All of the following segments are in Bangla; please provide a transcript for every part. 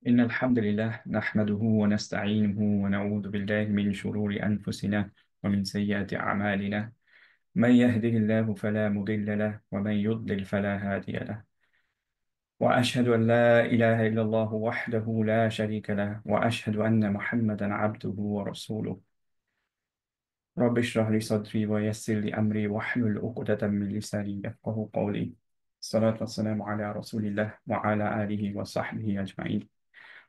إن الحمد لله نحمده ونستعينه ونعوذ بالله من شرور أنفسنا ومن سيئات أعمالنا. من يهده الله فلا مضل له ومن يضلل فلا هادي له. وأشهد أن لا إله إلا الله وحده لا شريك له وأشهد أن محمدا عبده ورسوله. رب اشرح لي صدري ويسر لي أمري واحلل عقدة من لساني يفقهوا قولي. الصلاة والسلام على رسول الله وعلى آله وصحبه أجمعين.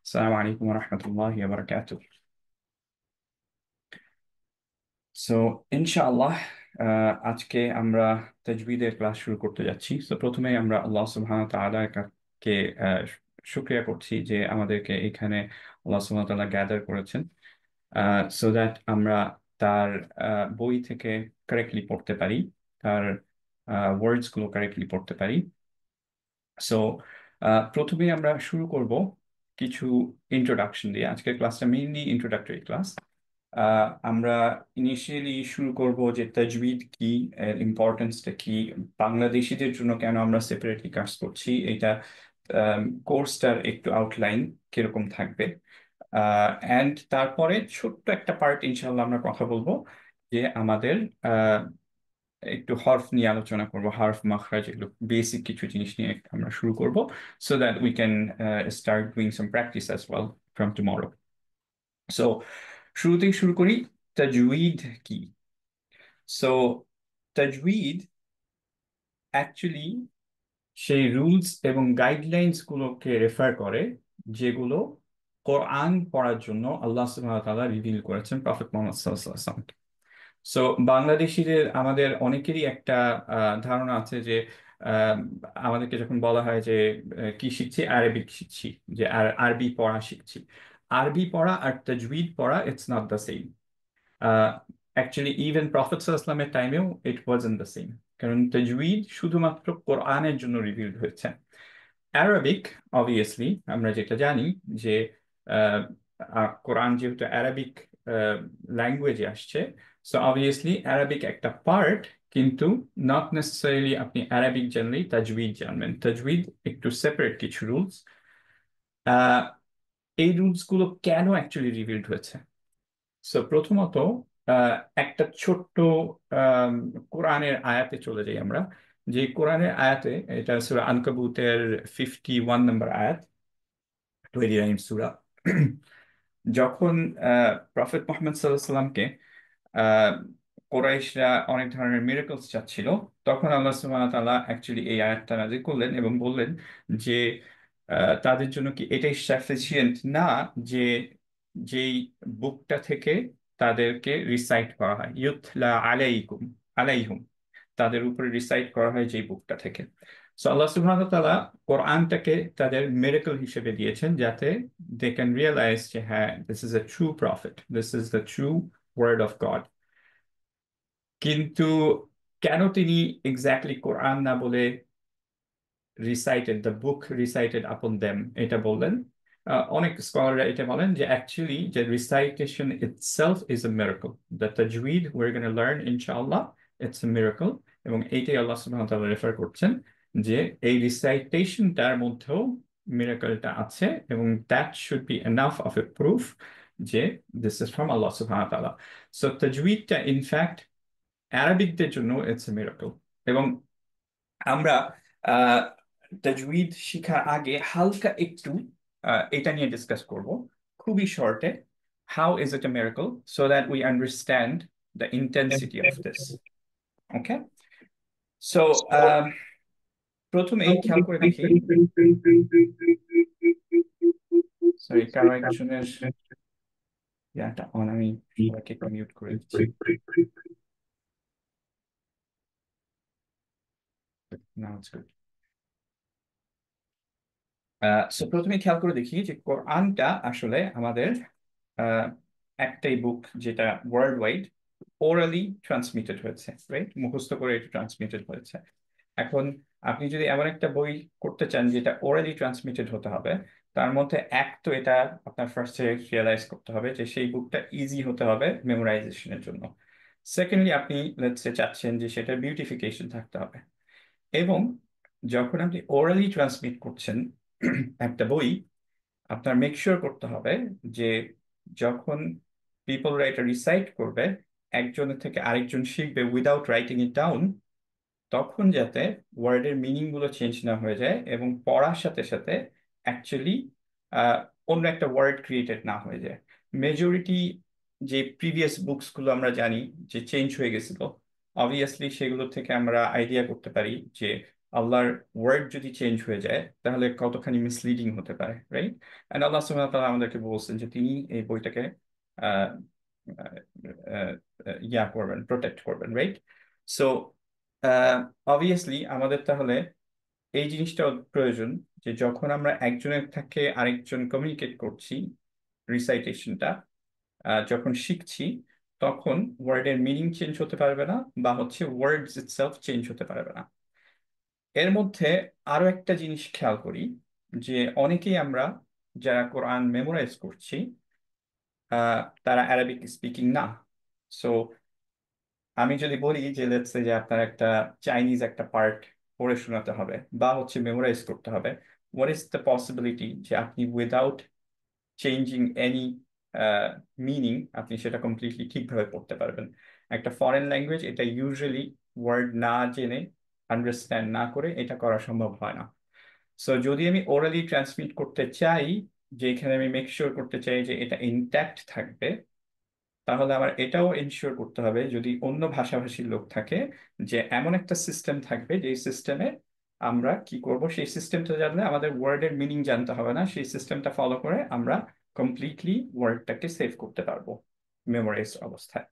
السلام عليكم ورحمة الله وبركاته. সো ইনশাআল্লাহ আজকে আমরা তাজবিদের ক্লাস শুরু করতে যাচ্ছি। প্রথমে আমরা আল্লাহ সুবহানাহু ওয়া তাআলাকে শুকরিয়া করছি যে আমাদেরকে এখানে আল্লাহ সুবহানাহু ওয়া তাআলা গ্যাদার করেছেন, সো দ্যাট আমরা তার বই থেকে কারেক্টলি পড়তে পারি, তার ওয়ার্ডস গুলো কারেক্টলি পড়তে পারি। সো প্রথমে আমরা শুরু করব কিছু ইন্ট্রোডাকশন দিয়ে। আজকের ক্লাসটা মেইনলি ইন্ট্রোডাক্টরি ক্লাস। আমরা ইনিশিয়ালি শুরু করব যে তাজবিদ কি, এর ইম্পর্টেন্সটা কি, বাংলাদেশিদের জন্য কেন আমরা সেপারেটলি কাজ করছি, এটা কোর্সটার একটু আউটলাইন কিরকম থাকবে। অ্যান্ড তারপরে ছোট্ট একটা পার্ট ইনশাল্লাহ আমরা কথা বলবো যে আমাদের একটু হরফ নিয়ে আলোচনা করব, হরফ মাখরাজ, এগুলো বেসিক কিছু জিনিস নিয়ে আমরা শুরু করব, so that we can start doing some practice as well from tomorrow. So শুরুতেই শুরু করি, তাজউইদ কি। সো তাজউইদ অ্যাকচুয়ালি সেই রুলস এবং গাইডলাইন্স গুলোকে রেফার করে যেগুলো কোরআন পড়ার জন্য আল্লাহ সুবহানাহু ওয়া তাআলা রিভিল করেছেন প্রফেট মুহাম্মদ সাল্লাল্লাহু আলাইহি ওয়াসাল্লামকে। সো বাংলাদেশিদের আমাদের অনেকেরই একটা ধারণা আছে যে আহ, আমাদেরকে যখন বলা হয় যে কি শিখছি, আরবিক শিখছি, যে আরবি পড়া শিখছি। আরবি পড়া আর তাজউইদ পড়া, it's not the same. Actually even prophet সাল্লামের টাইমেও ইট ওয়াজন্ট দ্য সেম, কারণ তাজউইদ শুধুমাত্র কোরআনের জন্য রিভিলড হয়েছে। অ্যারাবিক, অবভিয়াসলি আমরা যেটা জানি যে আহ, কোরআন যেহেতু অ্যারাবিক ল্যাঙ্গুয়েজে আসছে, সো অবভিয়াসলি অ্যারাবিক একটা পার্ট, কিন্তু নট নেসেসারিলি আপনি অ্যারাবিক জানলেই তাজউইদ জানবেন। তাজউইদ একটু সেপারেট কিছু রুলস। এই রুলস গুলো কেন অ্যাকচুয়ালি রিভিলড হয়েছে? সো প্রথমত আহ, একটা ছোট্ট আম, কোরআনের আয়াতে চলে যাই আমরা। যে কোরআনের আয়াতে, এটা সূরা আনকাবুতের 51 নম্বর আয়াত, 29 সূরা। যখন প্রফেট মুহাম্মদ সাল্লাল্লাহু আলাইহি সাল্লামকে আহ, কোরাইশরা অনেক ধরনের মিরাকলস চাচ্ছিল, তখন আল্লাহ সুবহানাহু ওয়া তাআলা অ্যাকচুয়ালি এই আয়াতটা নাযিল করলেন এবং বললেন যে তাদের জন্য কি এটাই সাফিসিয়েন্ট না যে যেই বুকটা থেকে তাদেরকে রিসাইট করা হয়, ইউতলা আলাইকুম আলাইহুম, তাদের উপরে রিসাইট করা হয় যেই বুকটা থেকে। সো আল্লাহ সুবহানাহু ওয়া তাআলা কোরআনটাকে তাদের মিরাকল হিসেবে দিয়েছেন, যাতে দে ক্যান রিয়েলাইজ যে হ্যাঁ, this is a true prophet, this is the true word of God. কিন্তু কেন তিনি এক্স্যাক্টলি কোরআন না বলে recited the book recited upon them এটা বললেন? অনেক স্কলাররা এটা বলেন যে অ্যাকচুয়ালি যে recitation itself is a miracle, the তাজউইদ উই আর গোনা লার্ন ইনশাআল্লাহ, ইটস এ মিরাকল। এবং এইটাই আল্লাহ সুবহানাহু ওয়া তাআলা রেফার করছেন যে এই রিসাইটেশনটার মধ্যেও মিরাকলটা আছে, এবং that should be enough of A proof যে দিস ইজ ফ্রম আল্লাহ সুবহানাহু ওয়া তাআলা। সো তাজউইদটা ইনফ্যাক্ট অ্যারাবিকদের জন্য ইটস এ মিরাকল। এবং আমরা আহ তাজউইদ শিখার আগে হালকা একটু এটা নিয়ে ডিসকাস করব, খুবই শর্টে। How is it A miracle, so that we understand the intensity of this. Okay, so প্রথমেই খেয়াল করে দেখি, সরি কারো একজনের ইয়াটা অন, আমি সবাইকে একটু মিউট করে দিচ্ছি। Now it's good. সো প্রথমে খেয়াল করে দেখি যে কোরআনটা আসলে আমাদের আহ, একটাই বুক যেটা ওয়ার্ল্ড ওয়াইড ওরালি ট্রান্সমিটেড হয়েছে, রাইট? মুখস্থ করে এটা ট্রান্সমিটেড হয়েছে। এখন আপনি যদি এমন একটা বই করতে চান যেটা ওরালি ট্রান্সমিটেড হতে হবে, তার মধ্যে এক তো এটা আপনার ফার্স্টে রিয়েলাইজ করতে হবে যে সেই বুকটা ইজি হতে হবে মেমোরাইজেশনের জন্য। সেকেন্ডলি, আপনি লেটস সে চাচ্ছেন যে সেটার বিউটিফিকেশন থাকতে হবে। এবং যখন আপনি ওরালি ট্রান্সমিট করছেন একটা বই, আপনার মেক শিওর করতে হবে যে যখন পিপলরা এটা রিসাইট করবে, একজনের থেকে আরেকজন শিখবে উইদাউট রাইটিং ইট ডাউন, তখন যাতে ওয়ার্ডের মিনিং গুলো চেঞ্জ না হয়ে যায় এবং পড়ার সাথে সাথে অ্যাকচুয়ালি অন্য একটা ওয়ার্ড ক্রিয়েটেড না হয়ে যায়। মেজরিটি যে প্রিভিয়াস বুকস গুলো আমরা জানি যে চেঞ্জ হয়ে গেছিল, অবভিয়াসলি সেগুলো থেকে আমরা আইডিয়া করতে পারি যে আল্লাহর ওয়ার্ড যদি চেঞ্জ হয়ে যায় তাহলে কতখানি মিসলিডিং হতে পারে, রাইট? এন্ড আল্লাহ সুবহানাহু ওয়া তাআলা আমাদেরকে বলছেন যে তিনি এই বইটাকে আহ, আহ, ইয়া করবেন, প্রোটেক্ট করবেন, রাইট? সো অবভিয়াসলি আমাদের তাহলে এই জিনিসটা প্রয়োজন যে যখন আমরা একজনের থেকে আরেকজন কমিউনিকেট করছি, রিসাইটেশনটা যখন শিখছি, তখন ওয়ার্ডের মিনিং চেঞ্জ হতে পারবে না, বা হচ্ছে ওয়ার্ডস ইটসেলফ চেঞ্জ হতে পারবে না। এর মধ্যে আরো একটা জিনিস খেয়াল করি যে অনেকেই আমরা যারা কোরআন মেমোরাইজ করছি তারা অ্যারাবিক স্পিকিং না। সো আমি যদি বলি যে লেটস সে যে আপনার একটা চাইনিজ একটা পার্ট পড়ে শোনাতে হবে বা হচ্ছে মেমোরাইজ করতে হবে, হোয়াট ইজ দ্য পসিবিলিটি যে আপনি উইদাউট চেঞ্জিং এনি মিনিং আপনি সেটা কমপ্লিটলি ঠিকভাবে পড়তে পারবেন? একটা ফরেন ল্যাঙ্গুয়েজ এটা ইউজুয়ালি ওয়ার্ড না জেনে, আন্ডারস্ট্যান্ড না করে এটা করা সম্ভব হয় না। সো যদি আমি ওরালি ট্রান্সমিট করতে চাই, যে এখানে আমি মেক শিওর করতে চাই যে এটা ইনট্যাক্ট থাকবে, তাহলে আমার এটাও এনশিওর করতে হবে যদি অন্য ভাষাভাষীর লোক থাকে যে এমন একটা সিস্টেম থাকবে যে সিস্টেমে আমরা কি করব, সেই সিস্টেমটা জানলে আমাদের ওয়ার্ডের মিনিং জানতে হবে না, সেই সিস্টেমটা ফলো করে আমরা কমপ্লিটলি ওয়ার্ডটাকে সেভ করতে পারবো মেমোরাইজ অবস্থায়।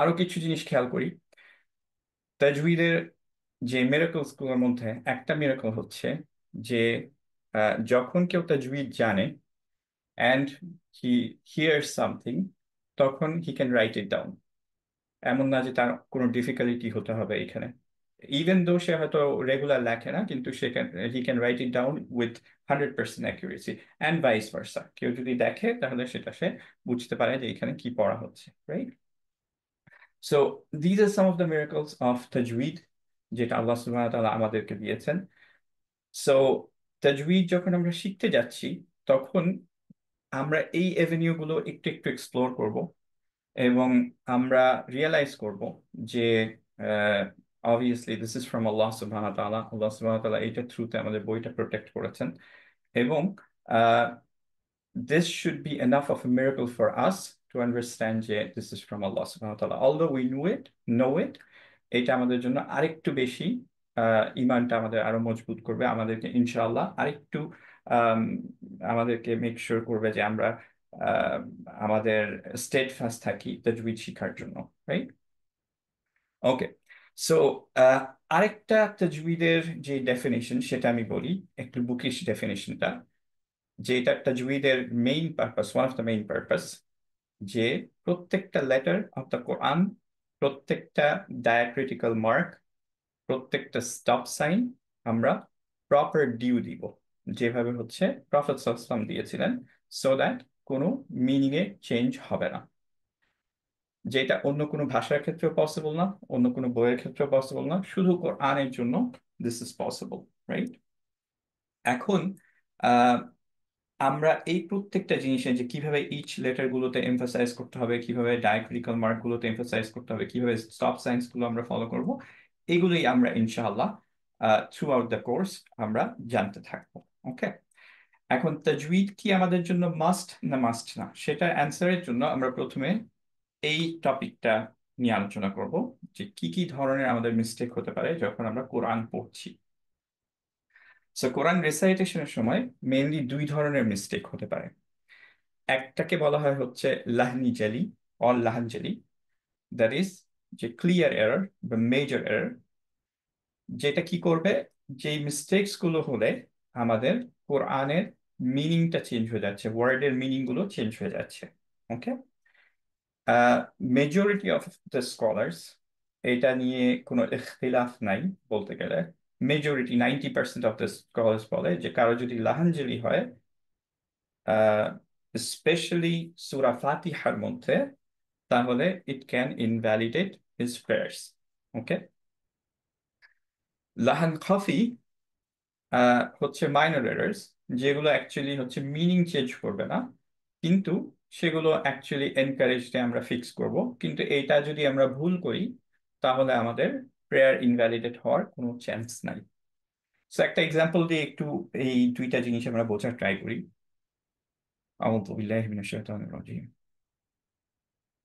আরো কিছু জিনিস খেয়াল করি। তাজউইদের যে মিরাকলস গুলোর মধ্যে একটা মিরাকল হচ্ছে যে যখন কেউ তাজউইদ জানে অ্যান্ড হি হিয়ার্স সামথিং, তখন হি ক্যান রাইট ইট ডাউন। এমন না যে তার কোনো ডিফিকাল্টি হতে হবে এখানে, ইভেন দো সে হয়তো রেগুলার লেখে না, কিন্তু সে can, he can write it down with 100% accuracy. And vice versa, কেউ যদি দেখে তাহলে সেটা সে বুঝতে পারে যে এখানে কি পড়া হচ্ছে, right? So these are some of the miracles of তাজউইদ যেটা আল্লাহ সুবহানাহু ওয়া তাআলা আমাদেরকে দিয়েছেন। সো তাজউইদ যখন আমরা শিখতে যাচ্ছি, তখন আমরা এই এভিনিউ গুলো একটু একটু এক্সপ্লোর করব এবং আমরা রিয়েলাইজ করব যে অবভিয়াসলি দিস ইজ ফ্রম আল্লাহ সুবহানাহু ওয়া তাআলা, আল্লাহ সুবহানাহু ওয়া তাআলা এইটার থ্রুতে আমাদের বইটা প্রোটেক্ট করেছেন, এবং this should be enough of a miracle for us to understand যে this is from Allah subhanahu wa ta'ala. Although we know it, এটা আমাদের জন্য আরেকটু বেশি ইমানটা আমাদের আরো মজবুত করবে, আমাদেরকে ইনশাআল্লাহ আরেকটু আম, আমাদেরকে মেক শিওর করবে যে আমরা আহ, আমাদের স্টেট ফাস্ট থাকি তাজউইদ শিখার জন্য, রাইট? ওকে। সো আরেকটা তাজউইদের যে ডেফিনেশন সেটা আমি বলি, একটু বুকিশ ডেফিনেশনটা, যেটা তাজউইদের main purpose, one of the main purpose, যে প্রত্যেকটা লেটার অফ দ্য কোরআন, প্রত্যেকটা ডায়াক্রিটিক্যাল মার্ক, প্রত্যেকটা স্টপ সাইন আমরা প্রপার ডিউ দিব, যেভাবে হচ্ছে প্রফেট সাল্লাল্লাহু আলাইহি ওয়াসাল্লাম দিয়েছিলেন, সো দ্যাট কোনো মিনিং এ চেঞ্জ হবে না। যেটা অন্য কোনো ভাষার ক্ষেত্রে পসিবল না, অন্য কোনো বইয়ের ক্ষেত্রে পসিবল না, শুধু কোরআনের জন্য দিস ইজ পসিবল, রাইট? এখন আহ, আমরা এই প্রত্যেকটা জিনিসে যে কিভাবে ইচ লেটার গুলোতে এমফাসাইজ করতে হবে, কিভাবে ডায়াক্রিটিক্যাল মার্ক গুলোতে এমফাসাইজ করতে হবে, কিভাবে স্টপ সাইন্স গুলো আমরা ফলো করব, এগুলোই আমরা ইনশাআল্লাহ থ্রু আউট দ্য কোর্স আমরা জানতে থাকবো। ওকে। এখন তাজউইদ কি আমাদের জন্য মাস্ট না মাস্ট না, সেটা অ্যান্সারের জন্য আমরা প্রথমে এই টপিকটা নিয়ে আলোচনা করব যে কি কি ধরনের আমাদের মিস্টেক হতে পারে যখন আমরা কোরআন পড়ছি। সো কোরআন রেসাইটেশনের সময় মেইনলি দুই ধরনের মিস্টেক হতে পারে। একটাকে বলা হয় হচ্ছে লাহনি জালি অর লাহানজালি, দ্যাট ইজ যে ক্লিয়ার এরর বা মেজর এরর, যেটা কি করবে, যেই মিস্টেকস গুলো হলে আমাদের কোরআনের মিনিংটা চেঞ্জ হয়ে যাচ্ছে, ওয়ার্ডের মিনিং গুলো চেঞ্জ হয়ে যাচ্ছে। ওকে। মেজরিটি অফ দ্য স্কলার্স, এটা নিয়ে কোনো ইখতিলাফ নাই বলতে গেলে, মেজরিটি 90% অফ দ্য স্কলার্স বলে যে কারো যদি লাহানজালি হয়, স্পেশালি সূরা ফাতিহার মধ্যে, তাহলে it can invalidate his prayers. Okay. লাহান খাফি হচ্ছে মাইনর এরার্স, যেগুলো অ্যাকচুয়ালি হচ্ছে মিনিং চেঞ্জ করবে না, কিন্তু সেগুলো অ্যাকচুয়ালি এনকারেজডে আমরা ফিক্স করব। কিন্তু এইটা যদি আমরা ভুল করি তাহলে আমাদের প্রেয়ার ইনভ্যালিডেট হওয়ার কোনো চান্স নাই। সো একটা এক্সাম্পল দিয়ে একটু এই দুইটা জিনিস আমরা বোঝার ট্রাই করি। আউযু বিল্লাহি মিনাশ শাইতানির রাজিম।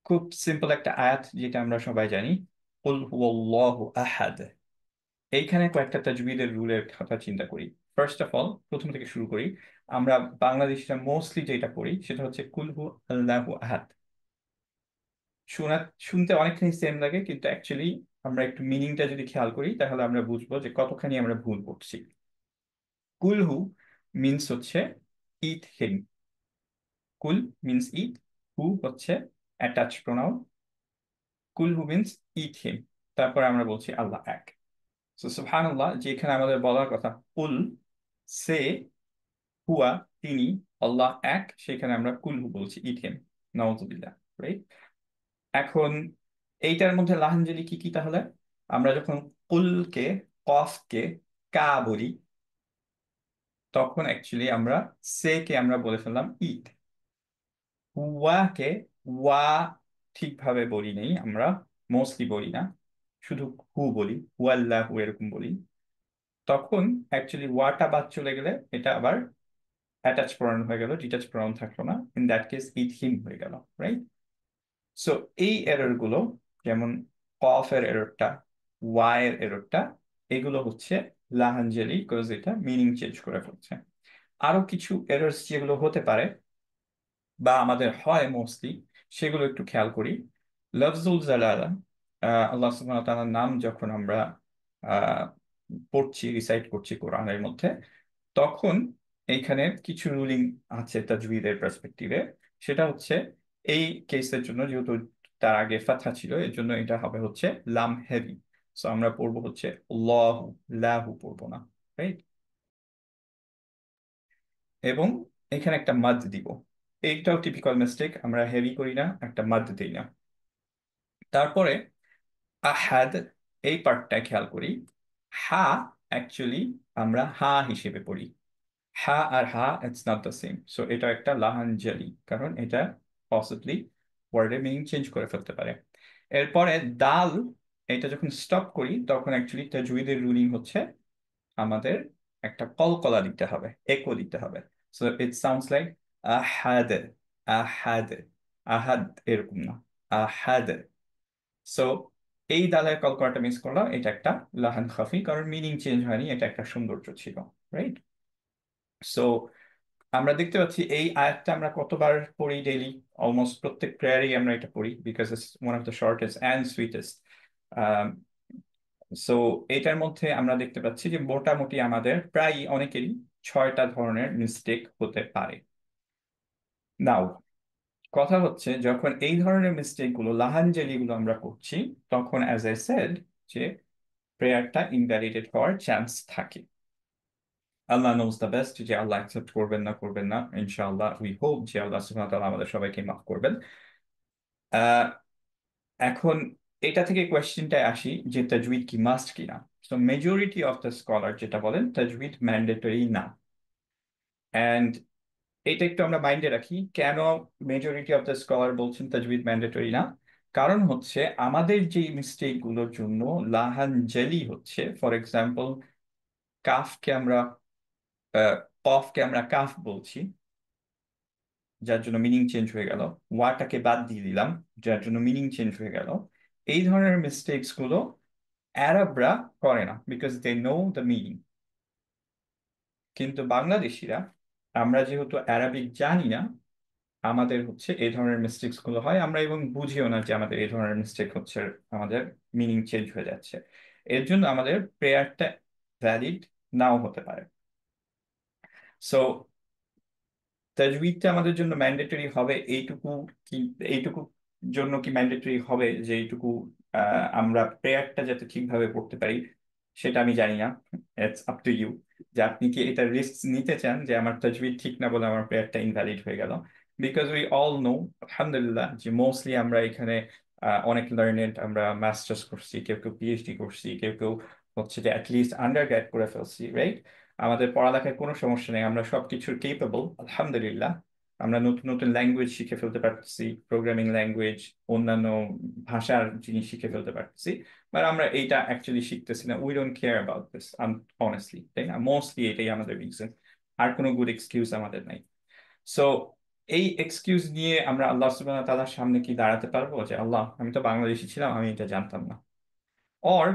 খুব সিম্পল একটা আয়াত যেটা আমরা সবাই জানি, কুল হুয়াল্লাহু আহাদ। এইখানে কয়েকটা তাজবিদের রুলের কথা চিন্তা করি। ফার্স্ট অফ অল, প্রথম থেকে শুরু করি। আমরা বাংলাদেশিরা মোস্টলি যেটা পড়ি সেটা হচ্ছে কুল হু আল্লাহু আহাদ। শোনা শুনতে অনেকখানি সেম লাগে, কিন্তু অ্যাকচুয়ালি আমরা একটু মিনিংটা যদি খেয়াল করি তাহলে আমরা বুঝবো যে কতখানি আমরা ভুল করছি। কুল হু মিনস হচ্ছে ইট হিম। কুল মিনস ইট, হু হচ্ছে অ্যাটাচ প্রোনাউন। কুল হু মিনস ইট হিম, তারপর আমরা বলছি আল্লাহ এক। তো সুবহানাল্লাহ, যেখানে আমাদের বলার কথা কুল সে, হুয়া তিনি, আল্লাহ এক, সেখানে আমরা কুলহু বলছি ইট হিম। নাউযুবিল্লাহ, রাইট? এখন এইটার মধ্যে লাহানজলি কি কি তাহলে? আমরা যখন কুলকে, কফকে কা বলি, তখন অ্যাকচুয়ালি আমরা সে কে আমরা বলে ফেললাম ইট। হুয়াকে ওয়া ঠিকভাবে বলি নেই আমরা, মোস্টলি বলি না, শুধু হু বলি, হুয়াল্লাহু এরকম বলি। তখন অ্যাকচুয়ালি ওয়াটা বাদ চলে গেলে এটা আবার অ্যাটাচ প্রনাউন হয়ে গেল, ডিটাচ প্রনাউন থাকলো না। ইন দ্যাট কেস ইট হিম হয়ে গেল, রাইট? সো এই এরর গুলো, যেমন কফ এর এররটা, ওয়াই এর এররটা, এগুলো হচ্ছে লাহানজেলি, বিকজ এটা মিনিং চেঞ্জ করে ফেলছে। আরো কিছু এরর্স যেগুলো হতে পারে বা আমাদের হয় মোস্টলি, সেগুলো একটু খেয়াল করি। লফজুল জালালা, আল্লাহ সুবহানাহু ওয়া তাআলার নাম যখন আমরা আহ পড়ছি, রিসাইট করছি কোরআনের মধ্যে, তখন এইখানে কিছু রুলিং আছে তাজউইদের পার্সপেক্টিভে। সেটা হচ্ছে এই কেসের জন্য, যেহেতু তার আগে ফাতহা ছিল, এর জন্য এটা হবে হচ্ছে লাম হেভি। সো আমরা পড়বো হচ্ছে লাহু, লাহু পড়বো না, রাইট? এবং এখানে একটা মাদ দিব। এইটাও টিপিক্যাল মিস্টেক, আমরা হেভি করি না, একটা মাদ দিই না। তারপরে আহাদ, এই পার্টটা খেয়াল করি। হা অ্যাকচুয়ালি আমরা হা হিসেবে পড়ি। হা আর হা it's not the same. So এটা একটা লাহানজালি, কারণ এটা পসিবলি ওয়ার্ডের মিনিং চেঞ্জ করে ফেলতে পারে। এরপরে দাল, এটা যখন স্টপ করি তখন অ্যাকচুয়ালি তাজউইদের রুলিং হচ্ছে আমাদের একটা কলকলা দিতে হবে, একো দিতে হবে। সো ইট সাউন্ডস লাইক আহাদ, আহাদ, আহাদ এরকম না, আহাদ। সো এই দালের কলকলাটা মিস করলাম, এটা একটা লাহান খাফি, কারণ মিনিং চেঞ্জ হয়নি, এটা একটা সৌন্দর্য ছিল, রাইট? সো আমরা দেখতে পাচ্ছি এই আয়াতটা আমরা কতবার পড়ি ডেইলি। অলমোস্ট প্রত্যেক প্রেয়ারেই আমরা এটা পড়ি, because it's one of the shortest and sweetest. So এটার মধ্যে আমরা দেখতে পাচ্ছি যে মোটামুটি আমাদের প্রায় অনেকেরই 6টা ধরনের মিস্টেক হতে পারে। নাও কথা হচ্ছে, যখন এই ধরনের মিস্টেক গুলো, লাহানজালি গুলো আমরা করছি, তখন অ্যাজ আই সেড যে প্রেয়ারটা ইনভ্যালিডেট হওয়ার চান্স থাকে। আল্লাহ নোজ দ্য বেস্ট, যে আল্লাহ অ্যাকসেপ্ট করবেন না করবেন না। ইনশাআল্লাহ উই হোপ যে আল্লাহ সুবহানাহু ওয়া তাআলা আমাদের সবাইকে মাফ করবেন। আহ এখন এটা থেকে কোয়েশ্চেনটায় আসি যে তাজউইদ কি মাস্ট কিনা। So majority of the scholar যেটা বলেন তাজউইদ ম্যান্ডেটরি না। অ্যান্ড এটা একটু আমরা মাইন্ডে রাখি, কেন মেজরিটি অফ দ্য স্কলার বলছেন তাজউইদ ম্যান্ডেটরি না। কারণ হচ্ছে আমাদের যে মিস্টেক গুলোর জন্য লাহানজালি হচ্ছে, ফর এক্সাম্পল কাফকে আমরা কফকে আমরা কাফ বলছি, যার জন্য মিনিং চেঞ্জ হয়ে গেল। ওয়াটাকে বাদ দিয়ে দিলাম, যার জন্য মিনিং চেঞ্জ হয়ে গেল। এই ধরনের মিস্টেকস গুলো আরবরা করে না, because they know the meaning. কিন্তু বাংলাদেশিরা, আমরা যেহেতু অ্যারাবিক জানি না, আমাদের হচ্ছে এই ধরনের মিস্টেকস গুলো হয় আমরা, এবং বুঝিও না যে আমাদের এই ধরনের মিস্টেক হচ্ছে, আমাদের মিনিং চেঞ্জ হয়ে যাচ্ছে। এর জন্য আমাদের প্রেয়ারটা ভ্যালিড নাও হতে পারে। সো তাজউইদটা আমাদের জন্য ম্যান্ডেটরি হবে এইটুকু, কি এইটুকু জন্য কি ম্যান্ডেটরি হবে যে এইটুকু আমরা প্রেয়ারটা যাতে ঠিকভাবে পড়তে পারি, সেটা আমি জানি না। ইটস আপ টু ইউ, যে আপনি কি এটা রিস্ক নিতে চান যে আমার তাজউইদ ঠিক না বলে আমার প্রেয়ারটা ইনভ্যালিড হয়ে গেল। বিকজ উই অল নো, আলহামদুলিল্লাহ, যে মোস্টলি আমরা এখানে অনেক লার্নেড, আমরা মাস্টার্স করছি, কেউ কেউ পিএইচডি করছি, কেউ কেউ হচ্ছে যে অ্যাটলিস্ট আন্ডার গ্র্যাড করে ফেলছি, রাইট? আমাদের পড়ালেখায় কোনো সমস্যা নেই, আমরা সবকিছুর কেপেবল আলহামদুলিল্লাহ। আমরা নতুন নতুন ল্যাঙ্গুয়েজ শিখে ফেলতে পারছি, প্রোগ্রামিং ল্যাঙ্গুয়েজ, অন্যান্য ভাষার জিনিস শিখে ফেলতে পারছি। বাট আমরা এইটা অ্যাকচুয়ালি শিখতেছি না, we don't care about this honestly, তাই না? মোস্টলি এটাই আমাদের রিজন। আর কোনো গুড এক্সকিউজ আমাদের নাই। সো এই এক্সকিউজ নিয়ে আমরা আল্লাহ সুবহানাহু ওয়া তাআলার সামনে কি দাঁড়াতে পারবো যে আল্লাহ আমি তো বাংলাদেশি ছিলাম, আমি এটা জানতাম না? অর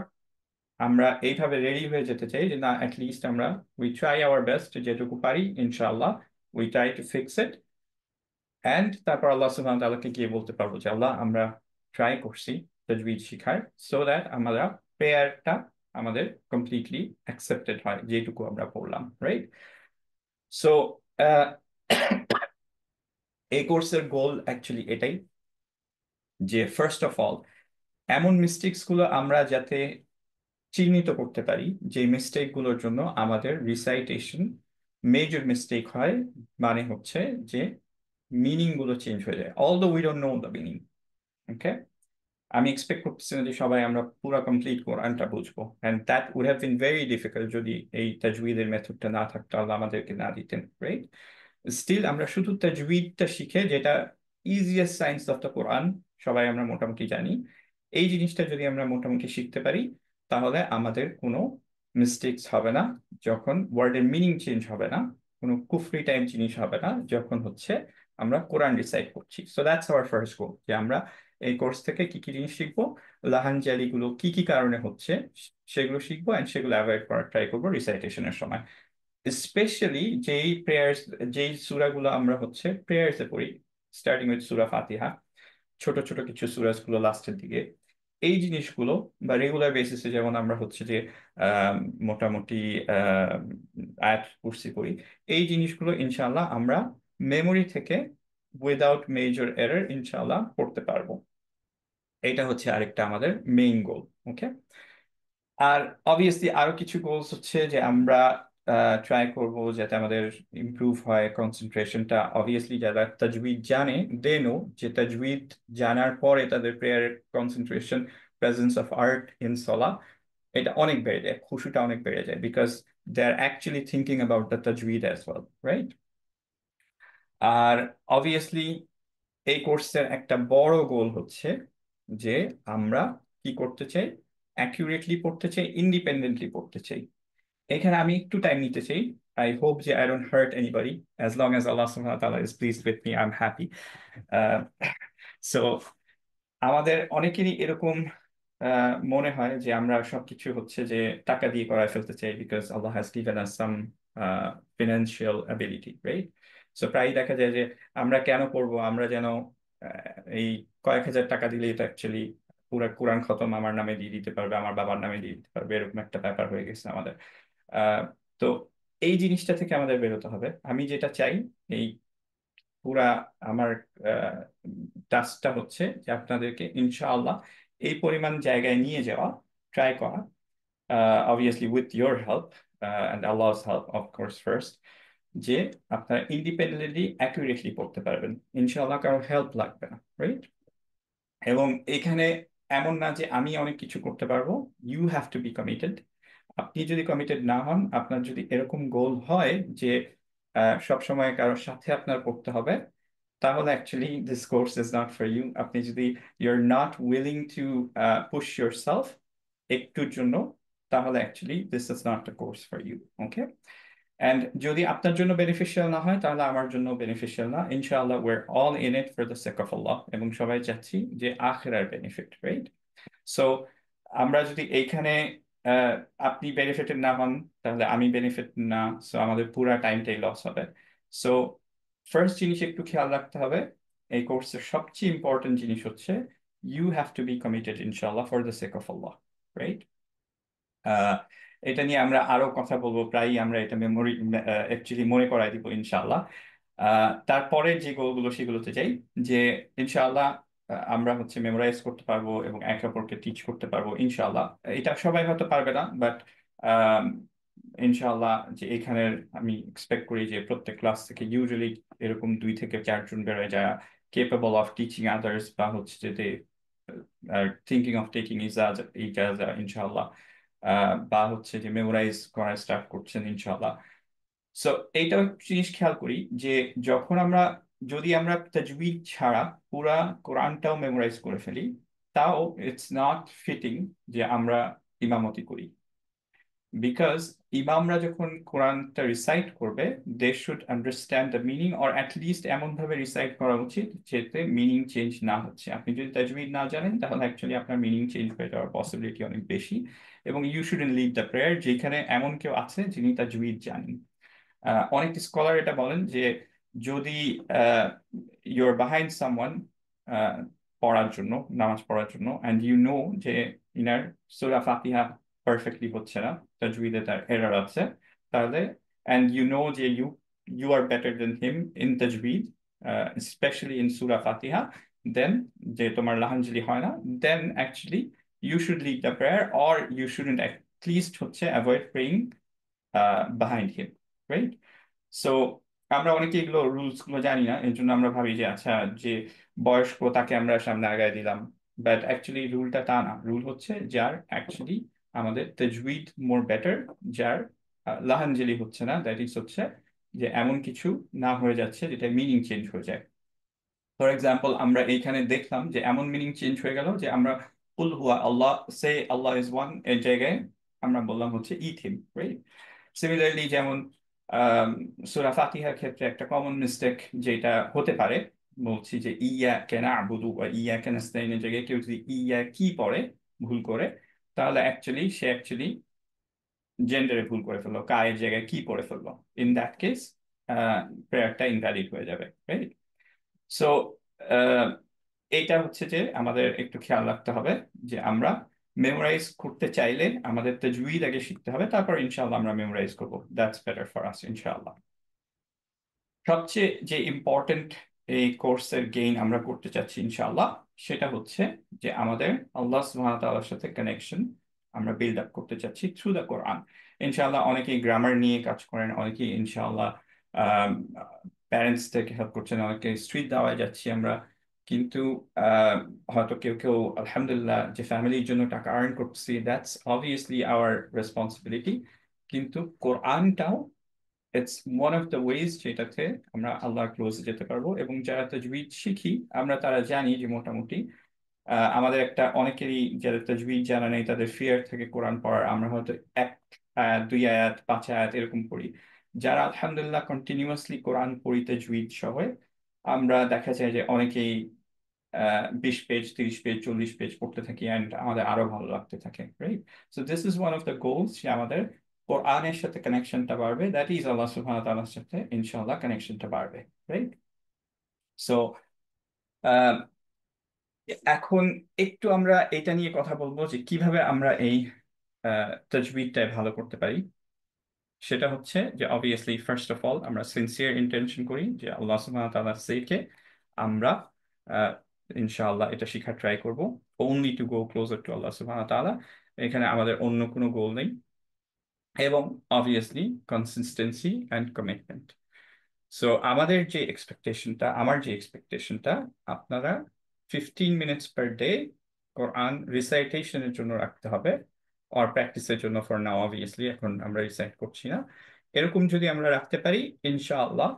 আমরা এইভাবে রেডি হয়ে যেতে চাই যে না, অ্যাটলিস্ট আমরা উই ট্রাই আওয়ার বেস্ট, যেটুকু পারি ইনশাআল্লাহ we try to fix it, and তারপর আল্লাহ সুবহানাহু ওয়া তাআলাকে গিয়ে বলতে পারবো যে আল্লাহ আমরা ট্রাই করছি তাজউইদ শিখার, সো দ্যাট আমরা প্রেয়ারটা আমাদের কমপ্লিটলি অ্যাকসেপ্টেড হয় যেটুকু আমরা পড়লাম, রাইট? সো এই কোর্সের গোল অ্যাকচুয়ালি এটাই, যে ফার্স্ট অফ অল এমন মিস্টেকস গুলো আমরা যাতে চিহ্নিত করতে পারি যে মিস্টেক গুলোর জন্য আমাদের রিসাইটেশন মেজর মিস্টেক হয়, মানে হচ্ছে যে মিনিং গুলো চেঞ্জ হয়ে যায়, although we don't know the meaning. Okay, আমি এক্সপেক্ট করতেছি না যে সবাই আমরা পুরো কমপ্লিট কোরআনটা বুঝবো, and that would have been very difficult যদি এই তাজউইদের মেথডটা না থাকতো, আল্লাহ আমাদেরকে না দিতেন, রাইট? স্টিল আমরা শুধু তাজউইদটা শিখে, যেটা ইজিয়েস্ট সায়েন্স অফ দ্য কোরআন, সবাই আমরা মোটামুটি জানি, এই জিনিসটা যদি আমরা মোটামুটি শিখতে পারি, তাহলে আমাদের কোনো মিস্টেকস হবে না, যখন ওয়ার্ডের মিনিং চেঞ্জ হবে না, কোনো কুফরি টাইপ জিনিস হবে না যখন হচ্ছে আমরা কোরআন রিসাইট করছি। সো দ্যাটস আওয়ার ফার্স্ট গোল, যে আমরা এই কোর্স থেকে কি কি জিনিস শিখবো, লাহানজালি গুলো কি কি কারণে হচ্ছে সেগুলো শিখবো, এন্ড সেগুলো অ্যাভয়েড করার ট্রাই করবো রিসাইটেশনের সময়। স্পেশালি যেই প্রেয়ার্স, যেই সূরাগুলো আমরা হচ্ছে প্রেয়ার্স এ পড়ি, স্টার্টিং উইথ সূরা ফাতিহা, ছোট ছোট কিছু সূরা গুলো লাস্টের দিকে, এই জিনিসগুলো বা রেগুলার বেসিসে যেমন আমরা হচ্ছে যে আহ, মোটামুটি আহ, আয়াত কুরসি করি, এই জিনিসগুলো ইনশাআল্লাহ আমরা মেমোরি থেকে উইদাউট মেজর এরর ইনশাআল্লাহ পড়তে পারবো। এটা হচ্ছে আরেকটা আমাদের মেইন গোল। ওকে, আর অবভিয়াসলি আরো কিছু গোলস হচ্ছে যে আমরা ট্রাই করব যাতে আমাদের ইমপ্রুভ হয় কনসেন্ট্রেশনটা। অবভিয়াসলি যারা তাজউইদ জানে দে নো যে তাজউইদ জানার পরে তাদের prayer concentration, presence of heart in সলা, এটা অনেক বেড়ে যায়, খুশুটা অনেক বেড়ে যায়, because they are actually thinking about the তাজউইদ অ্যাজ ওয়েল, রাইট? আর অবভিয়াসলি এই কোর্সের একটা বড় গোল হচ্ছে যে আমরা কি করতে চাই, অ্যাকিউরেটলি পড়তে চাই, ইন্ডিপেন্ডেন্টলি পড়তে চাই। এখানে আমি একটু টাইম নিতে চাই। আই হোপ যে I don't hurt anybody, as long as Allah সুবহানাহু ওয়া তাআলা is pleased with me, I am happy. So আমাদের অনেকেরই এরকম মনে হয় যে আমরা সবকিছু হচ্ছে যে টাকা দিয়ে করায় ফেলতে চাই, because Allah has given us some financial ability, right? So প্রায় দেখা যায় যে আমরা কেন পড়বো, আমরা যেন এই কয়েক হাজার টাকা দিলে এটা অ্যাকচুয়ালি পুরো কোরআন খতম আমার নামে দিয়ে দিতে পারবে, আমার বাবার নামে দিয়ে দিতে পারবে, এরকম একটা ব্যাপার হয়ে গেছে আমাদের। আহ, তো এই জিনিসটা থেকে আমাদের বেরোতে হবে। আমি যেটা চাই, এই পুরা আমার টাস্কটা হচ্ছে যে আপনাদেরকে ইনশাআল্লাহ এই পরিমাণ জায়গায় নিয়ে যাওয়া, ট্রাই করা, obviously with your help and আল্লাহস help of course first, যে আপনারা ইন্ডিপেন্ডেন্টলি অ্যাকুরেটলি পড়তে পারবেন ইনশাআল্লাহ, কারো হেল্প লাগবে না, রাইট? এবং এখানে এমন না যে আমি অনেক কিছু করতে পারবো, you have to be committed. আপনি যদি কমিটেড না হন, আপনার যদি এরকম গোল হয় যে সব সময় কারোর সাথে আপনার পড়তে হবে, তাহলে actually this course is not for you. আপনি যদি you're not willing to push yourself একটুর জন্য, তাহলে actually this is not the course for you. Okay, and যদি আপনার জন্য বেনিফিশিয়াল না হয়, তাহলে আমার জন্য বেনিফিশিয়াল না। ইনশাআল্লাহ we are all in it for the sake of Allah, এবং সবাই চাচ্ছি যে আখিরার বেনিফিট, রাইট? সো আমরা যদি এইখানে আহ, আপনি বেনিফিটেড না হন, তাহলে আমি বেনিফিট না, সো আমাদের পুরা টাইমটাই লস হবে। সো ফার্স্ট জিনিস একটু খেয়াল রাখতে হবে, এই কোর্সের সবচেয়ে ইম্পর্টেন্ট জিনিস হচ্ছে you have to be committed ইনশাআল্লাহ for the sake of Allah, right? Ah, এটা নিয়ে আমরা আরো কথা বলবো, প্রায়ই আমরা এটা মেমোরি অ্যাকচুয়ালি মনে করাই দিব ইনশাআল্লাহ। তারপরে যে গোলগুলো সেগুলোতে যাই, যে ইনশাআল্লাহ আমরা হচ্ছে মেমোরাইজ করতে পারবো এবং একে অপরকে টিচ করতে পারবো ইনশাআল্লাহ। এটা সবাই হয়তো পারবে না, বাট ইনশাআল্লাহ যে এখানের আমি এক্সপেক্ট করি যে প্রত্যেক ক্লাস থেকে ইউজুয়ালি এরকম 2 থেকে 4 জন বেরোয় যারা কেপেবল অফ টিচিং আদার্স, বা হচ্ছে যে থিঙ্কিং অফ টেকিং ইজাজা ইনশাআল্লাহ। বা হচ্ছে যে মেমোরাইজ করা স্টার্ট করছেন ইনশাআল্লাহ। সো এইটা একটা জিনিস খেয়াল করি যে যখন আমরা, যদি আমরা তাজউইদ ছাড়া পুরা কোরআনটাও মেমোরাইজ করে ফেলি, তাও ইটস নট ফিটিং যে আমরা ইমামতি করি। বিকজ ইমামরা যখন কোরআনটা রিসাইট করবে, they should understand the meaning, or at least এমন ভাবে রিসাইট করা উচিত যেতে মিনিং চেঞ্জ না হচ্ছে। আপনি যদি তাজউইদ না জানেন তাহলে অ্যাকচুয়ালি আপনার মিনিং চেঞ্জ হয়ে যাওয়ার পসিবিলিটি অনেক বেশি। এবং you shouldn't lead the prayer যেখানে এমন কেউ আছে যিনি তাজউইদ জানেন। অনেক স্কলার এটা বলেন যে যদি ইউর বিহাইন্ড সামওয়ান পড়ার জন্য, নামাজ পড়ার জন্য, অ্যান্ড ইউ নো যে ইনার সূরা ফাতিহা পারফেক্টলি হচ্ছে না, তাজউইদে তার এরর আছে, তাহলে অ্যান্ড ইউ নো যে you are better than him in Tajweed, specially in Surah Fatiha, then যে তোমার লাহানজলি হয় না, then actually you should lead the prayer, or you shouldn't at least হচ্ছে avoid praying behind him, right? So আমরা অনেকে এগুলো রুলস গুলো জানি না, এর জন্য আমরা ভাবি যে আচ্ছা, যে বয়স্ক তাকে আমরা সামনে আগায় দিলাম। বাট অ্যাকচুয়ালি রুলটা তা না। রুল হচ্ছে যার অ্যাকচুয়ালি আমাদের তাজউইদ মোর বেটার, যার লাহানজলি হচ্ছে না, দ্যাট ইজ হচ্ছে যে এমন কিছু না হয়ে যাচ্ছে যেটা মিনিং চেঞ্জ হয়ে যায়। ফর এক্সাম্পল, আমরা এইখানে দেখলাম যে এমন মিনিং চেঞ্জ হয়ে গেল যে আমরা কুল হুয়া আল্লাহ, সে আল্লাহ ইজ ওয়ান এর জায়গায় আমরা বললাম হচ্ছে ইথ হিম, রাইট? সিমিলারলি যেমন সূরা ফাতিহার ক্ষেত্রে একটা কমন মিস্টেক যেটা হতে পারে, বলছি যে ইয়াকা না'বুদু বা ইয়াকা নাস্তাইনের জায়গায় কেউ যদি ইয়া কি পড়ে ভুল করে, তাহলে সে জেন্ডারে ভুল করে ফেললো, কায়ের জায়গায় কি পড়ে ফেললো। ইন দ্যাট কেস প্রেয়ারটা ইনভ্যালিড হয়ে যাবে, রাইট? সো এইটা হচ্ছে যে আমাদের একটু খেয়াল রাখতে হবে যে আমরা মেমোরাইজ করতে চাইলে আমাদের তাজউইদ আগে শিখতে হবে, তারপর ইনশাআল্লাহ আমরা মেমোরাইজ করবো। দ্যাটস বেটার ফর আস ইনশাআল্লাহ। সবচেয়ে যে ইম্পর্টেন্ট এই কোর্সের গেইন আমরা করতে চাচ্ছি ইনশাআল্লাহ, সেটা হচ্ছে যে আমাদের আল্লাহ সুবহানাহু ওয়া তাআলার সাথে কানেকশন আমরা বিল্ড আপ করতে চাচ্ছি থ্রু দ্য কোরআন। ইনশাআল্লাহ অনেকেই গ্রামার নিয়ে কাজ করেন, অনেকেই ইনশাআল্লাহ প্যারেন্টস থেকে হেল্প করছেন, অনেকে স্ট্রিট দাওয়ায় যাচ্ছি আমরা। কিন্তু আহ, হয়তো কেউ কেউ আলহামদুলিল্লাহ যে ফ্যামিলির জন্য টাকা আর্ন করছি, দ্যাটস অবভিয়াসলি আওয়ার রেসপন্সিবিলিটি। কিন্তু কোরআনটাও it's one of the ways যেটাতে আমরা আল্লাহর ক্লোজে যেতে পারবো। এবং যারা তাজউইদ শিখি আমরা, তারা জানি যে মোটামুটি আমাদের একটা, অনেকেরই যাদের তাজউইদ জানা নেই তাদের ফিয়ার থেকে কোরআন পড়ার, আমরা হয়তো এক আয়াত, দুই আয়াত, পাঁচ আয়াত এরকম পড়ি। যারা আলহামদুলিল্লাহ কন্টিনিউয়াসলি কোরআন পড়ি তাজউইদ সহ, আমরা দেখা যায় যে অনেকেই 20 পেজ, 30 পেজ, 40 পেজ পড়তে থাকি, অ্যান্ড আমাদের আরো ভালো লাগতে থাকে, right? So this is one of the goals যে আমাদের কোরআনের সাথে কানেকশনটা বাড়বে, দ্যাট ইজ আল্লাহ সুবহানাহু ওয়া তাআলার সাথে ইনশাআল্লাহ কানেকশনটা বাড়বে, রাইট? সো এখন একটু আমরা এটা নিয়ে কথা বলবো যে কিভাবে আমরা এই তাজউইদটা ভালো করতে পারি। সেটা হচ্ছে যে অবভিয়াসলি ফার্স্ট অফ অল আমরা সিনসিয়ার ইন্টেনশন করি যে আল্লাহ সুবহানাহু ওয়া তাআলার সেকে আমরা আহ, ইনশাআল্লাহ এটা শিখার ট্রাই করব, only to go closer to আল্লাহ সুবহানাহু ওয়া তাআলা। এখানে আমাদের অন্য কোনো গোল নেই। এবং obviously consistency and commitment. So আমাদের যে এক্সপেকটেশনটা, আমার যে এক্সপেকটেশনটা, আপনারা 15 মিনিটস পার ডে কোরআন রিসাইটেশনের জন্য রাখতে হবে, আর প্র্যাকটিসের জন্য ফর নাও, অবভিয়াসলি এখন আমরা রিসাইট করছি না। এরকম যদি আমরা রাখতে পারি ইনশাআল্লাহ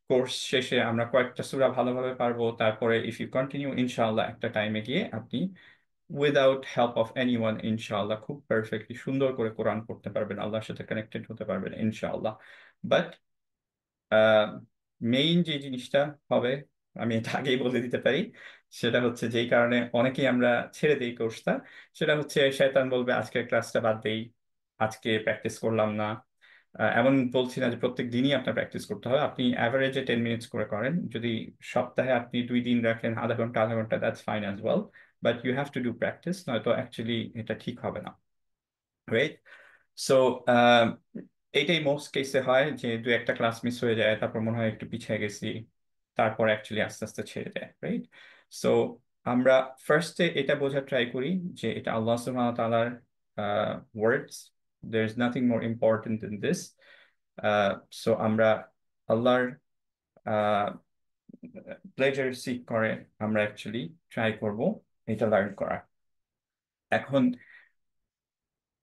কোর্স শেষে আমরা কয়েকটা সূরা ভালোভাবে পারবো। তারপরে ইফ ইউ কন্টিনিউ ইনশাআল্লাহ একটা টাইমে গিয়ে আপনি উইদাউট হেল্প অফ এনিওয়ান ইনশাআল্লাহ খুব পারফেক্টলি সুন্দর করে কোরআন পড়তে পারবেন, আল্লাহর সাথে কানেক্টেড হতে পারবেন ইনশাআল্লাহ। বাট মেইন যে জিনিসটা হবে, আমি এটা আগেই বলে দিতে পারি, সেটা হচ্ছে যেই কারণে অনেকেই আমরা ছেড়ে দিই কোর্সটা, সেটা হচ্ছে শয়তান বলবে আজকের ক্লাসটা বাদ দেই, আজকে প্র্যাকটিস করলাম না। এমন বলছি না যে প্রত্যেক দিনই আপনার প্র্যাকটিস করতে হবে, আপনি অ্যাভারেজে 10 মিনিটস করে করেন, যদি সপ্তাহে আপনি 2 দিন রাখেন আধা ঘন্টা আধা ঘন্টা, that's fine as well. But you have to do practice, নয়তো অ্যাকচুয়ালি এটা ঠিক হবে না, রাইট? সো এইটাই মোস্ট কেসে হয় যে দু একটা ক্লাস মিস হয়ে যায়, তারপর মনে হয় একটু পিছিয়ে গেছি, তারপর অ্যাকচুয়ালি আস্তে আস্তে ছেড়ে দেয়, রাইট? সো আমরা ফার্স্টে এটা বোঝার ট্রাই করি যে এটা আল্লাহ সুবহানাহু ওয়া তাআলার words, there is nothing more important than this. So আমরা আল্লাহর প্লেজার সিক করে আমরা অ্যাকচুয়ালি ট্রাই করব এটা লার্ন করা। এখন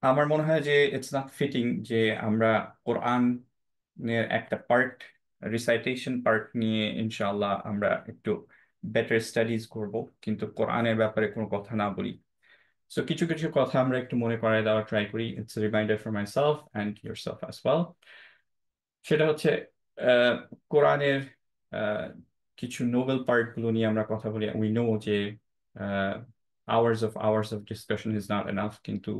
আমার মনে হয় যে ইটস নট ফিটিং যে আমরা কোরআনের একটা পার্ট, রিসাইটেশন পার্ট নিয়ে ইনশাআল্লাহ আমরা একটু বেটার স্টাডিজ করব, কিন্তু কোরআনের ব্যাপারে কোনো কথা না বলি। সো কিছু কিছু কথা আমরা একটু মনে করায় দেওয়ার ট্রাই করি। It's reminder for my self and your self as well. সেটা হচ্ছে আহ, কোরআনের আহ, কিছু নোবেল পার্ট গুলো নিয়ে আমরা কথা বলি। উই নো যে hours of discussion is not enough, কিন্তু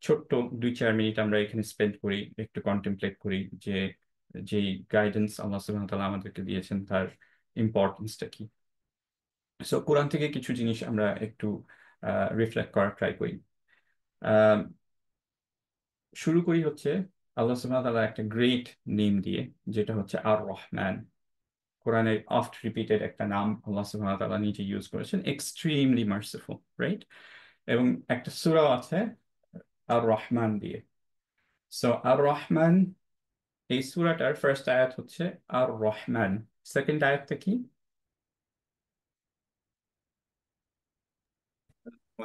ছোট্ট 2-4 মিনিট আমরা এখানে স্পেন্ড করি, একটু কন্টেমপ্লেট করি যে যেই গাইডেন্স আল্লাহ সুবহানাহু ওয়া তাআলা আমাদেরকে দিয়েছেন তার ইম্পর্টেন্সটা কি। সো কোরআন থেকে কিছু জিনিস আমরা একটু রিফ্লেক্ট করার ট্রাই করি। আহ, শুরু করি হচ্ছে আল্লাহ সুবহানাহু ওয়া তাআলা একটা গ্রেট নেম দিয়ে, যেটা হচ্ছে আর রহমান। কোরআনের অফট রিপিটেড একটা নাম আল্লাহ সুবহানাহু ওয়া তাআলা নিজে ইউজ করেছেন, এক্সট্রিমলি মার্সিফুল, রাইট? এবং একটা সূরাও আছে আর রহমান দিয়ে। সো আর রহমান, এই সূরাটার ফার্স্ট আয়াত হচ্ছে আর রহমান। সেকেন্ড আয়াতটা কি?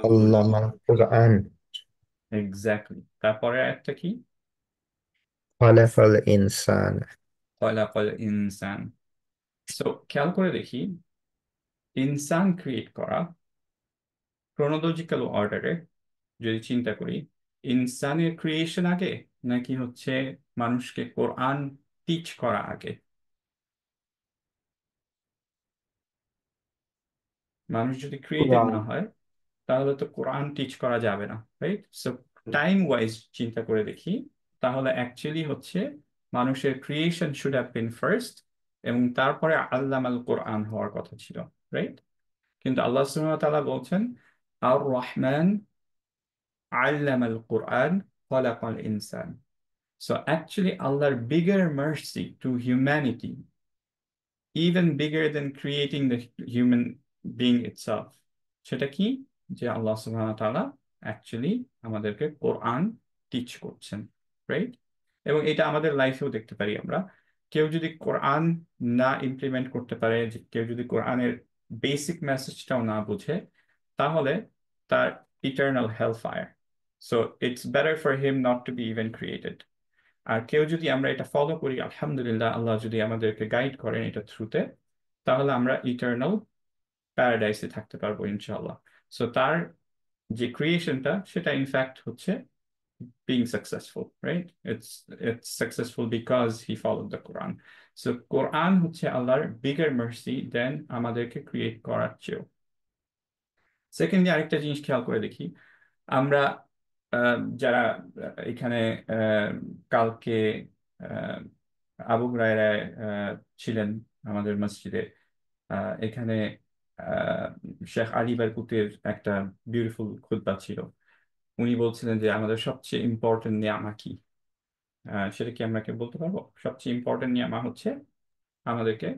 আল্লামা কুরআন এক্স্যাক্টলি। তারপরের আয়াতটা কি? খলাকাল ইনসান। খলাকাল ইনসান। সো খেয়াল করে দেখি, ইনসান ক্রিয়েট করা ক্রোনোলজিক্যাল অর্ডারে যদি চিন্তা করি, ইনসানের ক্রিয়েশন আগে নাকি হচ্ছে মানুষকে কোরআন টিচ করা আগে? মানুষ যদি ক্রিয়েটেড কুরআন। না হয় তাহলে তো কোরআন টিচ করা যাবে না, রাইট? সো টাইম ওয়াইজ চিন্তা করে দেখি, তাহলে অ্যাকচুয়ালি হচ্ছে মানুষের creation should have been first, এবং তারপরে আল্লামাল কোরআন হওয়ার কথা ছিল, রাইট? কিন্তু আল্লাহ সুবহানাহু ওয়া তাআলা বলছেন আর রহমান আল্লামাল কোরআন খলাকাল ইনসান। সো অ্যাকচুয়ালি আল্লাহর bigger mercy to humanity, even bigger than creating the human being itself, সেটা কি? যে আল্লাহ সুবহানাহু ওয়া তাআলা অ্যাকচুয়ালি আমাদেরকে কোরআন টিচ করছেন, রাইট? এবং এটা আমাদের লাইফেও দেখতে পারি আমরা। কেউ যদি কোরআন না ইমপ্লিমেন্ট করতে পারে, যে কেউ যদি কোরআনের বেসিক মেসেজটাও না বুঝে, তাহলে তার eternal hell fire. So it's better for him not to be even created. আর কেউ যদি আমরা এটা ফলো করি, আলহামদুলিল্লাহ, আল্লাহ যদি আমাদেরকে গাইড করেন এটা থ্রুতে, তাহলে আমরা ইটার্নাল প্যারাডাইসে থাকতে পারবো ইনশাআল্লাহ। সো তার যে ক্রিয়েশনটা সেটা ইনফ্যাক্ট হচ্ছে being successful, right? It's successful because he followed the Quran. So কোরআন হচ্ছে আল্লাহর বিগার মার্সি দেন আমাদেরকে ক্রিয়েট করার চেয়েও। সেকেন্ডলি আরেকটা জিনিস খেয়াল করে দেখি, আমরা যারা এখানে আহ, কালকে আহ, আবু হুরায়রায় ছিলেন আমাদের মসজিদে, এখানে আহ, শেখ আলী বারকুতের একটা বিউটিফুল খুতবা ছিল। উনি বলছিলেন যে আমাদের সবচেয়ে ইম্পর্টেন্ট নিয়ামা কি? সেটা কি আমরা বলতে পারবো? সবচেয়ে ইম্পর্টেন্ট নিয়ামা হচ্ছে আমাদেরকে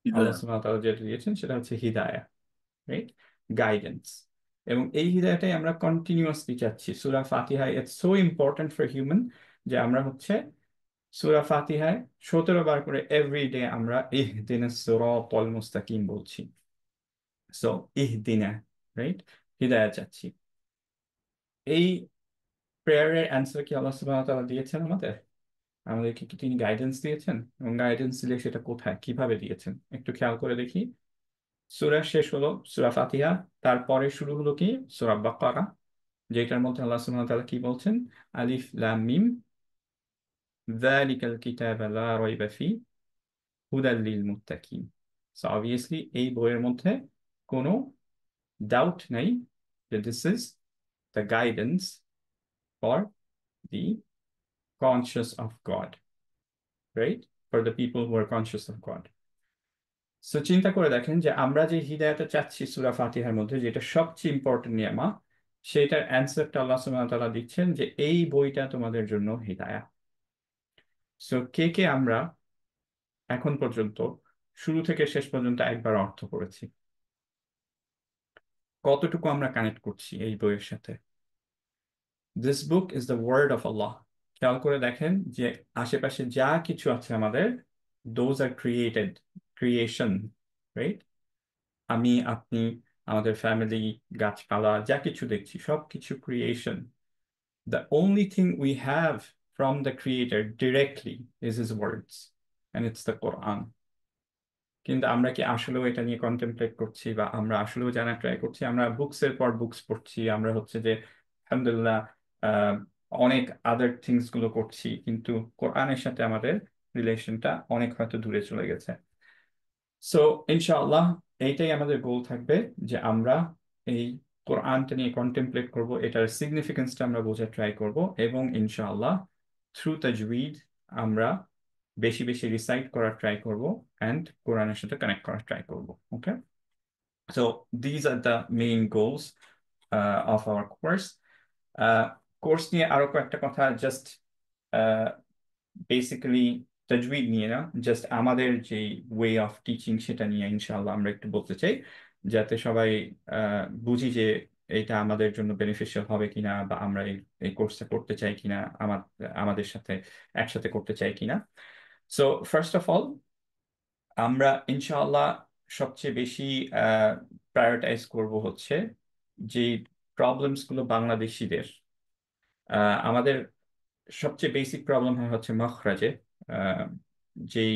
আল্লাহ হৃদয়া। সুবহানাহু ওয়া তাআলা যেটা দিয়েছেন সেটা হচ্ছে হিদায়া, রাইট? গাইডেন্স। এবং এই হিদায়াটাই আমরা কন্টিনিউয়াসলি চাচ্ছি সূরা ফাতিহায়। It's so important for human যে আমরা হচ্ছে সূরা ফাতিহায় 17 বার করে এভরি ডে আমরা ইহদিনাস সিরাতাল মুস্তাকিম বলছি। So ইহদিনা, right? হিদায়া চাচ্ছি। এই প্রেয়ারের অ্যান্সার কি আল্লাহ সুবহানাহু ওয়া তাআলা দিয়েছেন আমাদের? আমাদেরকে কি তিনি গাইডেন্স দিয়েছেন? এবং গাইডেন্স দিলে সেটা কোথায়, কিভাবে দিয়েছেন একটু খেয়াল করে দেখি। সূরা শেষ হলো সূরা ফাতিহা, তারপরে শুরু হলো কি? সূরা বাকারা, যেটার মধ্যে আল্লাহ সুবহানাহু ওয়া তাআলা কি বলছেন? আলিফ লাম মিম যালিকাল কিতাবা লা রাইবা ফি হুদাল লিল মুত্তাকিন। সো অবভিয়াসলি এই বইয়ের মধ্যে কোনো ডাউট নাই যে this is the guidance for the conscious of God, right? For the people who are conscious of God. So চিন্তা করে দেখেন যে আমরা যে হিদায়াতটা চাচ্ছি সূরা ফাতিহার মধ্যে, যেটা সবচেয়ে ইম্পর্টেন্ট নিয়ামা, সেটার অ্যান্সারটা আল্লাহ সুবহানাহু ওয়া তাআলা দিচ্ছেন যে এই বইটা তোমাদের জন্য হিদায়া। সো কে কে আমরা এখন পর্যন্ত শুরু থেকে শেষ পর্যন্ত একবার অর্থ করেছি? কতটুকু আমরা কানেক্ট করছি এই বইয়ের সাথে? This book is the word of Allah. খেয়াল করে দেখেন যে আশেপাশে যা কিছু আছে আমাদের, those are created, creation, right? আমি, আপনি, আমাদের ফ্যামিলি, গাছপালা, যা কিছু দেখছি সব কিছু creation. The only thing we have from the Creator directly is His words, and it's the Quran. কিন্তু আমরা কি আসলেও এটা নিয়ে কন্টেমপ্লেট করছি, বা আমরা আসলেও জানার ট্রাই করছি? আমরা বুকসের পর বুকস পড়ছি, আমরা হচ্ছে যে আলহামদুলিল্লাহ আহ, অনেক আদার থিংস গুলো করছি, কিন্তু কোরআনের সাথে আমাদের রিলেশনটা অনেক হয়তো দূরে চলে গেছে। সো ইনশাআল্লাহ এইটাই আমাদের গোল থাকবে, যে আমরা এই কোরআনটা নিয়ে কন্টেমপ্লেট করব, এটার সিগনিফিকেন্সটা আমরা বোঝার ট্রাই করব, এবং ইনশাআল্লাহ থ্রু তাজউইদ আমরা বেশি বেশি রিসাইট করার ট্রাই করব, অ্যান্ড কোরআনের সাথে কানেক্ট করার ট্রাই করব। Okay, so these are the main goals of our course. Course নিয়ে আরো কয়েকটা কথা, জাস্ট বেসিক্যালি তাজউইদ নিয়ে না, জাস্ট আমাদের যে ওয়ে অফ টিচিং সেটা নিয়ে ইনশাআল্লাহ আমরা একটু বলতে চাই, যাতে সবাই বুঝি যে এটা আমাদের জন্য বেনিফিশিয়াল হবে কিনা, বা আমরা এই এই কোর্সটা করতে চাই কিনা, আমাদের সাথে একসাথে করতে চাই কিনা। সো ফার্স্ট অফ অল, আমরা ইনশাআল্লাহ সবচেয়ে বেশি প্রায়োরিটাইজ করব হচ্ছে যে প্রবলেমস গুলো বাংলাদেশিদের, আমাদের সবচেয়ে বেসিক প্রবলেম হয় হচ্ছে মখরাজে, আহ, যেই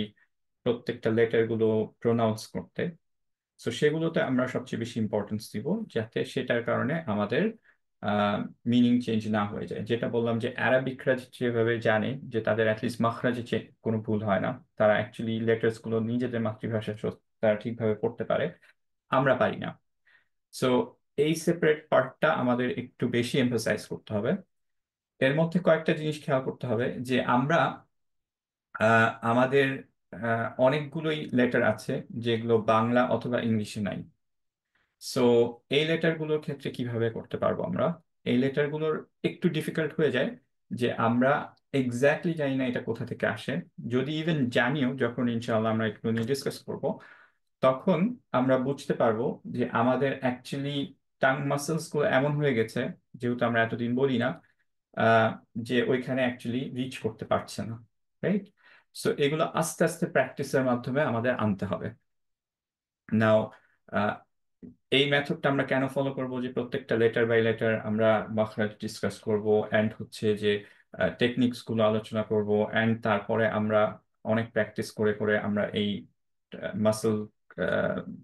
প্রত্যেকটা লেটার গুলো প্রোনাউন্স করতে। তো সেগুলোতে আমরা সবচেয়ে বেশি ইম্পর্টেন্স দিব, যাতে সেটার কারণে আমাদের মিনিং চেঞ্জ না হয়ে যায়। যেটা বললাম যে অ্যারাবিকরা যেভাবে জানে যে তাদের অ্যাটলিস্ট মাখরাজে কোনো ভুল হয় না, তারা অ্যাকচুয়ালি লেটার্স গুলো নিজেদের মাতৃভাষায় তারা ঠিকভাবে পড়তে পারে, আমরা পারি না। সো এই সেপারেট পার্টটা আমাদের একটু বেশি এমফাসাইজ করতে হবে। এর মধ্যে কয়েকটা জিনিস খেয়াল করতে হবে, যে আমরা আমাদের অনেকগুলোই লেটার আছে যেগুলো বাংলা অথবা ইংলিশে নাই। সো এই লেটারগুলোর ক্ষেত্রে কিভাবে করতে পারবো আমরা? এই লেটারগুলোর একটু ডিফিকাল্ট হয়ে যায়, যে আমরা এক্স্যাক্টলি জানি না এটা কোথা থেকে আসে। যদি ইভেন জানিও, যখন ইনশাআল্লাহ আমরা একটু নিয়ে ডিসকাস করব, তখন আমরা বুঝতে পারবো যে আমাদের অ্যাকচুয়ালি টাং মাসেলস গুলো এমন হয়ে গেছে, যেহেতু আমরা এতদিন বলি না, আহ, যে ওইখানে অ্যাকচুয়ালি রিচ করতে পারছে না। রাইট? সো এগুলো আস্তে আস্তে প্র্যাকটিসের মাধ্যমে আমাদের আনতে হবে। নাও এই মেথডটা আমরা কেন ফলো করব, যে প্রত্যেকটা লেটার বাই লেটার আমরা মাখরাজ ডিসকাস করব, এন্ড হচ্ছে যে টেকনিক্স গুলো আলোচনা করব, এন্ড তারপরে আমরা অনেক প্র্যাকটিস করে করে আমরা এই মাসল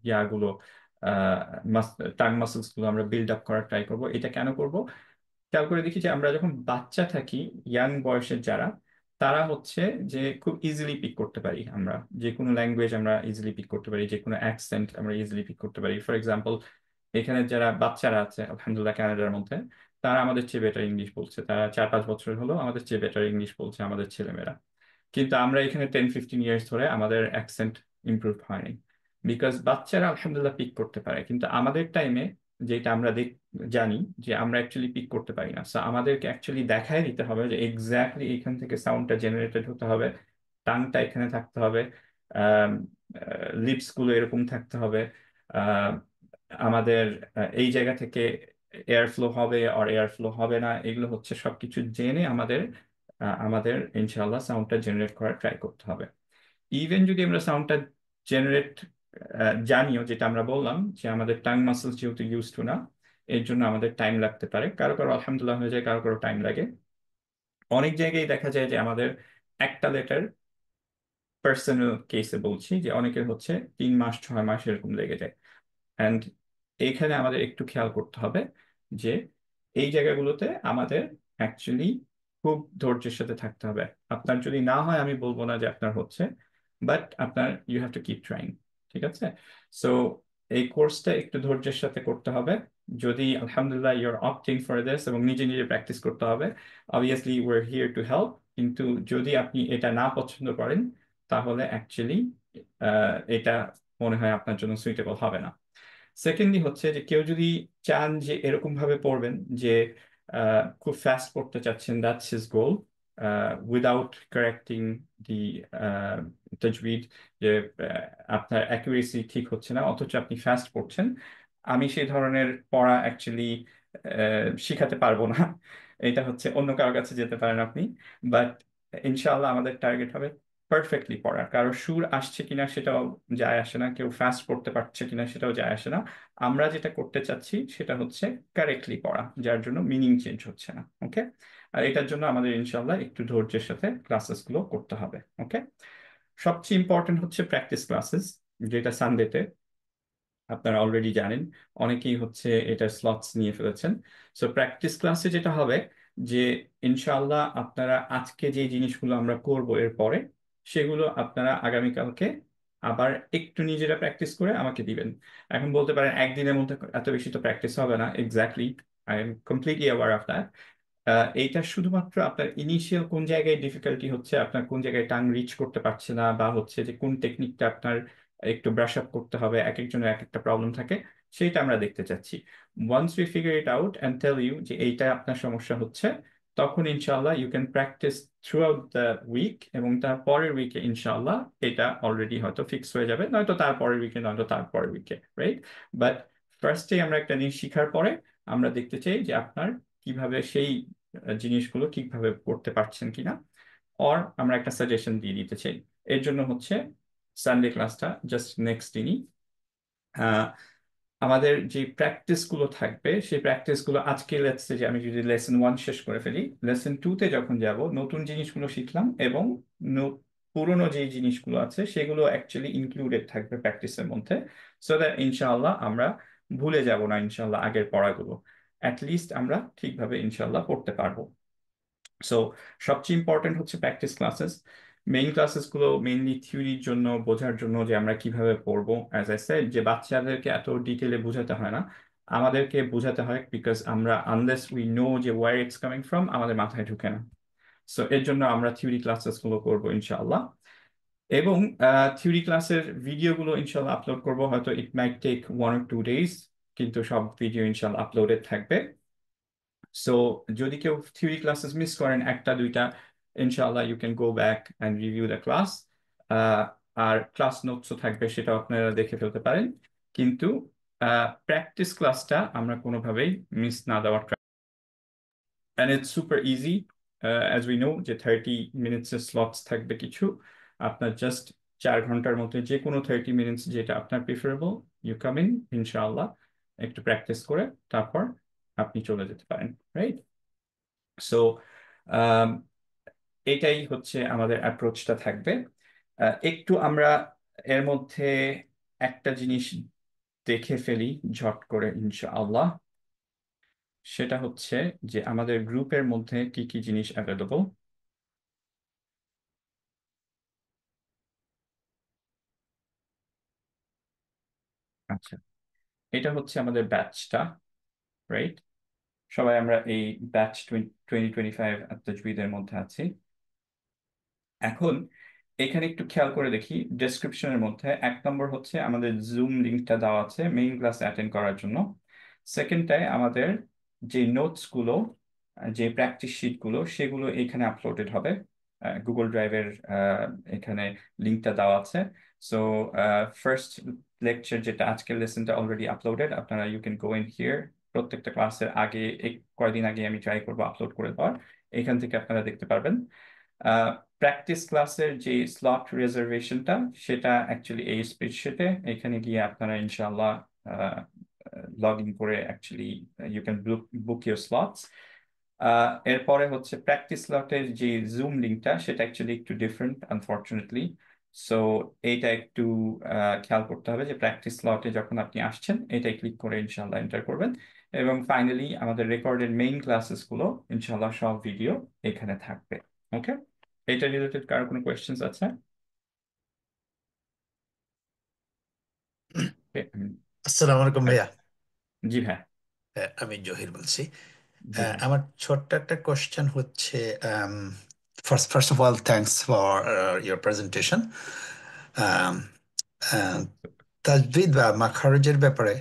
ইয়াগুলো, টাং মাসলস গুলো আমরা বিল্ড আপ করার ট্রাই করব। এটা কেন করব? খেয়াল করে দেখি যে আমরা যখন বাচ্চা থাকি, ইয়াং বয়সের যারা, তারা হচ্ছে যে খুব ইজিলি পিক করতে পারি, আমরা যে কোনো ল্যাঙ্গুয়েজ আমরা ইজিলি পিক করতে পারি, যে কোনো অ্যাকসেন্ট আমরা ইজিলি পিক করতে পারি। ফর এক্সাম্পল, এখানে যারা বাচ্চারা আছে আলহামদুলিল্লাহ কানাডার মধ্যে, তারা আমাদের চেয়ে বেটার ইংলিশ বলছে, তারা 4-5 বছর হলো আমাদের চেয়ে বেটার ইংলিশ বলছে, আমাদের ছেলেমেয়েরা। কিন্তু আমরা এখানে 10-15 ইয়ার্স ধরে আমাদের অ্যাকসেন্ট ইমপ্রুভ হয়নি, বিকজ বাচ্চারা আলহামদুলিল্লাহ পিক করতে পারে, কিন্তু আমাদের টাইমে যেটা আমরা জানি যে আমরা অ্যাকচুয়ালি পিক করতে পারি না। সো আমাদেরকে অ্যাকচুয়ালি দেখায় দিতে হবে যে এক্স্যাক্টলি এখান থেকে সাউন্ডটা জেনারেটেড হতে হবে, টাংটা এখানে থাকতে হবে, লিপস গুলো এরকম থাকতে হবে, আহ, আমাদের এই জায়গা থেকে এয়ার ফ্লো হবে আর এয়ার ফ্লো হবে না, এগুলো হচ্ছে সবকিছু জেনে আমাদের ইনশাআল্লাহ সাউন্ডটা জেনারেট করার ট্রাই করতে হবে। ইভেন যদি আমরা সাউন্ডটা জেনারেট জানিও, যেটা আমরা বললাম যে আমাদের টাং মাসলস যেহেতু ইউজ টু না, এর জন্য আমাদের টাইম লাগতে পারে, কারো কারো আলহামদুলিল্লাহ হয়ে যায়, কারো কারো টাইম লাগে। অনেক জায়গায় দেখা যায় যে আমাদের একটা লেটার, পার্সোনাল কেসে বলছি, যে অনেকের হচ্ছে 3 মাস 6 মাস এরকম লেগে যায়। অ্যান্ড এইখানে আমাদের একটু খেয়াল করতে হবে যে এই জায়গাগুলোতে আমাদের অ্যাকচুয়ালি খুব ধৈর্যের সাথে থাকতে হবে। আপনার যদি না হয়, আমি বলবো না যে আপনার হচ্ছে, বাট আপনার you have to keep trying. ঠিক আছে? সো এই কোর্সটা একটু ধৈর্যের সাথে করতে হবে। যদি আলহামদুলিল্লাহ ইউর অপটিং ফর দিস, এবং নিজে নিজে প্র্যাকটিস করতে হবে, obviously we are here to help. কিন্তু যদি আপনি এটা না পছন্দ করেন, তাহলে অ্যাকচুয়ালি এটা মনে হয় আপনার জন্য সুইটেবল হবে না। সেকেন্ডলি হচ্ছে যে কেউ যদি চান যে এরকম ভাবে পড়বেন, যে খুব ফাস্ট পড়তে চাচ্ছেন, that's his goal, without correcting the তাজউইদ, যে আপনার অ্যাকুরেসি ঠিক হচ্ছে না অথচ আপনি ফাস্ট পড়ছেন, আমি সেই ধরনের পড়া অ্যাকচুয়ালি শিখাতে পারবো না। এটা হচ্ছে অন্য কারোর কাছে যেতে পারেন আপনি, বাট ইনশাআল্লাহ আমাদের টার্গেট হবে পারফেক্টলি পড়ার, কারো সুর আসছে কিনা সেটাও যায় আসে না, কেউ ফাস্ট পড়তে পারছে কিনা সেটাও যায় আসে না। আমরা যেটা করতে চাচ্ছি সেটা হচ্ছে কারেক্টলি পড়া, যার জন্য মিনিং চেঞ্জ হচ্ছে না। ওকে, আর এটার জন্য আমাদের ইনশাল্লাহ একটু ধৈর্যের সাথে ক্লাসেস গুলো করতে হবে। ওকে, সবচেয়ে ইম্পর্টেন্ট হচ্ছে প্র্যাকটিস ক্লাসেস, যেটা সানডেতে আপনারা অলরেডি জানেন, অনেকেই হচ্ছে এটার স্লটস নিয়ে ফেলেছেন। সো প্র্যাকটিস ক্লাসে যেটা হবে যে ইনশাআল্লাহ আপনারা আজকে যে জিনিসগুলো আমরা করব এরপরে, সেগুলো আপনারা আগামীকালকে আবার একটু নিজেরা প্র্যাকটিস করে আমাকে দিবেন। এখন বলতে পারেন একদিনের মধ্যে এত বেশি তো প্র্যাকটিস হবে না, exactly, I am completely aware of that. এইটা শুধুমাত্র আপনার ইনিশিয়াল কোন জায়গায় ডিফিকাল্টি হচ্ছে, আপনার কোন জায়গায় টাং রিচ করতে পারছে না, বা হচ্ছে যে কোন টেকনিকটা আপনার একটু ব্রাশ আপ করতে হবে, এক একজনের এক একটা প্রবলেম থাকে, সেইটা আমরা দেখতে চাচ্ছি। Once we figure it out and tell you যে এইটা আপনার সমস্যা হচ্ছে, তখন ইনশাআল্লাহ you can practice throughout the week, এবং তার পরের উইকে ইনশাআল্লাহ এটা অলরেডি হয়তো ফিক্স হয়ে যাবে, নয়তো তার পরের উইকে, নয়তো তার পরের উইকে, রাইট? বাট ফার্স্টে আমরা একটা জিনিস শিখার পরে আমরা দেখতে চাই যে আপনার কিভাবে সেই জিনিসগুলো ঠিকভাবে করতে পারছেন কিনা, অর আমরা একটা সাজেশন দিয়ে দিতে চাই। এর জন্য হচ্ছে সানডে ক্লাসটা জাস্ট নেক্সট দিনই। আহ, আমাদের যে প্র্যাকটিস গুলো থাকবে সেই প্র্যাকটিস গুলো আজকে লেটস যে আমি যদি লেসন 1 শেষ করে ফেলি, লেসন 2-তে যখন যাব নতুন জিনিসগুলো শিখলাম, এবং পুরোনো যে জিনিসগুলো আছে সেগুলো অ্যাকচুয়ালি ইনক্লুডেড থাকবে প্র্যাকটিসের মধ্যে, সো দ্যাট ইনশাআল্লাহ আমরা ভুলে যাব না ইনশাআল্লাহ আগের পড়াগুলো, অ্যাটলিস্ট আমরা ঠিকভাবে ইনশাআল্লাহ পড়তে পারবো। সো সবচেয়ে ইম্পর্টেন্ট হচ্ছে প্র্যাকটিস ক্লাসেস। মেইন ক্লাসেস গুলো মেইনলি থিওরির জন্য, বোঝার জন্য যে আমরা কিভাবে পড়বো। অ্যাজ আই সেড, যে বাচ্চাদেরকে এত ডিটেলে বোঝাতে হয় না, আমাদেরকে বোঝাতে হয়, বিকজ আমরা আনলেস উই নো যে ওয়ার ইটস কামিং ফ্রম, আমাদের মাথায় ঢুকে না। সো এর জন্য আমরা থিওরি ক্লাসেস গুলো করবো ইনশাআল্লাহ। এবং থিওরি ক্লাসের ভিডিওগুলো ইনশাআল্লাহ আপলোড করবো, হয়তো ইট মাইট টেক 1 or 2 days, কিন্তু সব ভিডিও ইনশাআল্লাহ আপলোডেড থাকবে। সো যদি কেউ থিওরি ক্লাসেস মিস করেন একটা দুইটা, ইনশাআল্লাহ you can go back and review the class. আর ক্লাস নোটসও থাকবে, সেটাও আপনারা দেখে ফেলতে পারেন। কিন্তু প্র্যাকটিস ক্লাসটা আমরা কোনোভাবেই মিস না দেওয়ার try, and it's super easy. As we know যে 30 মিনিটস এর স্লটস থাকবে কিছু, আপনার জাস্ট 4 ঘন্টার মধ্যে যে কোনো 30 মিনিটস যেটা আপনার প্রিফারেবল, ইউ কাম ইন, ইনশাআল্লাহ একটু প্র্যাকটিস করে তারপর আপনি চলে যেতে পারেন, রাইট? সো এটাই হচ্ছে আমাদের অ্যাপ্রোচটা থাকবে। একটু আমরা এর মধ্যে একটা জিনিস দেখে ফেলি ঝট করে ইনশাআল্লাহ, সেটা হচ্ছে যে আমাদের গ্রুপের মধ্যে কি কি জিনিস অ্যাভেলেবল। আচ্ছা, এটা হচ্ছে আমাদের ব্যাচটা, রাইট? সবাই আমরা এই ব্যাচ 2025 আত্মাজবিদের মধ্যে আছি। এখন এখানে একটু খেয়াল করে দেখি, ডেসক্রিপশনের মধ্যে 1 নম্বর হচ্ছে আমাদের জুম লিঙ্কটা দেওয়া আছে মেইন ক্লাস অ্যাটেন্ড করার জন্য। সেকেন্ডটায় আমাদের যে নোটস গুলো, যে প্র্যাকটিস শিট গুলো, সেগুলো এখানে আপলোডেড হবে গুগল ড্রাইভের, এখানে লিঙ্কটা দেওয়া আছে। সো ফার্স্ট লেকচার যেটা আজকের লেসনটা অলরেডি আপলোডেড, আপনারা you can go in here. প্রত্যেকটা ক্লাসের আগে কয়দিন আগে আমি ট্রাই করবো আপলোড করে দেওয়ার, এখান থেকে আপনারা দেখতে পারবেন। প্র্যাকটিস ক্লাসের যে স্লট রিজার্ভেশনটা, সেটা অ্যাকচুয়ালি এই স্প্রেডশিটে, এখানে গিয়ে আপনারা ইনশাআল্লাহ লগ ইন করে actually you can book your slots. এরপরে হচ্ছে প্র্যাকটিস স্লটের যে জুম লিঙ্কটা, সেটা অ্যাকচুয়ালি একটু ডিফারেন্ট আনফরচুনেটলি। সো এইটা একটু খেয়াল করতে হবে যে প্র্যাকটিস স্লটে যখন আপনি আসছেন এটাই ক্লিক করে ইনশাআল্লাহ এন্টার করবেন। এবং ফাইনালি আমাদের রেকর্ডেড মেইন ক্লাসেস গুলো ইনশাআল্লাহ সব ভিডিও এখানে থাকবে। ওকে, এটা রিলেটেড কারো কোনো কোয়েশ্চেন্স আছে? Okay, আসসালামু আলাইকুম হ্যাঁ, ভাইয়া। জি হ্যাঁ, আমি জহির বলছি। জি ভাই। আমার ছোট্ট একটা কোশ্চেন হচ্ছে, first of all thanks for your presentation. Tajweed বা মাখারজের ব্যাপারে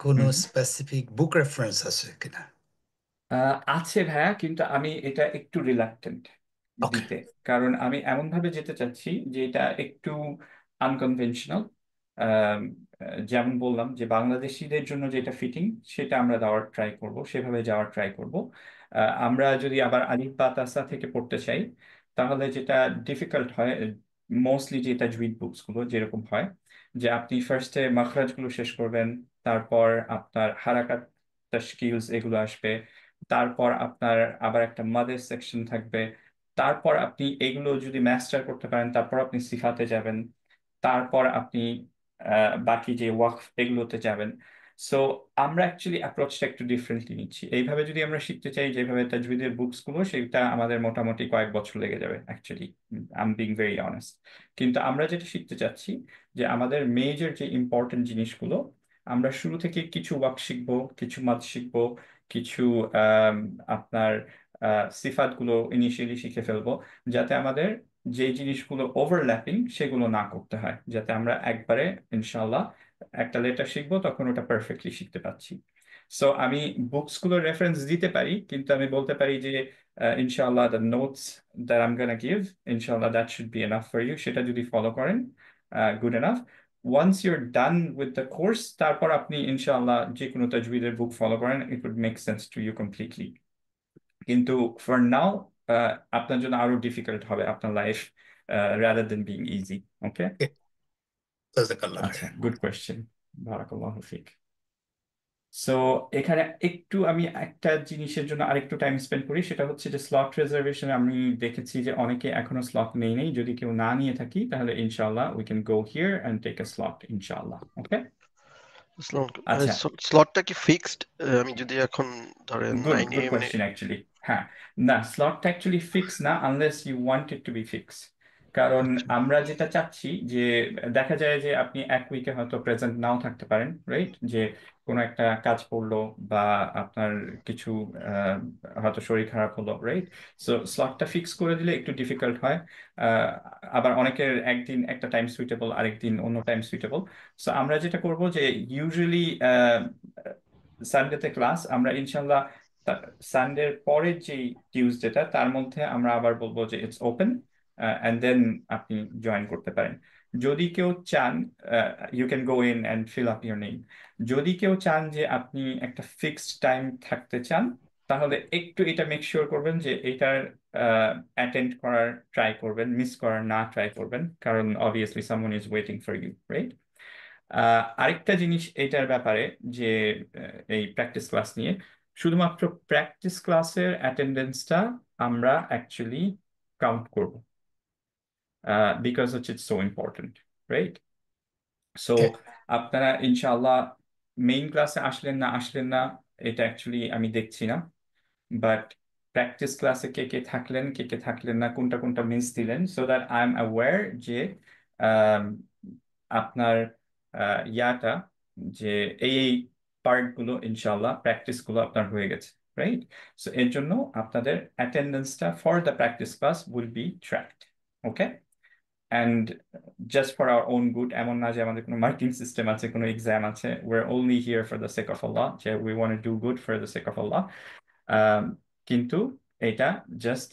কোনো হুম। স্পেসিফিক বুক রেফারেন্স আছে কিনা? আছে ভাইয়া, কিন্তু আমি এটা একটু রিলাক্টেন্ট ওকে। দিতে, কারণ আমি এমন ভাবে যেতে চাচ্ছি যে এটা একটু আনকনভেনশনাল। যেমন বললাম যে বাংলাদেশিদের জন্য যেটা ফিটিং, সেটা আমরা দেওয়ার ট্রাই করব, সেভাবে যাওয়ার ট্রাই করব। আমরা যদি আবার আলিফ বা তাসা থেকে পড়তে চাই, তাহলে যেটা ডিফিকাল্ট হয়, মোস্টলি যে তাজউইদ বুকস গুলো যেরকম হয়, যে আপনি ফার্স্টে মাখরাজ গুলো শেষ করবেন, তারপর আপনার হারাকাত, তাশকিলস এগুলো আসবে, তারপর আপনার আবার একটা মাদের সেকশন থাকবে, তারপর আপনি এগুলো যদি মাস্টার করতে পারেন তারপর আপনি সিফাতে যাবেন, তারপর আপনি বাকি যে ওয়াকফ এগুলোতে যাবেন। সো আমরা অ্যাকচুয়ালি অ্যাপ্রোচটা একটু ডিফারেন্টলি নিচ্ছি। এইভাবে যদি আমরা শিখতে চাই যেভাবে তাজবিদের বুকস গুলো, সেটা আমাদের মোটামুটি কয়েক বছর লেগে যাবে actually, I am being very honest. কিন্তু আমরা যেটা শিখতে চাচ্ছি, যে আমাদের মেজর যে ইম্পর্টেন্ট জিনিসগুলো, আমরা শুরু থেকে কিছু ওয়াক শিখবো, কিছু মাদ শিখবো, কিছু আম, আপনার সিফাত গুলো ইনিশিয়ালি শিখে ফেলবো, যাতে আমাদের যে জিনিসগুলো ওভারল্যাপিং সেগুলো না করতে হয়, যাতে আমরা একবারে ইনশাল্লাহ একটা লেটার শিখবো তখন ওটা পারফেক্টলি শিখতে পাচ্ছি। সো আমি বুকস গুলোর রেফারেন্স দিতে পারি, কিন্তু আমি বলতে পারি যে ইনশাআল্লাহ the notes that I am gonna give, ইনশাআল্লাহ that should be enough for you. সেটা যদি ফলো করেন, good enough. Once you're done with the course, তারপর আপনি ইনশাআল্লাহ যে কোনো তাজবিদের বুক ফলো করেন, it would make sense to you completely. কিন্তু ফর নাও আপনার জন্য আরো ডিফিকাল্ট হবে আপনার life, rather than being easy. Okay. Okay, জাযাকাল্লাহ আচ্ছা, খাইর। Good question. বারাকাল্লাহু ফিক। সো এখানে একটু আমি একটা জিনিসের জন্য আরেকটু টাইম স্পেন্ড করি, সেটা হচ্ছে যে স্লট রিজার্ভেশন। আমি দেখেছি যে অনেকে এখনো স্লট নেই। যদি কেউ না নিয়ে থাকি তাহলে ইনশাআল্লাহ we can go here and take a slot ইনশাআল্লাহ। ওকে। আসসালামু আচ্ছা, আলাইকুম। স্লটটা কি ফিক্সড? আমি যদি এখন ধরেন good 9 good AM question actually. হ্যাঁ, না, স্লটটা অ্যাকচুয়ালি ফিক্স না unless you want it to be fix. কারণ আচ্ছা আমরা যেটা চাচ্ছি যে, দেখা যায় যে আপনি এক উইকে হয়তো প্রেজেন্ট নাও থাকতে পারেন, রাইট? যে কোনো একটা কাজ পড়লো, বা আপনার কিছু আহ, হয়তো শরীর খারাপ হলো, রাইট? সো স্লটটা ফিক্স করে দিলে একটু ডিফিকাল্ট হয়। আহ, আবার অনেকের একদিন একটা টাইম সুইটেবল, আরেকদিন অন্য টাইম সুইটেবল। সো আমরা যেটা করব যে ইউজুয়ালি সানডেতে ক্লাস আমরা ইনশাল্লাহ, সানডের পরের যে টিউসডেটা তার মধ্যে আমরা আবার বলবো যে ইটস ওপেন, অ্যান্ড দেন আপনি জয়েন করতে পারেন। যদি কেউ চান, you can go in and fill up your name. যদি কেউ চান যে আপনি একটা ফিক্সড টাইম থাকতে চান, তাহলে একটু এটা মেক শিওর করবেন যে এটার অ্যাটেন্ড করার ট্রাই করবেন, মিস করার না ট্রাই করবেন, কারণ obviously someone is waiting for you, right? আরেকটা জিনিস এইটার ব্যাপারে, যে এই প্র্যাকটিস ক্লাস নিয়ে, শুধুমাত্র প্র্যাকটিস ক্লাসের অ্যাটেন্ডেন্সটা আমরা অ্যাকচুয়ালি কাউন্ট করব, বিকজ হচ্ছে it's so important, right? So Okay. আপনারা ইনশাআল্লাহ মেইন ক্লাসে আসলেন না আসলেন না, এটা অ্যাকচুয়ালি আমি দেখছি না। বাট প্র্যাকটিস ক্লাসে কে কে থাকলেন, কে কে থাকলেন না, কোনটা কোনটা মিস দিলেন, so that I M aware যে আম, আপনার ইয়াটা, যে এই পার্ট গুলো ইনশাল্লাহ প্র্যাকটিস গুলো আপনার হয়ে গেছে, রাইট? সো এর জন্য আপনাদের অ্যাটেন্ডেন্সটা for the practice class will be tracked. Okay. And just for our own good, এমন না যে আমাদের কোনো মার্কিং সিস্টেম আছে, কোনো এক্সাম আছে। We are only here for the sake of Allah, যে we want to do good for the sake of Allah. Um, কিন্তু এটা জাস্ট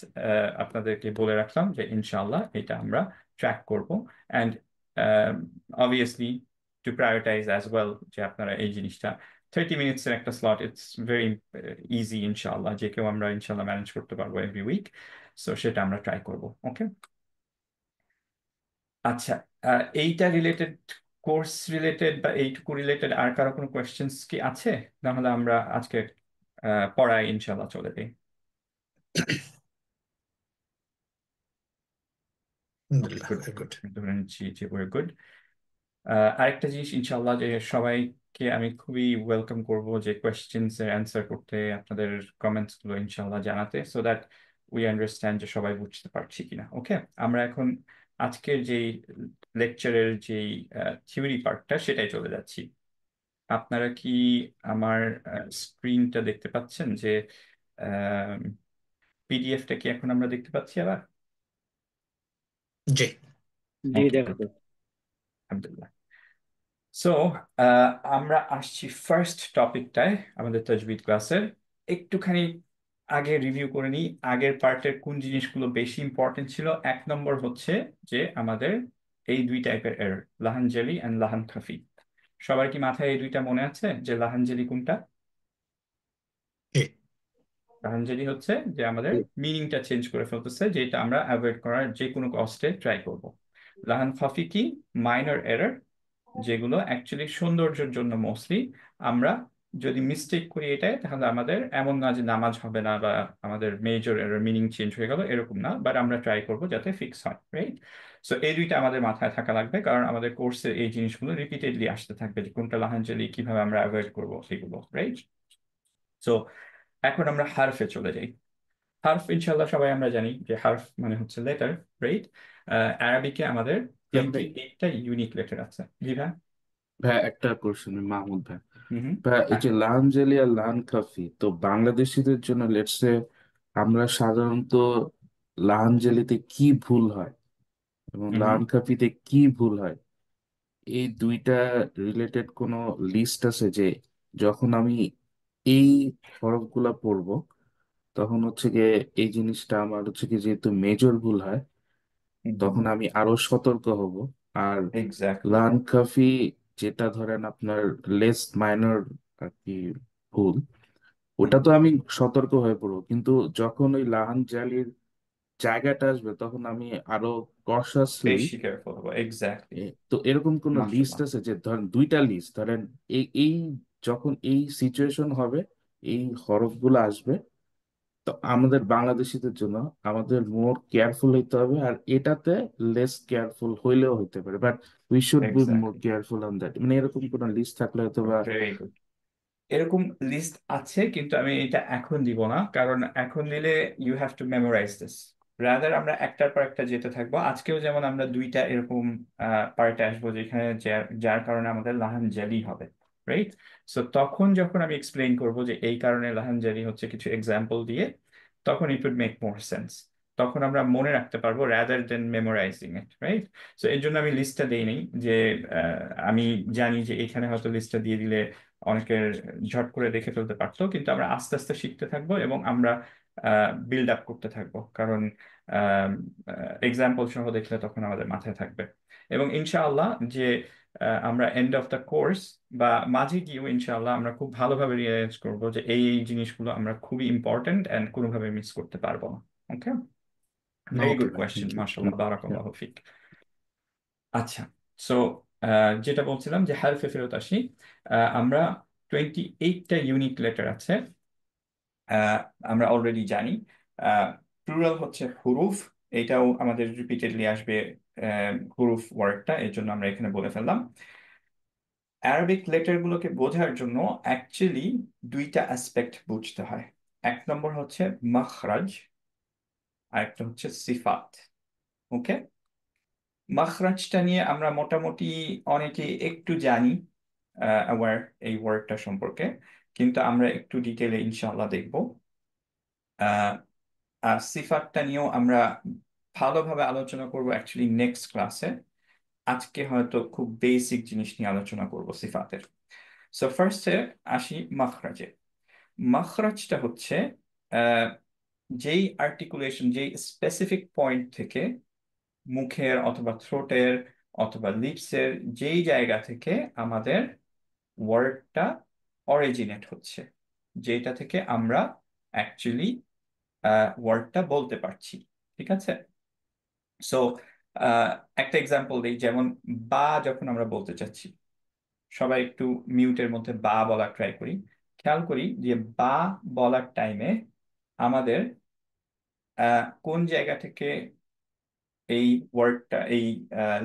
আপনাদেরকে বলে রাখলাম যে ইনশাআল্লাহ এটা আমরা ট্র্যাক করব। And obviously to prioritise as well, যে আপনারা এই জিনিসটা 30 মিনিটসের একটা স্লট, ইটস ভেরি ইজি ইনশাআল্লাহ, যে কেউ আমরা ইনশাআল্লাহ ম্যানেজ করতে পারবো এভরি উইক। সো সেটা আমরা ট্রাই করব। ওকে। আচ্ছা, এইটা রিলেটেড, কোর্স রিলেটেড বা এইটুকু রিলেটেড আর কারো কোনো কোয়েশ্চেন্স কি আছে? নাহলে আমরা আজকে পড়ায় ইনশাআল্লাহ চলে যাই। ওকে, আলহামদুলিল্লাহ, গুড। very good. ধরে নিচ্ছি যে ওয়ের গুড। আরেকটা জিনিস ইনশাল্লাহ, যে সবাইকে আমি খুবই ওয়েলকাম করব যে কোয়েশ্চেন্স এর অ্যান্সার করতে, আপনাদের কমেন্টস গুলো ইনশাল্লাহ জানাতে, সো দ্যাট উই আন্ডারস্ট্যান্ড যে সবাই বুঝতে পারছি কিনা। ওকে। আমরা এখন আজকের যেই লেকচারের যেই থিওরি পার্টটা, সেটাই চলে যাচ্ছি। আপনারা কি আমার স্ক্রিনটা দেখতে পাচ্ছেন? যে পিডিএফটা কি এখন আমরা দেখতে পাচ্ছি আবার? জি। জি ওকে, দেখো। গুড। আলহামদুলিল্লাহ। সো আমরা আসছি ফার্স্ট টপিকটায় আমাদের তাজবিদ ক্লাসের। একটুখানি আগে রিভিউ করে নিই, আগের পার্টের কোন জিনিসগুলো বেশি ইম্পর্টেন্ট ছিল। 1 নম্বর হচ্ছে যে আমাদের এই দুই টাইপের এরর, লাহানজালি অ্যান্ড লাহান খাফি। সবার কি মাথায় এই দুইটা মনে আছে যে লাহানজালি কোনটা? জি। লাহানজালি হচ্ছে যে আমাদের মিনিংটা চেঞ্জ করে ফেলতেছে, যেটা আমরা অ্যাভয়েড করার যে কোনো কস্টে ট্রাই করব। লাহান খাফি কি? মাইনর এরর, যেগুলো অ্যাকচুয়ালি সৌন্দর্যের জন্য মোস্টলি। আমরা যদি মিস্টেক করি এটাই, তাহলে আমাদের এমন না যে নামাজ হবে না বা আমাদের মেজর এরর মিনিং চেঞ্জ হয়ে গেল, এরকম না, বাট আমরা ট্রাই করবো যাতে ফিক্স হয়, রাইট? সো এই দুইটা আমাদের মাথায় থাকা লাগবে, কারণ আমাদের কোর্সে এই জিনিসগুলো রিপিটেডলি আসতে থাকবে, যে কোনটা লাহানজালি কিভাবে আমরা অ্যাভয়েড করবো সেগুলো, রাইট? সো এখন আমরা হারফে চলে যাই। হারফ ইনশাল্লাহ সবাই আমরা জানি যে হারফ মানে হচ্ছে লেটার, রাইট? আরবিকে আমাদের আপনি 28টা ইউনিক লেটার আছে। জি ভাই। ভাই একটা কোশ্চেন, মাহমুদ ভাই। হুম হুম। ভাই এই হ্যাঁ। যে লাহানজালি আর লাহান কাফি, তো বাংলাদেশিদের জন্য লেটসে আমরা সাধারণত লাহানজালিতে কি ভুল হয় এবং হুম হুম। লাহান কাফিতে কি ভুল হয়, এই দুইটা রিলেটেড কোনো লিস্ট আছে যে যখন আমি এই হরফগুলা পড়বো তখন হচ্ছে গিয়ে এই জিনিসটা আমার হচ্ছে কি যেহেতু মেজর ভুল হয় হুম হুম। তখন আমি আরো সতর্ক হব। আর এক্স্যাক্টলি। লান কাফি যেটা ধরেন আপনার লেস মাইনর আর কি ভুল, হুম ওটা তো হুম। আমি সতর্ক হয়ে পড়বো, কিন্তু যখন ওই লাহান জালির জায়গাটা আসবে তখন আমি আরো কশাসলি। বেশি কেয়ারফুল হবো, এক্স্যাক্টলি। তো এরকম কোন লিস্ট মাশাআল্লাহ। আছে যে ধরেন দুইটা লিস্ট ধরেন এই এই যখন এই সিচুয়েশন হবে এই হরফগুলো আসবে, তো আমাদের বাংলাদেশিদের জন্য আমাদের মোর কেয়ারফুল হইতে হবে, আর এটাতে লেস কেয়ারফুল হইলেও হইতে পারে, but we should be more exactly. Careful on that. মানে এরকম কোন লিস্ট থাকলে হয়তো বা। Very good. এরকম লিস্ট আছে, কিন্তু আমি এটা এখন দিব না, কারণ এখন দিলে you have to memorise this. Rather আমরা একটার পর একটা যেতে থাকবো। আজকেও যেমন আমরা দুইটা এরকম পার্টে আসবো, যেখানে যার যার কারণে আমাদের লাহান জালি হবে, রাইট? সো তখন যখন আমি এক্সপ্লেইন করব যে এই কারণে লাহান জালি হচ্ছে কিছু এক্সাম্পল দিয়ে, তখন it would make more sense. তখন আমরা মনে রাখতে পারবো rather than memorising it, right? So এর জন্য আমি লিস্টটা দিই নাই, যে আমি জানি যে এখানে হয়তো লিস্টটা দিয়ে দিলে অনেকের ঝট করে দেখে ফেলতে পারতো, কিন্তু আমরা আস্তে আস্তে শিখতে থাকবো এবং আমরা বিল্ড আপ করতে থাকবো, কারণ এক্সাম্পল সহ দেখলে তখন আমাদের মাথায় থাকবে। এবং ইনশাআল্লাহ যে আমরা এন্ড অফ দ্য কোর্স বা মাঝে গিয়েও ইনশাআল্লাহ আমরা খুব ভালোভাবে রিয়েলাইজ করবো যে এই এই জিনিসগুলো আমরা খুবই ইম্পর্ট্যান্ট অ্যান্ড কোনোভাবে মিস করতে পারবো না। ওকে, ভেরি ওকে গুড ভাই, কোয়েশ্চেন, থ্যাংক ইউ। মাশাআল্লাহ, বারাকাল্লাহু ফিক। আচ্ছা, সো যেটা বলছিলাম যে হেল্পে ফেরত আসি। আমরা 28টা ইউনিক লেটার আছে, আহ, আমরা অলরেডি জানি। প্লুরাল হচ্ছে হুরুফ, এটাও আমাদের রিপিটেডলি আসবে হুরুফ ওয়ার্ডটা, এর জন্য আমরা এখানে বলে ফেললাম। অ্যারাবিক লেটার গুলোকে বোঝার জন্য অ্যাকচুয়ালি দুইটা অ্যাসপেক্ট বুঝতে হয়। এক নম্বর হচ্ছে মাখরাজ, আর একটা হচ্ছে সিফাত। ওকে, মাখরাজটা নিয়ে আমরা মোটামুটি অনেকে একটু জানি, অ্যাওয়ার এই ওয়ার্ডটা সম্পর্কে, কিন্তু আমরা একটু ডিটেলে ইনশাআল্লাহ দেখব। আহ, আর সিফাতটা নিয়েও আমরা ভালোভাবে আলোচনা করব অ্যাকচুয়ালি নেক্সট ক্লাসে। আজকে হয়তো খুব বেসিক জিনিস নিয়ে আলোচনা করব সিফাতের। সো ফার্স্টে আসি মাখরাজে। মাখরাজটা হচ্ছে আহ, যেই আর্টিকুলেশন, যেই স্পেসিফিক পয়েন্ট থেকে মুখের অথবা থ্রোটের অথবা লিপসের যেই জায়গা থেকে আমাদের ওয়ার্ডটা অরিজিনেট হচ্ছে, যেটা থেকে আমরা অ্যাকচুয়ালি ওয়ার্ডটা বলতে পারছি। ঠিক আছে? সো একটা এক্সাম্পল দিই, যেমন বা যখন আমরা বলতে চাচ্ছি, সবাই একটু মিউটের মধ্যে বা বলার ট্রাই করি। খেয়াল করি যে বা বলার টাইমে আমাদের কোন জায়গা থেকে এই ওয়ার্ডটা, এই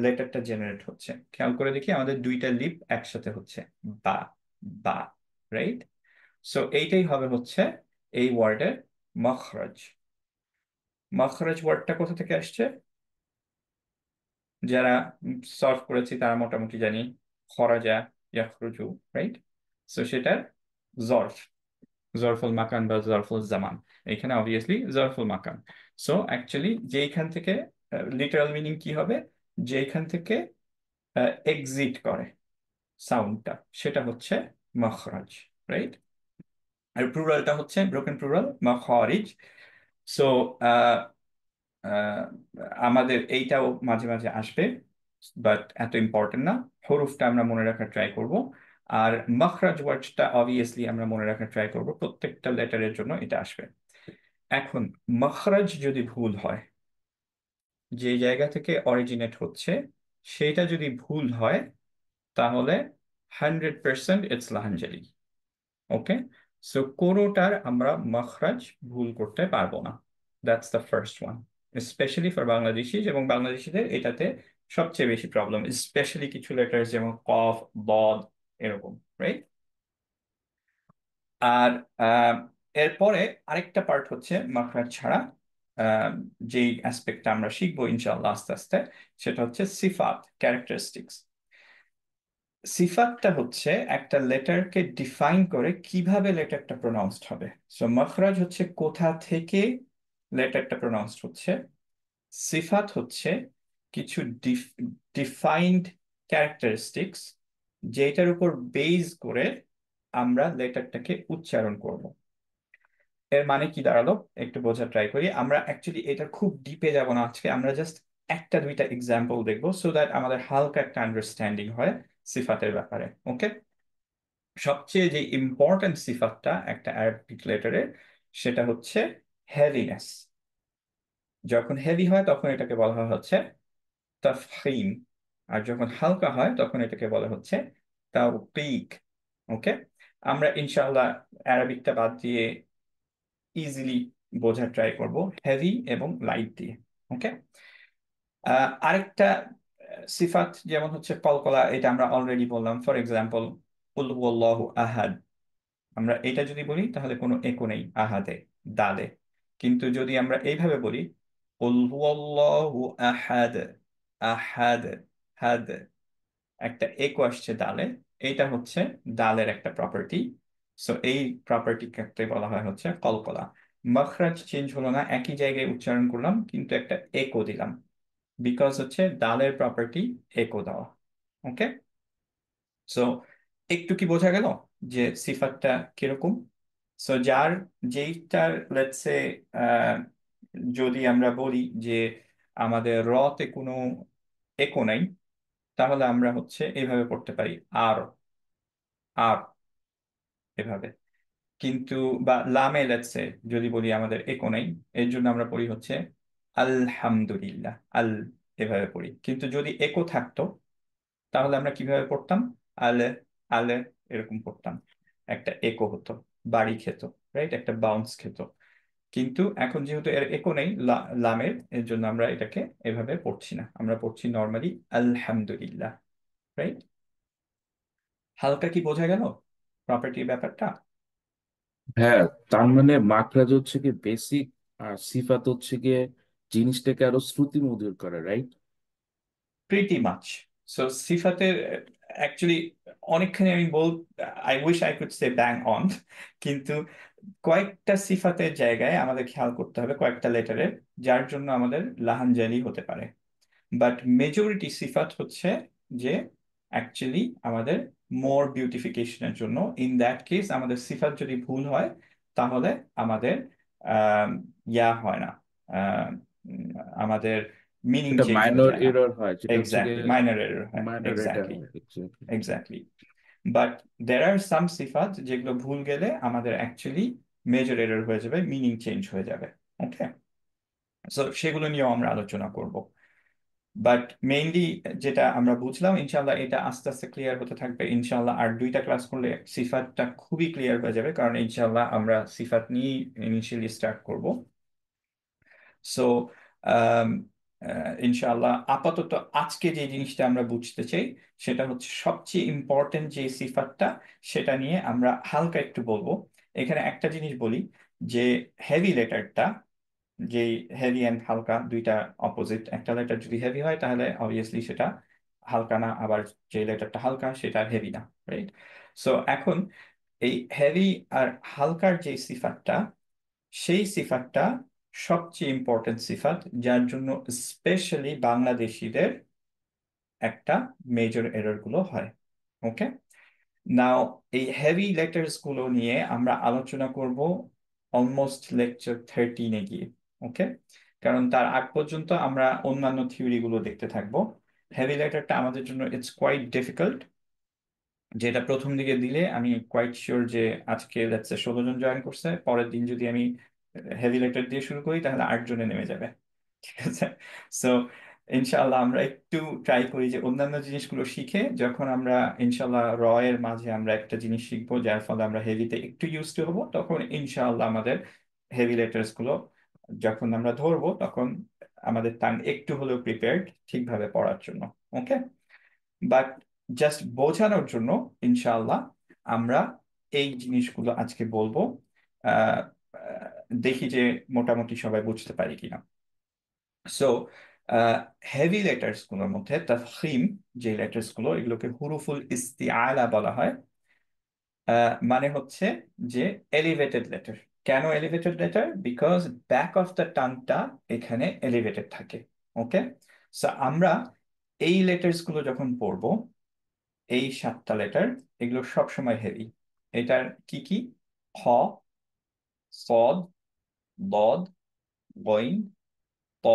লেটারটা জেনারেট হচ্ছে। খেয়াল করে দেখি, আমাদের দুইটা লিপ একসাথে হচ্ছে, বা, বা, রাইট? সো এইটাই হবে হচ্ছে এই ওয়ার্ডের মখরজ। মখরজ ওয়ার্ডটা কোথা থেকে আসছে? যারা সলভ করেছি তারা মোটামুটি জানি, খরাজা ইয়াখরুজু, রাইট? সো সেটার জরফ, জরফুল মাকান বা জরফুল জামান, এখানে অবভিয়াসলি জরফুল মাকান। সো অ্যাকচুয়ালি যেইখান থেকে, লিটারাল মিনিং কি হবে, যেখান থেকে এক্সিট করে সাউন্ডটা, সেটা হচ্ছে মখরাজ, রাইট? আর প্লুরালটা হচ্ছে ব্রোকেন প্লুরাল, মখারিজ। সো আমাদের এইটাও মাঝে মাঝে আসবে, বাট এত ইম্পর্টেন্ট না। হরুফটা আমরা মনে রাখার ট্রাই করব, আর মখরাজ ওয়ার্ডটা অবভিয়াসলি আমরা মনে রাখার ট্রাই করব, প্রত্যেকটা লেটারের জন্য এটা আসবে। এখন মখরাজ যদি ভুল হয়, যে জায়গা থেকে অরিজিনেট হচ্ছে সেটা যদি ভুল হয় তাহলে 100% ইটস লাহানজারি। ওকে, সো কোনোটার আমরা মখরাজ ভুল করতে পারবো না। That's the first one, specially for Bangladeshi, এবং বাংলাদেশিদের এটাতে সবচেয়ে বেশি প্রবলেম, স্পেশালি কিছু লেটার যেমন কফ, বদ, এরকম, রাইট? আর আহ, এরপরে আরেকটা পার্ট হচ্ছে মাখরাজ ছাড়া আহ, যেই অ্যাসপেক্টটা আমরা শিখবো ইনশাআল্লাহ আস্তে আস্তে, সেটা হচ্ছে সিফাত, ক্যারেক্টারিস্টিক্স। সিফাতটা হচ্ছে একটা লেটারকে ডিফাইন করে কিভাবে লেটারটা প্রোনাউন্সড হবে। সো মাখরাজ হচ্ছে কোথা থেকে লেটারটা প্রোনাউন্সড হচ্ছে, সিফাত হচ্ছে কিছু ডিফাইন্ড ক্যারেক্টারিস্টিক্স যেটার উপর বেজ করে আমরা লেটারটাকে উচ্চারণ করব। এর মানে কি দাঁড়ালো একটু বোঝার ট্রাই করি। আমরা অ্যাকচুয়ালি এটা খুব ডিপে যাব না আজকে, আমরা জাস্ট একটা দুইটা এক্সাম্পল দেখবো সো দ্যাট আমাদের হালকা একটা আন্ডারস্ট্যান্ডিং হয় সিফাতের ব্যাপারে। ওকে, সবচেয়ে যে ইম্পর্টেন্ট সিফাতটা একটা অ্যারাবিক লেটারের, সেটা হচ্ছে হেভিনেস। যখন হেভি হয় তখন এটাকে বলা হয় হচ্ছে তাফখীম, আর যখন হালকা হয় তখন এটাকে বলা হচ্ছে তাওকীক। ওকে, আমরা ইনশাআল্লাহ অ্যারাবিকটা বাদ দিয়ে ইজিলি বোঝার ট্রাই করব হেভি এবং লাইট দিয়ে। ওকে, আরেকটা সিফাত যেমন হচ্ছে কলকলা, এটা আমরা অলরেডি বললাম। ফর এক্সাম্পল কুল হুয়াল্লাহু আহাদ, আমরা এটা যদি বলি তাহলে কোনো একো নেই আহাদে, দালে। কিন্তু যদি আমরা এইভাবে বলি কুল হুয়াল্লাহু আহাদ, আহাদ, হাদ, একটা একো আসছে দালে, এইটা হচ্ছে দালের একটা প্রপার্টি। সো এই প্রপার্টিকে বলা হয় হচ্ছে কলকলা। মখরাজ চেঞ্জ হলো না, একই জায়গায় উচ্চারণ করলাম কিন্তু একটা একো দিলাম, বিকজ হচ্ছে দালের প্রপার্টি একো দেওয়া। ওকে, সো একটু কি বোঝা গেল যে সিফাতটা কিরকম? সো যার যেইটার লেটস সে যদি আমরা বলি যে আমাদের রতে কোনো একো নাই, তাহলে আমরা হচ্ছে এইভাবে পড়তে পারি আর, আর, এভাবে। কিন্তু বা লামে লেটস সে যদি বলি আমাদের একো নাই, এর জন্য আমরা পড়ি হচ্ছে আলহামদুলিল্লাহ, আল, এভাবে পড়ি। কিন্তু যদি একো থাকতো তাহলে আমরা কিভাবে পড়তাম? আলে, আলে, এরকম পড়তাম, একটা একো হতো, বাড়ি খেত, রাইট, একটা বাউন্স খেত। কিন্তু এখন যেহেতু এর একো নেই লামের, এর জন্য আমরা এটাকে এভাবে পড়ছি না, আমরা পড়ছি নর্মালি আলহামদুলিল্লাহ, রাইট? হালকা কি বোঝা গেল প্রপার্টির ব্যাপারটা? হ্যাঁ, তার মানে মাখরাজ হচ্ছে কি বেসিক, আর সিফাত হচ্ছে গিয়ে জিনিসটাকে আরো শ্রুতি মধুর করে, রাইট? Pretty much. সো সিফাতের অ্যাকচুয়ালি অনেকখানি আমি I wish I could say bang on, কিন্তু কয়েকটা সিফাতের জায়গায় আমাদের খেয়াল করতে হবে, কয়েকটা লেটারের, যার জন্য আমাদের লাহানজালি হতে পারে। বাট মেজরিটি সিফাত হচ্ছে যে অ্যাকচুয়ালি আমাদের মোর বিউটিফিকেশনের জন্য। ইন দ্যাট কেস আমাদের সিফাত যদি ভুল হয় তাহলে আমাদের আহ, ইয়া হয় না, আহ, উম, আমাদের মিনিং এটা চেঞ্জ হয়ে মাইনর যায় না। এরর হয়, যেটা হচ্ছে এক্স্যাক্টলি, গিয়ে মাইনর এরর হয়, মাইনর এটা এক্স্যাক্টলি, হয় exactly. এক্স্যাক্টলি। বাট দের আর সাম সিফাত যেগুলো ভুল গেলে আমাদের অ্যাকচুয়ালি মেজর এরর হয়ে যাবে, মিনিং চেঞ্জ হয়ে যাবে। ওকে, সো সেগুলো নিয়েও আমরা আলোচনা করব। বাট মেইনলি যেটা আমরা বুঝলাম, ইনশাল্লাহ এটা আস্তে আস্তে ক্লিয়ার হতে থাকবে। ইনশাল্লাহ আর দুইটা ক্লাস করলে সিফাতটা খুবই ক্লিয়ার হয়ে যাবে, কারণ ইনশাল্লাহ আমরা সিফাত নিয়ে ইনিশিয়ালি স্টার্ট করব। সো ইনশাআল্লাহ আপাতত আজকে যে জিনিসটা আমরা বুঝতে চাই সেটা হচ্ছে সবচেয়ে ইম্পর্টেন্ট যে সিফাতটা, সেটা নিয়ে আমরা হালকা একটু বলবো। এখানে একটা জিনিস বলি যে হেভি লেটারটা, যে হেভি অ্যান্ড হালকা দুইটা অপোজিট, একটা লেটার যদি হেভি হয় তাহলে অবভিয়াসলি সেটা হালকা না, আবার যে লেটারটা হালকা সেটা হেভি না, রাইট? সো এখন এই হেভি আর হালকার যে সিফাতটা, সেই সিফাতটা সবচেয়ে ইম্পর্টেন্ট সিফাত, যার জন্য স্পেশালি বাংলাদেশিদের একটা মেজর এরর গুলো হয়। ওকে, নাও এই হেভি লেটার্স গুলো নিয়ে আমরা আলোচনা করব অলমোস্ট লেকচার 13-এ গিয়ে। ওকে, কারণ তার আগ পর্যন্ত আমরা অন্যান্য থিওরি গুলো দেখতে থাকবো। হেভি লেটারটা আমাদের জন্য ইটস কোয়াইট ডিফিকাল্ট, যেটা প্রথম দিকে দিলে আমি কোয়াইট শিওর যে আজকে লেটস সে 16 জন জয়েন করছে, পরের দিন যদি আমি হেভি লেটার দিয়ে শুরু করি তাহলে 8 জনে নেমে যাবে। ঠিক আছে। সো ইনশাআল্লাহ আমরা একটু ট্রাই করি যে অন্যান্য জিনিসগুলো শিখে যখন আমরা ইনশাআল্লাহ র এর মাঝে আমরা একটা জিনিস শিখবো যার ফলে আমরা হেভিতে একটু ইউজ টু হবো, তখন ইনশাআল্লাহ আমাদের হেভি লেটার্স গুলো যখন আমরা ধরবো তখন আমাদের টান একটু হলেও প্রিপেয়ার্ড ঠিকভাবে পড়ার জন্য। ওকে, বাট জাস্ট বোঝানোর জন্য ইনশাআল্লাহ আমরা এই জিনিসগুলো আজকে বলবো। আহ, আহ, দেখি যে মোটামুটি সবাই বুঝতে পারি কিনা। সো হেভি লেটার্স গুলোর মধ্যে তাফখিম যে লেটার্স গুলো, এগুলোকে হুরুফুল ইস্তিআলা বলা হয়। মানে হচ্ছে যে এলিভেটেড লেটার। কেন elevated letter? Because back of the টাংটা এখানে এলিভেটেড থাকে। ওকে, সো আমরা এই লেটার্স গুলো যখন পড়বো, এই 7টা লেটার, এগুলো সবসময় হেভি। এটার কি কি? খ, সদ, দদ, গইন, ত,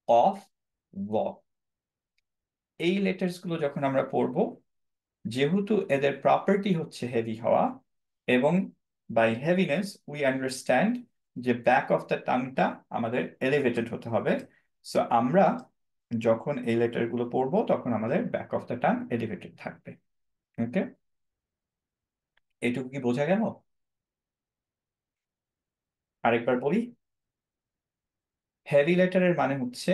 কফ, ব। এই লেটার্স গুলো যখন আমরা পড়বো, যেহেতু এদের প্রপার্টি হচ্ছে হেভি হওয়া, এবং বাই হেভিনেস উই আন্ডারস্ট্যান্ড যে ব্যাক অফ দ্য টাংটা আমাদের এলিভেটেড হতে হবে। সো আমরা যখন এই লেটার গুলো পড়বো তখন আমাদের back of the tongue elevated থাকবে। ওকে, এটুকু কি বোঝা গেল? আরেকবার বলি, হেভি লেটারের মানে হচ্ছে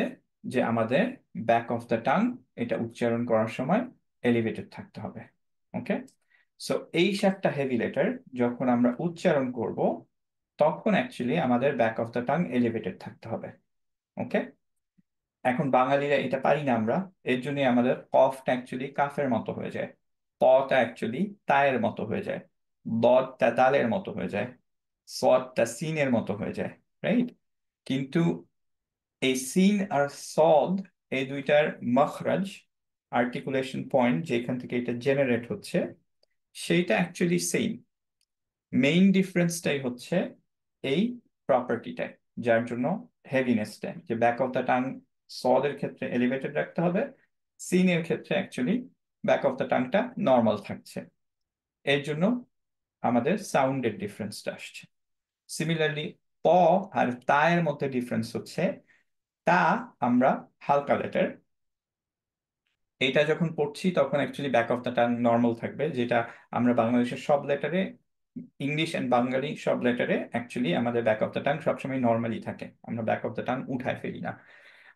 যে আমাদের ব্যাক অফ দ্য টাং এটা উচ্চারণ করার সময় এলিভেটেড থাকতে হবে। ওকে, সো এই 7টা হেভি লেটার যখন আমরা উচ্চারণ করব তখন অ্যাকচুয়ালি আমাদের back of the tongue elevated থাকতে হবে। ওকে, এখন বাঙালিরা এটা পারি না আমরা, এর জন্য আমাদের কফটা অ্যাকচুয়ালি কাফের মতো হয়ে যায়, তটা অ্যাকচুয়ালি তায়ের মতো হয়ে যায়, দদটা দালের মতো হয়ে যায়, সদটা সিনের মতো হয়ে যায়, রাইট? কিন্তু এই সিন আর সদ, এই দুইটার মখরাজ, আর্টিকুলেশন পয়েন্ট যেখান থেকে এটা জেনারেট হচ্ছে, সেইটা অ্যাকচুয়ালি সেম। মেইন ডিফারেন্সটাই হচ্ছে এই প্রপার্টিটাই, যার জন্য হেভিনেসটা, যে ব্যাক অফ দ্য টাং সদের ক্ষেত্রে এলিভেটেড রাখতে হবে, সিনের ক্ষেত্রে অ্যাকচুয়ালি ব্যাক অফ দ্য টাংটা নর্মাল থাকছে। এর জন্য আমাদের সাউন্ডের ডিফারেন্সটা আসছে। সিমিলারলি প আর তায়ের মধ্যে ডিফারেন্স হচ্ছে, তা আমরা হালকা লেটার, এটা যখন পড়ছি তখন actually back of the tongue normal থাকবে, যেটা আমরা বাংলাদেশের সব লেটারে, ইংলিশ এন্ড বাঙালি সব লেটারে অ্যাকচুয়ালি আমাদের ব্যাক অফ দ্য টাং সবসময় নর্মালি থাকে, আমরা ব্যাক অফ দ্য টাং উঠায় ফেলি না।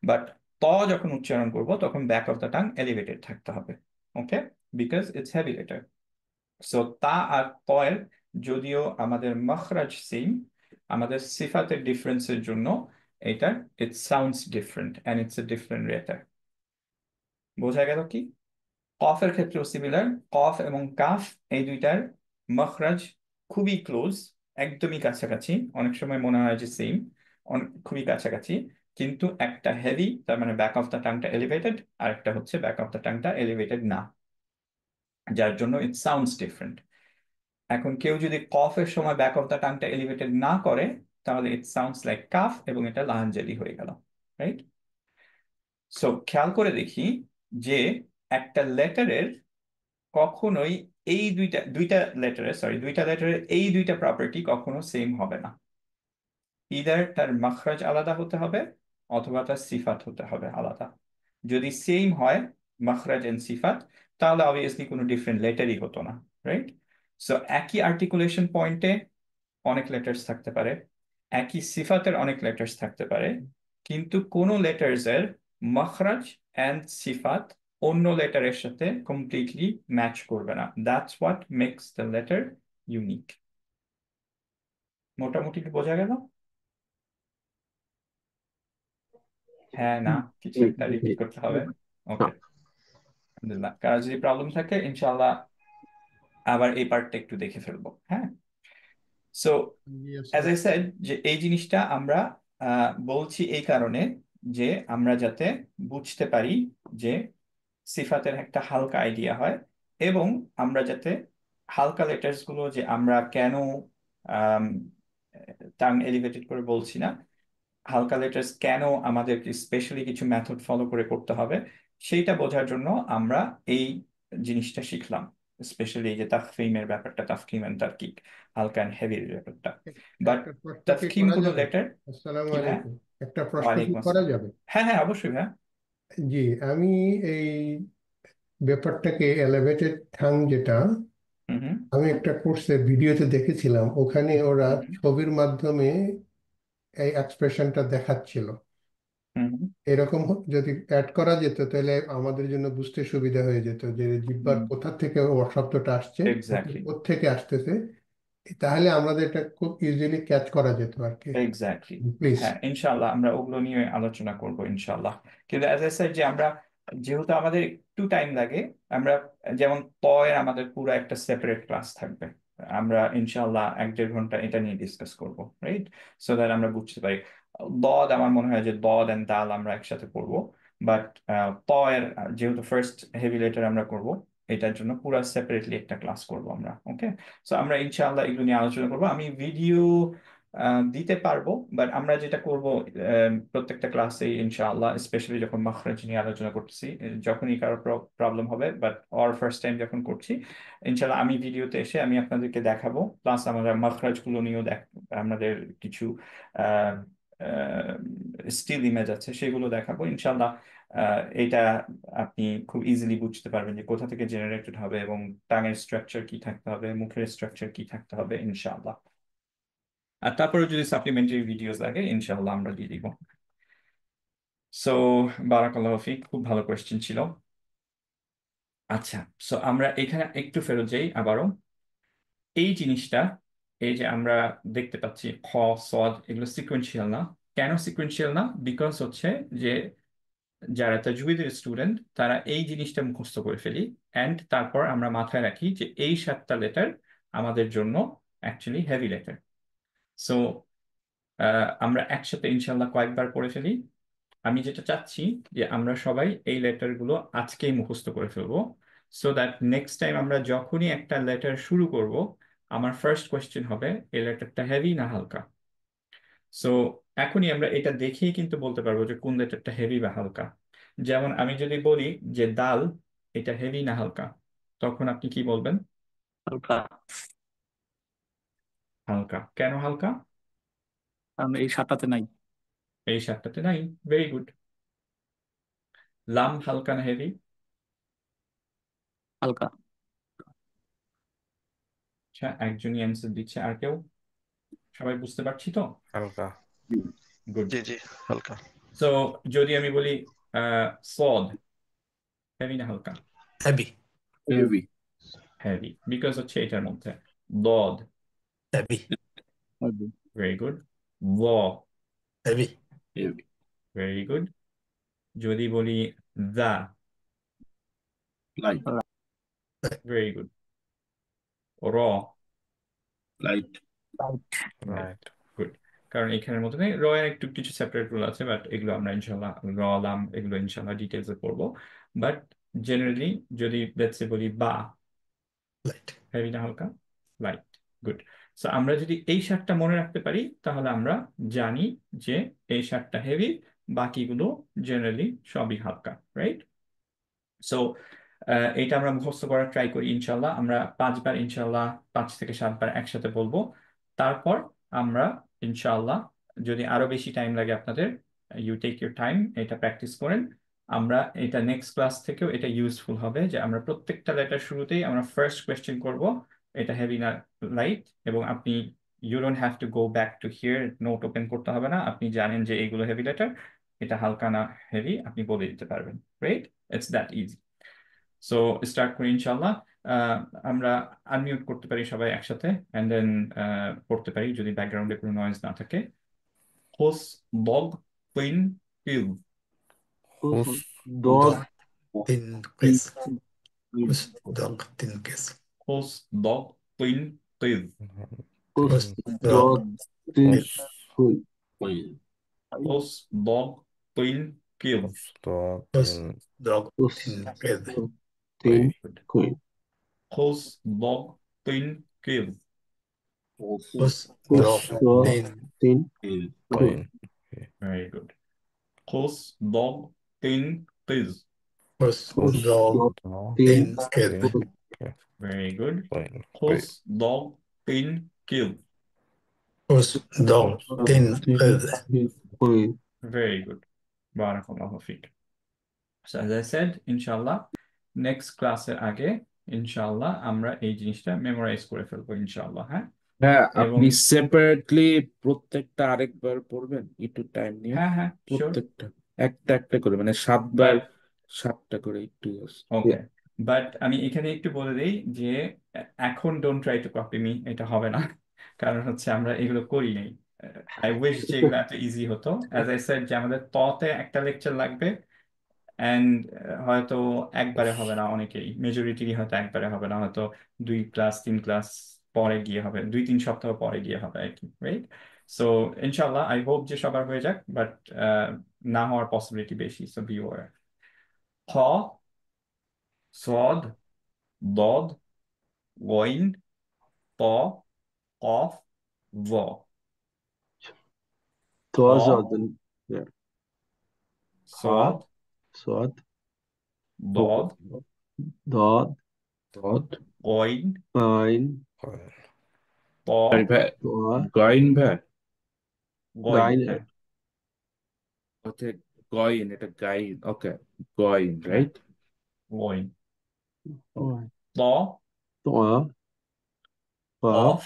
বাট ত যখন উচ্চারণ করব তখন back of the tongue elevated থাকতে হবে। Okay, because it's heavy letter. So তা আর ত এর যদিও আমাদের মখরাজ সেম, আমাদের সিফাতের ডিফারেন্সের জন্য এটা it sounds different and it's a different letter. বোঝা গেল কি? কফের ক্ষেত্রেও সিমিলার, কফ এবং কাফ এই দুইটার মখরাজ খুবই ক্লোজ, একদমই কাছাকাছি, অনেক সময় মনে হয় যে সেম, খুবই কাছাকাছি। কিন্তু একটা হেভি, তার মানে ব্যাক অফ দ্য টাংটা এলিভেটেড, আর একটা হচ্ছে ব্যাক অফ দ্য টাংটা এলিভেটেড না, যার জন্য ইট সাউন্ডস ডিফারেন্ট। এখন কেউ যদি কফের সময় ব্যাক অফ দ্য টাংটা এলিভেটেড না করে, তাহলে ইট সাউন্ডস লাইক কাফ এবং এটা লাহানজালি হয়ে গেল, রাইট? সো খেয়াল করে দেখি যে একটা লেটারের কখনোই এই দুইটা দুইটা লেটারে সরি দুইটা লেটারের এই দুইটা প্রপার্টি কখনো সেম হবে না। ইদার তার মাখরাজ আলাদা হতে হবে অথবা তার সিফাত হতে হবে আলাদা। যদি সেম হয় মাখরাজ এন্ড সিফাত, তাহলে অবভিয়াসলি কোনো ডিফারেন্ট লেটারই হতো না, রাইট? সো একই আর্টিকুলেশন পয়েন্টে অনেক লেটার্স থাকতে পারে, একই সিফাতের অনেক লেটার্স থাকতে পারে, কিন্তু কোন লেটার্স এর মাখরাজ এন্ড সিফাত অন্য লেটারের সাথে কমপ্লিটলি ম্যাচ করবে না। That's what makes the letter unique. মোটামুটি কি বোঝা গেল? হ্যাঁ, না, কিছু একটা রিপিট করতে হবে? ওকে, আলহামদুলিল্লাহ। কারো যদি প্রবলেম থাকে ইনশাআল্লাহ আবার এই পার্টটা একটু দেখে ফেলবো। হ্যাঁ, সো অ্যাজ আই সেড যে এই জিনিসটা আমরা বলছি এই কারণে যে আমরা যাতে বুঝতে পারি যে সিফাতের একটা হালকা আইডিয়া হয়, এবং আমরা যাতে হালকা লেটার্স গুলো যে আমরা কেন টাং এলিভেটেড করে বলছি না, হালকা লেটার্স কেন আমাদের স্পেশালি কিছু মেথড ফলো করে করতে হবে, সেইটা বোঝার জন্য আমরা এই জিনিসটা শিখলাম। স্পেশালি এই যে তাফখিমের ব্যাপারটা, তাফখিম এন্ড তারকিক, হালকা এন্ড হেভি ব্যাপারটা। বাট একটা প্রশ্ন কি তাফখিম করা কোনো যাবে? লেটার। আসসালামু কি ভাইয়া? আলাইকুম। একটা প্রশ্ন কি ওয়ালাইকুম করা আসসালাম। যাবে? হ্যাঁ হ্যাঁ, অবশ্যই ভাইয়া। জি, আমি এই ব্যাপারটাকে এলিভেটেড ঠাং যেটা হুম হুম আমি একটা কোর্সে ভিডিওতে দেখেছিলাম, ওখানে ওরা হুম ছবির মাধ্যমে এই এক্সপ্রেশনটা দেখাচ্ছিল। হুম হুম এরকম যদি অ্যাড করা যেত তাহলে আমাদের জন্য বুঝতে সুবিধা হয়ে যেত যে জিহ্বার কোথা থেকে ও শব্দটা আসছে, এক্স্যাক্টলি থেকে আসতেছে, তাহলে আমাদের এটা খুব ইজিলি ক্যাচ করা যেত আর কি। এক্স্যাক্টলি। প্লিজ। হ্যাঁ, ইনশাআল্লাহ আমরা ওগুলো নিয়ে আলোচনা করব ইনশাআল্লাহ। কিন্তু অ্যাজ আই সেড যে আমরা যেহেতু আমাদের একটু টাইম লাগে, আমরা যেমন তয় আমাদের পুরো একটা সেপারেট ক্লাস থাকবে। আমরা ইনশাআল্লাহ 1-1.5 ঘন্টা এটা নিয়ে ডিসকাস করব, রাইট? সো দ্যাট আমরা বুঝতে পারি। দদ আমার মনে হয় যে দদ এন্ড দাল আমরা একসাথে করব, বাট তয়ের যেহেতু ফার্স্ট হেভি লেটার আমরা করব, এটার জন্য পুরো সেপারেটলি একটা ক্লাস করব আমরা। ওকে, সো আমরা ইনশাআল্লাহ এগুলো নিয়ে আলোচনা করব। আমি ভিডিও দিতে পারবো, বাট আমরা যেটা করব প্রত্যেকটা ক্লাসে ইনশাআল্লাহ, স্পেশালি যখন মাখরাজ নিয়ে আলোচনা করতেছি, যখনই কারো প্রবলেম হবে, বাট অর ফার্স্ট টাইম যখন করছি, ইনশাআল্লাহ আমি ভিডিওতে এসে আমি আপনাদেরকে দেখাবো, প্লাস আমরা মাখরাজ গুলো নিয়েও আমাদের কিছু স্টিল ইমেজ আছে সেগুলো দেখাবো ইনশাআল্লাহ। এটা আপনি খুব ইজিলি বুঝতে পারবেন যে কোথা থেকে জেনারেটেড হবে এবং টাঙের স্ট্রাকচার কি থাকতে হবে, মুখের স্ট্রাকচার কি থাকতে হবে ইনশাআল্লাহ। আর তারপরে যদি সাপ্লিমেন্টারি ভিডিওস লাগে ইনশাআল্লাহ আমরা দিয়ে দিব। সো বারাকাল্লাহু ফিক, খুব ভালো কোয়েশ্চেন ছিল। আচ্ছা, সো আমরা এখানে একটু ফেরত যাই আবারও। এই জিনিসটা, এই যে আমরা দেখতে পাচ্ছি খ, সদ, এগুলো সিকোয়েন্সিয়াল না। কেন সিকোয়েন্সিয়াল না? বিকজ হচ্ছে যে যারা তাজউইদের স্টুডেন্ট তারা এই জিনিসটা মুখস্থ করে ফেলি, অ্যান্ড তারপর আমরা মাথায় রাখি যে এই 7টা লেটার আমাদের জন্য অ্যাকচুয়ালি হেভি লেটার। সো আমরা একসাথে ইনশাল্লাহ কয়েকবার পড়ে ফেলি। আমি যেটা চাচ্ছি যে আমরা সবাই এই লেটার গুলো আজকেই মুখস্থ করে ফেলবো, সো দ্যাট নেক্সট টাইম আমরা যখনই একটা লেটার শুরু করব, আমার ফার্স্ট কোয়েশ্চেন হবে এই লেটারটা হেভি না হালকা। সো এখনই আমরা এটা দেখেই কিন্তু বলতে পারবো যে কোন লেটারটা হেভি বা হালকা। যেমন আমি যদি বলি যে দাল, এটা হেভি না হালকা, তখন আপনি কি বলবেন? হালকা। হালকা। কেন হালকা? কারণ এই 7টাতে নাই। এই 7টাতে নাই। Very good. লাম হালকা না হেভি? হালকা। আচ্ছা, একজনই অ্যান্সার দিচ্ছে, আর কেউ? সবাই বুঝতে পারছি তো? হালকা। গুড। জি জি, হালকা। সো যদি আমি বলি সদ, হেভি না হালকা? হেভি। হেভি। হেভি, বিকজ হচ্ছে এটার মধ্যে। দদ, হেভি। Very good. ল, হেভি। হেভি। Very good. যদি বলি দা, লাইট। Very good. র, লাইট। রাইট। গুড। কারণ এখানের মধ্যে নেই, র এর একটু কিছু সেপারেট রুল আছে, বাট এগুলো আমরা ইনশাল্লাহ র, লাম এগুলো ইনশাল্লাহ ডিটেলসে পড়বো। বাট জেনারেলি যদি লেটস সে বলি বা, লাইট। হেভি না হালকা? লাইট। গুড। সো আমরা যদি এই 7টা মনে রাখতে পারি তাহলে আমরা জানি যে এই 7টা হেভি, বাকিগুলো জেনারেলি সবই হালকা, রাইট? সো এটা আমরা মুখস্থ করার ট্রাই করি ইনশাল্লাহ। আমরা 5বার ইনশাল্লাহ, 5 থেকে 7বার একসাথে বলবো। তারপর আমরা ইনশাল্লাহ, যদি আরো বেশি টাইম লাগে আপনাদের, ইউ টেক ইউর টাইম, এটা প্র্যাকটিস করেন। আমরা এটা নেক্সট ক্লাস থেকেও এটা ইউজফুল হবে যে আমরা প্রত্যেকটা লেটার শুরুতেই আমরা ফার্স্ট কোয়েশ্চেন করব এটা হেভি না লাইট, এবং আপনি you don't have to go back to here, note open করতে হবে না, আপনি জানেন যে এইগুলো হেভি লেটার, এটা হালকা না হেভি আপনি বলে দিতে পারবেন, right? It's that easy. So start করি ইনশাল্লাহ। আহ, আমরা আনমিউট করতে পারি সবাই একসাথে, অ্যান্ড দেন পড়তে পারি যদি ব্যাকগ্রাউন্ডে কোনো নয়েজ না থাকে। হোস, বগ, কুইন, পিল। হুস, ডগ। Dog. তিন কেস। হুস ডগ তিন কেস। হোস, ডগ, কুইন, পিল। হুস ডগ ডগ। তিন। তিন। হুই। হোস, ডগ, কুইন, কিল। হুস, দগ, হুস তিন, ডগ হুস। তিন কেস। তিন। Good. কুই। হোস, ডগ, কুইন, কিল। হুস হুস। Dog dog. তিন। তিন। কুই। Queen, Very good. হোস, ডগ, কুইন, কিল। হুস হুস। Dog dog. দগ, তিন। তিন কেস। তিন, Very good. Queen. Whose Great. dog been killed? whose dog Horse. been Then killed? Queen. Very good. Barakallahu feek. So as I said, inshallah, next ক্লাসের আগে ইনশাআল্লাহ আমরা এই জিনিসটা মেমোরাইজ করে ফেলবো ইনশাআল্লাহ, হ্যাঁ? হ্যাঁ, এবং আপনি সেপারেটলি প্রত্যেকটা আরেকবার পড়বেন একটু টাইম নিয়ে, হ্যাঁ হ্যাঁ শিওর, প্রত্যেকটা একটা একটা করে, মানে 7 বার বাট 7টা করে একটু ওকে, বাট আমি এখানে একটু বলে দিই যে এখন don't try to copy me, এটা হবে না। কারণ হচ্ছে আমরা এগুলো করি নাই। আই উইশ যে এগুলো এত ইজি হতো। অ্যাজ আই সেড যে আমাদের ততে একটা লেকচার লাগবে, অ্যান্ড হয়তো একবারে হবে না, অনেকেই মেজরিটিরই হয়তো একবারে হবে না, হয়তো 2 ক্লাস 3 ক্লাস পরে গিয়ে হবে, 2-3 সপ্তাহ পরে গিয়ে হবে আর কি, রাইট? সো ইনশাল্লাহ আই হোপ যে সবার হয়ে যাক, বাট না হওয়ার পসিবিলিটি বেশি, সো বি ওয়ার। খ, صاد، ضاد، غين، طا، قاف، ظا. খ, Twaza, then yeah. صاد، Swad, ضاد, Dad, দত غين, Ain, Queen. طا, সরি ভাই, Twa, গয়ন ভাই, غين, Gain, হ্যাঁ ওকে, গয়ন, এটা গাইন, ওকে, গয়ন, হ্যাঁ right? غين. Twa, طا، Twa, Qaf, قاف،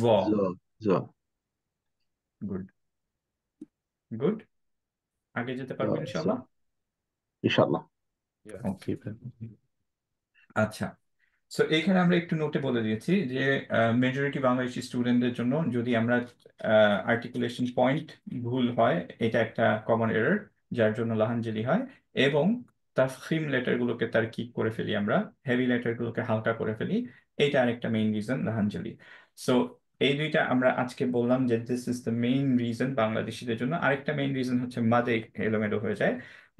ظا. Za, Za, good good, আগে যেতে পারবো Za, ইনশাল্লাহ। Inshallah. ওকে, আচ্ছা। সো এইখানে আমরা একটু নোটে বলে দিয়েছি যে মেজরিটি বাংলাদেশি স্টুডেন্টদের জন্য যদি আমরা আর্টিকুলেশন পয়েন্ট ভুল হয়, এটা একটা কমন এরর যার জন্য লাহানজেলি হয়, এবং তাফখিম লেটারগুলোকে তার কিক করে ফেলি আমরা, হেভি লেটারগুলোকে হালকা করে ফেলি, এইটা আরেকটা মেইন রিজন লাহানজেলি। সো এই দুইটা আমরা আজকে বললাম যে this is the main reason বাংলাদেশিদের জন্য। আরেকটা মেইন রিজন হচ্ছে মাদে এলোমেলো হয়ে যায়,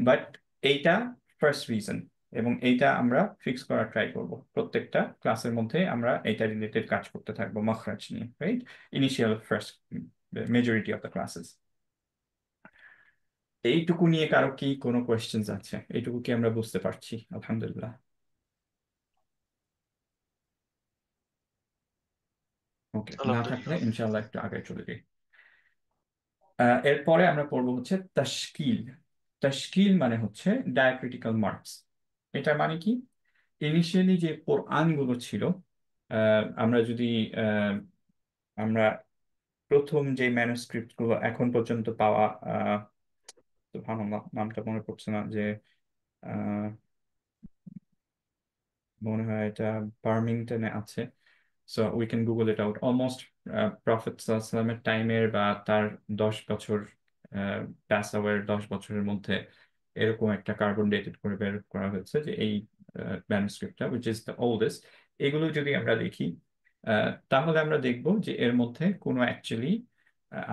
বাট এইটা ফার্স্ট রিজন, এবং এইটা আমরা ফিক্স করার ট্রাই করব। প্রত্যেকটা ক্লাসের মধ্যে আমরা এইটা রিলেটেড কাজ করতে থাকবো মাখরাজ নিয়ে, right? Initial first majority of the classes. এইটুকু নিয়ে কারো কি কোনো কোয়েশ্চেন্স আছে? এইটুকু কি আমরা বুঝতে পারছি? আলহামদুলিল্লাহ। ওকে, না থাকলে আলহামদুলিল্লাহ। ইনশাআল্লাহ একটু আগে চলে যাই। এরপরে আমরা পড়বো হচ্ছে তাশকিল। তাশকিল মানে হচ্ছে ডায়াক্রিটিক্যাল মার্কস। এটার মানে কি? ইনিশিয়ালি যে কোরআনগুলো ছিল, আমরা যদি আমরা প্রথম যে ম্যানুস্ক্রিপ্ট গুলো এখন পর্যন্ত পাওয়া, সুবহানাল্লাহ নামটা মনে পড়ছে না, যে আহ, মনে হয় এটা বার্মিংটনে আছে। So we can Google it out. Almost prophet সাল্লামের টাইমের বা তার 10 বছর পাস আওয়ার 10 বছরের মধ্যে এরকম একটা কার্বন ডেটেড করে বের করা হয়েছে যে এই ম্যানুস্ক্রিপ্টটা, উইচ ইজ দ্য ওল্ডেস্ট। এগুলো যদি আমরা দেখি, তাহলে আমরা দেখব যে এর মধ্যে কোনো অ্যাকচুয়ালি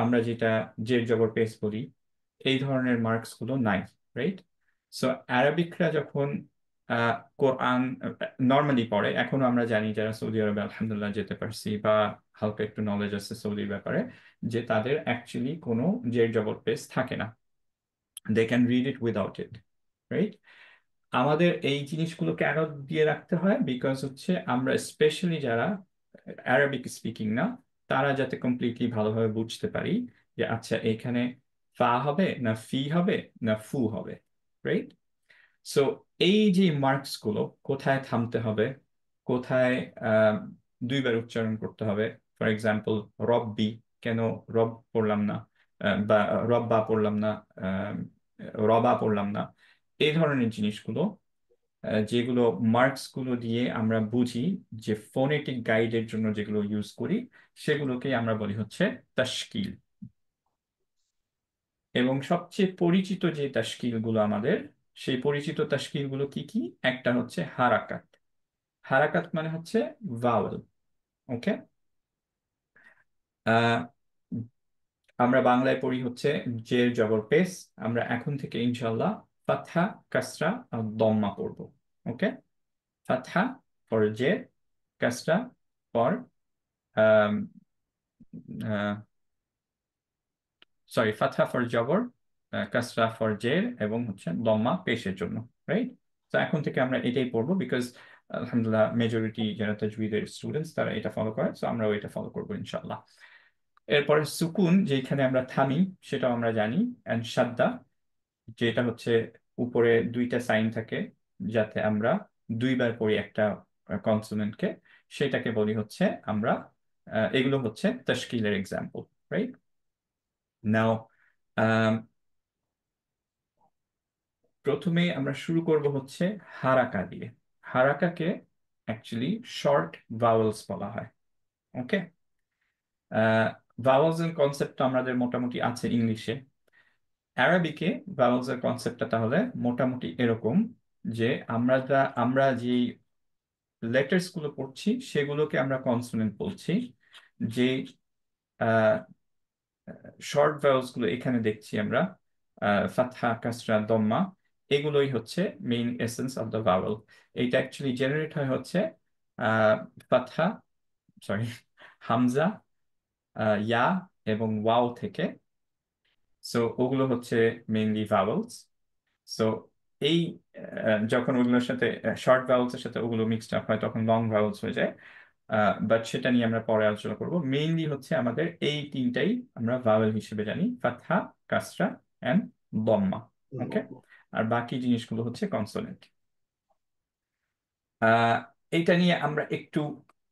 আমরা যেটা জের জবর পেশ বলি এই ধরনের মার্কস গুলো নাই, রাইট? সো অ্যারাবিকরা যখন কোরআন নর্মালি পড়ে, এখনো আমরা জানি যারা সৌদি আরবে আলহামদুলিল্লাহ যেতে পারছি বা হালকা একটু নলেজ আছে সৌদির ব্যাপারে, যে তাদের অ্যাকচুয়ালি কোনো জের জবর পেশ থাকে না, they can read it without it, right? আমাদের এই জিনিসগুলো কেন দিয়ে রাখতে হয়? বিকজ হচ্ছে আমরা স্পেশালি যারা অ্যারাবিক স্পিকিং না, তারা যাতে কমপ্লিটলি ভালোভাবে বুঝতে পারি যে আচ্ছা এখানে ফা হবে না ফি হবে না ফু হবে, রাইট? সো এই যে মার্কস গুলো কোথায় থামতে হবে, কোথায় আহ, 2 বার উচ্চারণ করতে হবে, ফর এক্সাম্পল রব্বি, কেন রব পড়লাম না, বা রব্বা পড়লাম না, আহ, রবা পড়লাম না, এই ধরনের জিনিসগুলো, যেগুলো মার্কস গুলো দিয়ে আমরা বুঝি, যে ফোনেটিক গাইডের জন্য যেগুলো ইউজ করি, সেগুলোকে আমরা বলি হচ্ছে তাশকিল। এবং সবচেয়ে পরিচিত যে তাশকিল গুলো আমাদের, সেই পরিচিত তাশকিল গুলো কি কি? একটা হচ্ছে হারাকাত। হারাকাত মানে হচ্ছে ভাওয়েল, ওকে? আমরা বাংলায় পড়ি হচ্ছে জের জবর পেশ, আমরা এখন থেকে ইনশাল্লাহ ফাতহা, কাসরা আর দম্মা পড়বো, ওকে? ফাতহা ফর জের, কাসরা ফর সরি, ফাতহা ফর জবর, কাসরা ফর জের, এবং হচ্ছে দম্মা পেশের জন্য, রাইট? তো এখন থেকে আমরা এটাই পড়বো, বিকজ আলহামদুলিল্লাহ মেজরিটি যারা তাজউইদের স্টুডেন্টস তারা এটা ফলো করে, তো আমরাও এটা ফলো করবো ইনশাআল্লাহ। এরপরে সুকুন যেখানে আমরা থামি সেটাও আমরা জানি, এন্ড সাদ্দা যেটা হচ্ছে উপরে দুইটা সাইন থাকে যাতে আমরা দুইবার পড়ি একটা কনসোনেন্টকে, সেটাকে বলি হচ্ছে আমরা এগুলো হচ্ছে তাশকিলের এক্সাম্পল, রাইট? নাও প্রথমে আমরা শুরু করব হচ্ছে হারাকা দিয়ে। হারাকাকে অ্যাকচুয়ালি শর্ট ভাওয়েলস বলা হয়। ওকে, ভাওয়েলস এর কনসেপ্টটা আমাদের মোটামুটি আছে ইংলিশে। অ্যারাবিকে ভাওয়েলস এর কনসেপ্টটা তাহলে মোটামুটি এরকম যে আমরা যে লেটার্স গুলো পড়ছি সেগুলোকে আমরা কনসোনেন্ট বলছি। যে শর্ট ভাওয়েলস গুলো এখানে দেখছি আমরা, ফাতহা, কাসরা, দম্মা, এগুলোই হচ্ছে main essence of the vowel. এইটা অ্যাকচুয়ালি জেনারেট হয় হচ্ছে আহ, ফাতহা, সরি, হামজা, ইয়া এবং ওয়াও থেকে। সো ওগুলো হচ্ছে মেইনলি ভাওয়েলস। সো এই যখন ওগুলোর সাথে শর্ট ভাওয়েলস এর সাথে ওগুলো মিক্সড আপ হয় তখন লং ভাওয়েলস হয়ে যায়। বাট সেটা নিয়ে আমরা পরে আলোচনা করব। মেইনলি হচ্ছে আমাদের এই তিনটাই আমরা ভাওয়েল হিসেবে জানি, ফাতহা, কাসরা এন্ড দম্মা। ওকে, আর বাকি জিনিসগুলো হচ্ছে কনসোনেন্ট। আহ এইটা নিয়ে আমরা একটু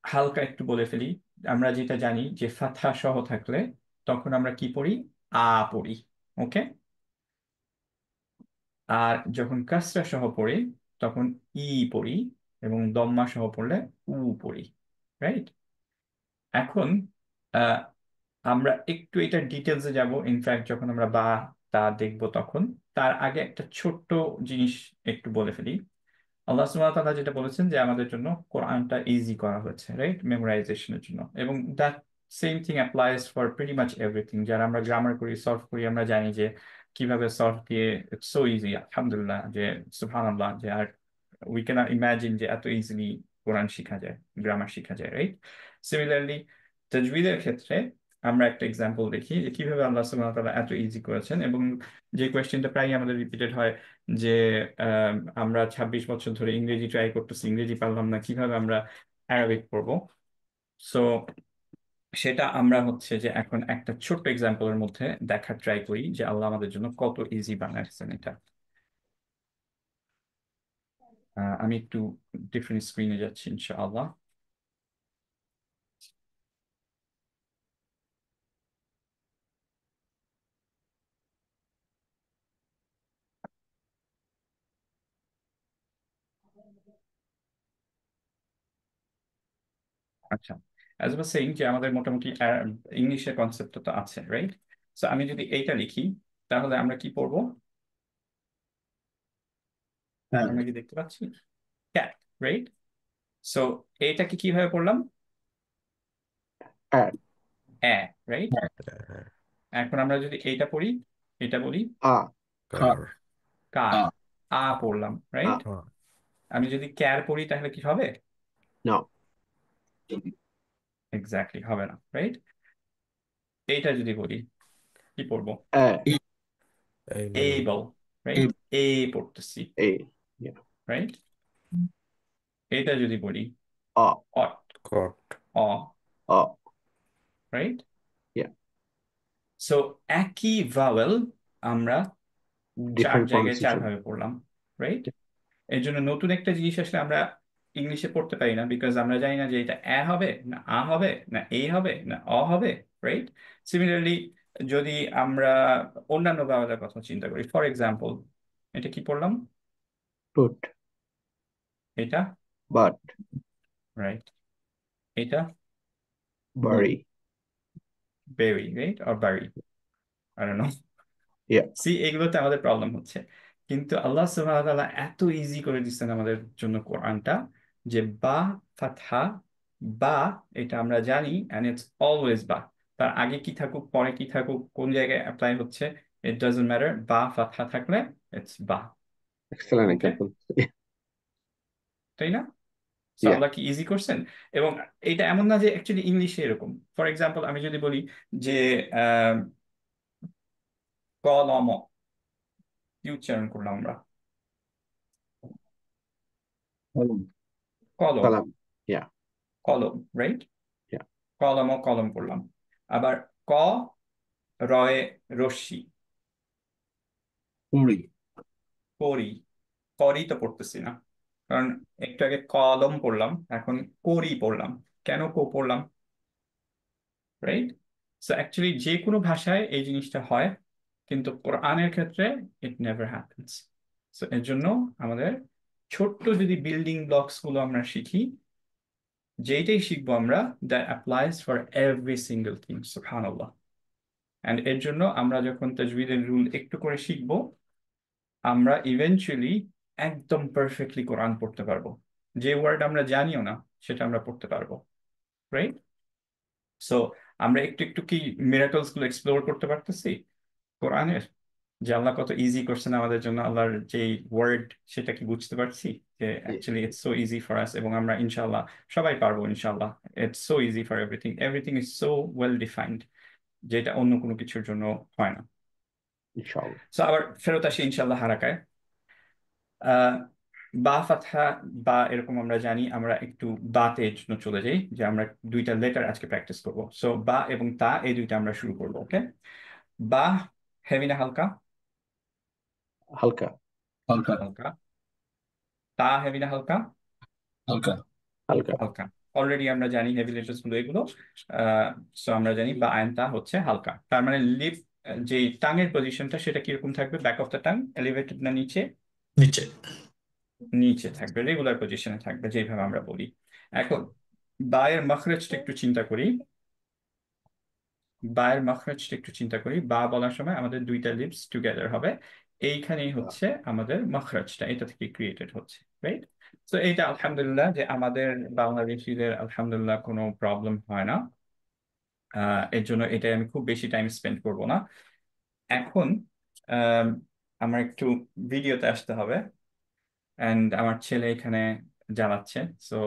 হালকা একটু বলে ফেলি। আমরা যেটা জানি যে ফাতহা সহ থাকলে তখন আমরা কি পড়ি? আ পড়ি। ওকে, আর যখন কাসরা সহ পড়ি তখন ই পড়ি, এবং দম্মা সহ পড়লে উ পড়ি, রাইট? এখন আহ, আমরা একটু এটা ডিটেলসে যাব ইনফ্যাক্ট যখন আমরা বা তা দেখব তখন। তার আগে একটা ছোট্ট জিনিস একটু বলে ফেলি। আল্লাহ সুবহানাহু ওয়া তাআলা যেটা বলেছেন যে আমাদের জন্য কোরআনটা ইজি করা হয়েছে, রাইট, মেমোরাইজেশনের জন্য। এবং that same thing applies for pretty much everything. যারা আমরা গ্রামার করি, সলভ করি, আমরা জানি যে কিভাবে সলভ দিয়ে ইটস সো ইজি, আলহামদুলিল্লাহ, যে সুবহানাল্লাহ, যে আর উই ক্যানট ইমাজিন যে এত ইজিলি কোরআন শেখা যায়, গ্রামার শেখা যায়, রাইট? সিমিলারলি তাজউইদের ক্ষেত্রে আমরা একটা এক্সাম্পল দেখি যে কিভাবে আল্লাহ সুবহানাহু ওয়া তাআলা এত ইজি করেছেন। এবং যে কোয়েশ্চেনটা প্রায় আমাদের রিপিটেড হয় যে আহ, আমরা 26 বছর ধরে ইংরেজি ট্রাই করতেছি, ইংরেজি পারলাম না, কিভাবে আমরা অ্যারাবিক পড়বো? সো সেটা আমরা হচ্ছে যে এখন একটা ছোট্ট এক্সাম্পলের মধ্যে দেখার ট্রাই করি যে আল্লাহ আমাদের জন্য কত ইজি বানাচ্ছেন এটা। আমি একটু ডিফারেন্ট স্ক্রিনে যাচ্ছি ইনশাআল্লাহ। আচ্ছা, অ্যাজ ওয়াজ সেইং যে আমাদের মোটামুটি ইংলিশের কনসেপ্টটা তো আছে, রাইট? সো আমি যদি এইটা লিখি তাহলে আমরা কি পড়বো? হ্যাঁ, আমরা কি দেখতে পাচ্ছি? Cat, right? সো এইটাকে কিভাবে পড়লাম? হ্যাঁ, রাইট? এখন আমরা যদি এইটা পড়ি, এটা বলি আ, কার কার, আ পড়লাম, আ, রাইট? আমি যদি ক্যার পড়ি তাহলে কি হবে? নাও, এক্স্যাক্টলি হবে না, রাইট? এইটা যদি বলি কি পড়বো? এ, এইবল এবল, রাইট? এ পড়তেছি, এ, yeah, রাইট? এটা যদি বলি অ, অট, কট অ, অ, রাইট? yeah, সো একই ভাওয়েল আমরা চার different জায়গায় চার pronunciation. ভাবে পড়লাম, রাইট? এর জন্য নতুন একটা জিনিস আসলে আমরা ইংলিশে পড়তে পারি না, বিকজ আমরা জানি না যে এটা এ হবে না আ হবে না এ হবে না অ হবে, রাইট? সিমিলারলি যদি আমরা অন্যান্য ভাওয়েলের কথা চিন্তা করি, ফর এক্সাম্পল এটা কি পড়লাম? Put, এটা, but, রাইট? এটা bury, বেরি, রাইট? অর বাড়ি, I don't know. yeah, see, এগুলোতে আমাদের প্রবলেম হচ্ছে। কিন্তু আল্লাহ সুবহানাহু ওয়া তাআলা এত ইজি করে দিচ্ছেন আমাদের জন্য কোরআনটা যে বা, ফাতহা, বা, এটা আমরা জানি এন্ড ইটস অলওয়েজ বা। তার আগে কি থাকুক পরে কি থাকুক কোন জায়গায় অ্যাপ্লাই হচ্ছে ইট ডাজন্ট ম্যাটার, বা ফাতহা থাকলে ইটস বা। excellent ওকে, example. তাই না? সো Yeah, আল্লাহ কি ইজি করছেন। এবং এটা এমন না যে অ্যাকচুয়ালি ইংলিশে এরকম। ফর এক্সাম্পল আমি যদি বলি যে আহ, কলম, কি উচ্চারণ করলাম আমরা? কলম, কলম, Kalam. Yeah. কলম, রাইট? Yeah. কলম ও কলম পড়লাম। আবার ক রয়ে রশ্মি, কুড়ি। করি, করি তো পড়তেছি না, কারণ একটু আগে কলম পড়লাম, এখন করি পড়লাম। কেন কো পড়লাম? রাইট? সো অ্যাকচুয়ালি যে কোনো ভাষায় এই জিনিসটা হয়, কিন্তু কোরআনের ক্ষেত্রে ইট নেভার হ্যাপেন্স। সো এর জন্য আমাদের ছোট্ট যদি বিল্ডিং ব্লকস গুলো আমরা শিখি, যেইটাই শিখবো আমরা, that applies for every single thing. সুবহানাল্লাহ। অ্যান্ড এর জন্য আমরা যখন তাজউইদের রুল একটু করে শিখবো, আমরা ইভেনচুয়ালি একদম পারফেক্টলি কোরআন পড়তে পারবো। যে ওয়ার্ড আমরা জানিও না সেটা আমরা পড়তে পারবো, রাইট? সো আমরা একটু একটু কি মিরাকলস গুলো এক্সপ্লোর করতে পারতেছি কোরআনের, যে আল্লাহ কত ইজি করছেন আমাদের জন্য, আল্লাহর যে ওয়ার্ড সেটা কি বুঝতে পারছি, যে Yes. Actually it's so easy for us, এবং আমরা ইনশাআল্লাহ সবাই পারবো ইনশাআল্লাহ। It's so easy for everything, everything is so well defined, যেটা অন্য কোনো কিছুর জন্য হয় না। Inshallah. সো আবার ফেরত আসি ইনশাআল্লাহ হারাকায়। আহ বা ফাতহা, বা এরকম আমরা জানি, আমরা একটু বাতে জন্য চলে যাই, যে আমরা দুইটা লেটার আজকে প্র্যাকটিস করব। সো বা এবং তা, এই দুইটা আমরা শুরু করবো। ওকে, বা হেভি না হালকা? Halka. হালকা। হালকা। তা হেভি না হালকা? হালকা। Halka. হালকা। অলরেডি আমরা জানি হেভি লেটার্স গুলো এগুলো। সো আমরা জানি বা আয়ন তা হচ্ছে হালকা। তার মানে লিপ, যে টাঙের পজিশনটা সেটা কিরকম থাকবে? Back of the tongue elevated না নিচে? নিচে। নিচে থাকবে, রেগুলার পজিশনে থাকবে, যেভাবে আমরা বলি। এখন বায়ের মখরজটা একটু চিন্তা করি, বায়ের মখরজটা একটু চিন্তা করি। বা বলার সময় আমাদের দুইটা লিপস টুগেদার হবে, এইখানেই হচ্ছে আমাদের মখরজটা, এটা থেকে ক্রিয়েটেড হচ্ছে, রাইট? তো এইটা আলহামদুলিল্লাহ যে আমাদের বাংলাদেশিদের আলহামদুলিল্লাহ কোনো প্রবলেম হয় না। এর জন্য এটাই আমি খুব বেশি টাইম স্পেন্ড করব না। এখন আহ, আমার একটু ভিডিওতে আসতে হবে, অ্যান্ড আমার ছেলে এখানে জ্বালাচ্ছে। সো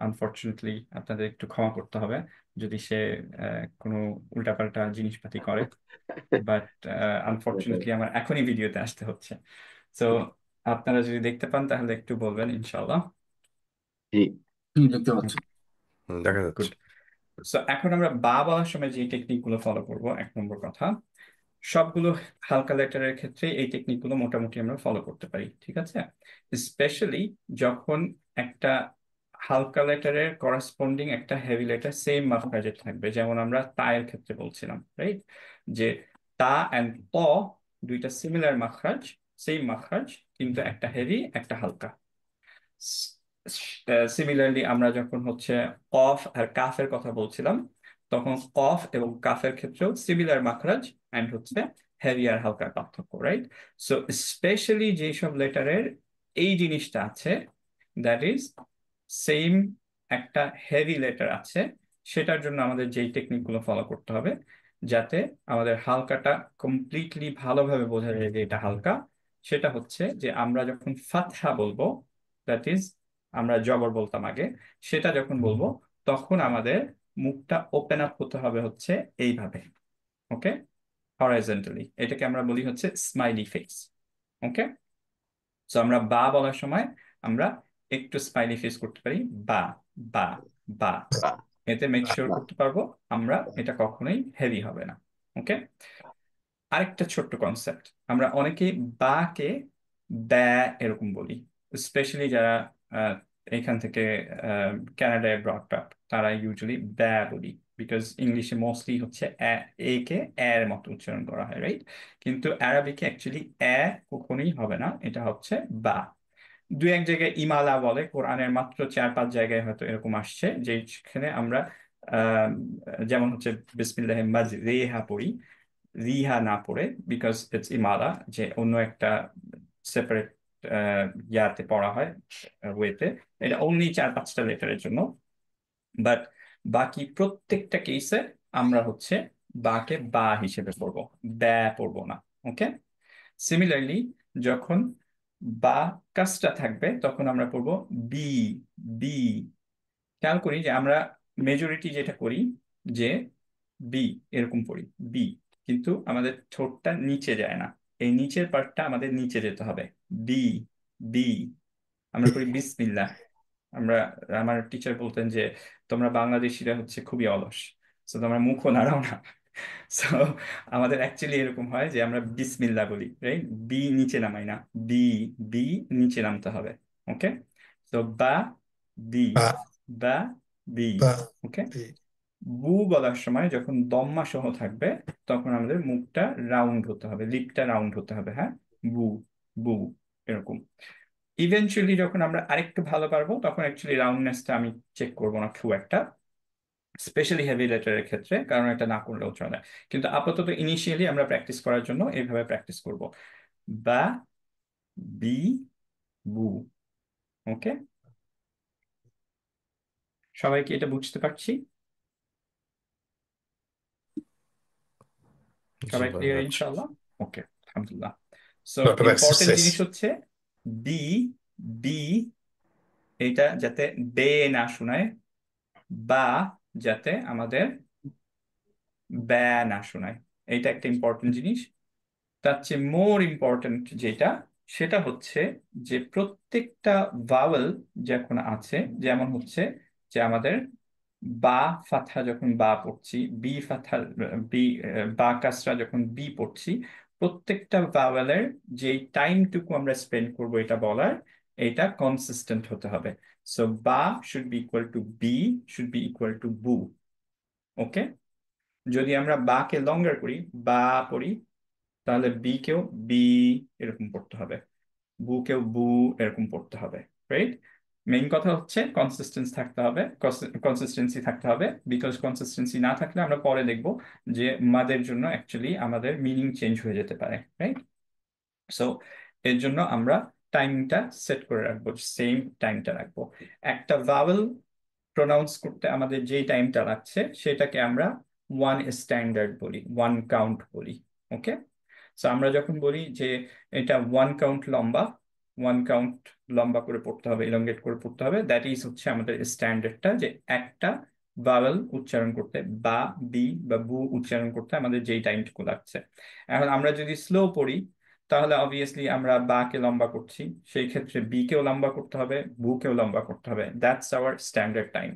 আনফর্চুনেটলি আপনাদের একটু ক্ষমা করতে হবে যদি সে কোনো উল্টাপাল্টা জিনিসপাতি করে, বাট আনফর্চুনেটলি আমার এখনই ভিডিওতে আসতে হচ্ছে। সো আপনারা যদি দেখতে পান তাহলে একটু বলবেন ইনশাল্লাহ। জি। দেখতে পাচ্ছি। দেখা যাচ্ছে। গুড। সো এখন আমরা বা বলার সময় যে টেকনিক গুলো ফলো করবো, এক নম্বর কথা, সবগুলো হালকা লেটারের ক্ষেত্রে এই টেকনিক গুলো মোটামুটি আমরা ফলো করতে পারি, ঠিক আছে? স্পেশালি যখন একটা হালকা লেটারের করাসপন্ডিং একটা হেভি লেটার সেম মাখরাজে থাকবে, যেমন আমরা তায়ের ক্ষেত্রে বলছিলাম, রাইট? যে তা অ্যান্ড ত দুইটা সিমিলার মাখরাজ, সেম মাখরাজ, কিন্তু একটা হেভি একটা হালকা। সিমিলারলি আমরা যখন হচ্ছে কফ আর কাফের কথা বলছিলাম, তখন কফ এবং কাফের ক্ষেত্রেও সিমিলার মাখরাজ অ্যান্ড হচ্ছে হেভি আর হালকার পার্থক্য, রাইট? সো স্পেশালি যেসব লেটারের এই জিনিসটা আছে, দ্যাট ইজ সেম একটা হেভি লেটার আছে, সেটার জন্য আমাদের যেই টেকনিক গুলো ফলো করতে হবে, যাতে আমাদের হালকাটা কমপ্লিটলি ভালোভাবে বোঝা যায় যে এটা হালকা, সেটা হচ্ছে যে আমরা যখন ফাতহা বলবো, দ্যাট ইজ আমরা জবর বলতাম আগে, সেটা যখন বলবো তখন আমাদের মুখটা ওপেন আপ হতে হবে হচ্ছে এইভাবে, ওকে, হরাইজন্টালি। এটাকে আমরা বলি হচ্ছে স্মাইলি ফেস। ওকে, তো আমরা বা বলার সময় আমরা একটু স্মাইলি ফেস করতে পারি, বা বা বা, Ba. এতে মেক শিওর Ba. করতে পারবো আমরা এটা কখনোই হেভি হবে না। ওকে, আরেকটা ছোট্ট কনসেপ্ট, আমরা অনেকেই বা কে ব্যা এরকম বলি, স্পেশালি যারা আহ, এখান থেকে কানাডায় ব্রট আপ, তারা ইউজুয়ালি ব্যা বলি, বিকজ ইংলিশে মোস্টলি হচ্ছে এ কে এর মতো উচ্চারণ করা হয়, রাইট? কিন্তু আরবিকে অ্যাকচুয়ালি এ কখনোই হবে না, এটা হচ্ছে বা। দু এক জায়গায় ইমালা বলে, কোরআনের মাত্র 4-5 জায়গায় হয়তো এরকম আসছে, যেখানে আমরা আহ যেমন হচ্ছে বিসমিল্লাহ মাজরিহা পড়ি, রিহা না পড়ে, বিকজ ইটস ইমালা, যে অন্য একটা সেপারেট ইয়াতে পড়া হয়, ওয়েতে। এটা অনলি 4-5টা লেটারের জন্য, বাট বাকি প্রত্যেকটা কেসে আমরা হচ্ছে বাকে বা হিসেবে পড়বো, ব্যা পড়বো না। ওকে, সিমিলারলি যখন বা কাজটা থাকবে তখন আমরা পড়বো বি, বি। খেয়াল করি যে আমরা মেজরিটি যেটা করি, যে বি এরকম পড়ি, বি, কিন্তু আমাদের ঠোঁটটা নিচে যায় না, এই নিচের পার্টটা আমাদের নিচে যেতে হবে, বি, বি। আমরা করি বিসমিল্লাহ, আমরা আমার টিচার বলতেন যে তোমরা বাংলাদেশিরা হচ্ছে খুবই অলস, তো তোমরা মুখও নাড়াও না। সো আমাদের অ্যাকচুয়ালি এরকম হয় যে আমরা বিসমিল্লাহ বলি, রাইট? বি নিচে নামাই না, বি বি নিচে নামতে হবে। ওকে, তো বা বি, বা বা বি। বা ওকে, বি। বু বলার সময় যখন দম্মা সহ থাকবে তখন আমাদের মুখটা রাউন্ড হতে হবে, লিপটা রাউন্ড হতে হবে। হ্যাঁ, বু বু এরকম। ইভেনচুয়ালি যখন আমরা আরেকটু ভালো পারবো তখন অ্যাকচুয়ালি রাউন্ডনেসটা আমি চেক করবো না খুব একটা, স্পেশালি হেভি লেটারের ক্ষেত্রে, কারণ এটা না করলেও চলে। কিন্তু আপাতত ইনিশিয়ালি আমরা প্র্যাকটিস করার জন্য এইভাবে প্র্যাকটিস করব, বা বি বু। ওকে, সবাই কি এটা বুঝতে পারছি? জি সবাই ভাই, ক্লিয়ার আচ্ছা। ইনশাআল্লাহ? ওকে, আলহামদুলিল্লাহ। সো lot of ইম্পর্টেন্ট জিনিস exercise. হচ্ছে বি বি, এটা যাতে বে না শোনায়, বা যাতে আমাদের ব্যা না শোনায়, এটা একটা ইম্পর্টেন্ট জিনিস। তার চেয়ে মোর ইম্পর্টেন্ট যেটা, সেটা হচ্ছে যে প্রত্যেকটা ভাওয়েল যখন আছে, যেমন হচ্ছে যে আমাদের বা ফাথা যখন বা পড়ছি, বি ফাথা বি, বা কাসরা যখন বি পড়ছি, প্রত্যেকটা ভাওয়েলের যে টাইমটুকু আমরা স্পেন্ড করব এটা বলার, এটা কনসিস্টেন্ট হতে হবে। সো বা should be equal to B, should be equal to বু। ওকে, যদি আমরা বা কে লঙ্গার করি, বা পড়ি, তাহলে বি কেও বি এরকম পড়তে হবে, বু কেও বু এরকম পড়তে হবে, রাইট? মেইন কথা হচ্ছে কনসিস্টেন্সি থাকতে হবে, কনসিস্টেন্সি থাকতে হবে, বিকজ কনসিস্টেন্সি না থাকলে আমরা পরে দেখব যে মাদের জন্য অ্যাকচুয়ালি আমাদের মিনিং চেঞ্জ হয়ে যেতে পারে, রাইট? সো এর জন্য আমরা টাইমটা সেট করে রাখবো, সেম টাইমটা রাখবো। একটা ভাওয়েল প্রোনাউন্স করতে আমাদের যেই টাইমটা লাগছে সেটাকে আমরা ওয়ান স্ট্যান্ডার্ড বলি, ওয়ান কাউন্ট বলি। ওকে, সো আমরা যখন বলি যে এটা ওয়ান কাউন্ট লম্বা, ওয়ান কাউন্ট লম্বা করে পড়তে হবে, ইলংগেট করে পড়তে হবে, দ্যাট ইজ হচ্ছে আমাদের স্ট্যান্ডার্ডটা, যে একটা ভাওয়েল উচ্চারণ করতে, বা বি বা বু উচ্চারণ করতে আমাদের যেই টাইমটুকু লাগছে। এখন আমরা যদি স্লো পড়ি তাহলে অবভিয়াসলি আমরা বা কে লম্বা করছি, সেই ক্ষেত্রে বি কেও লম্বা করতে হবে, বু কেও লম্বা করতে হবে, that's our standard time,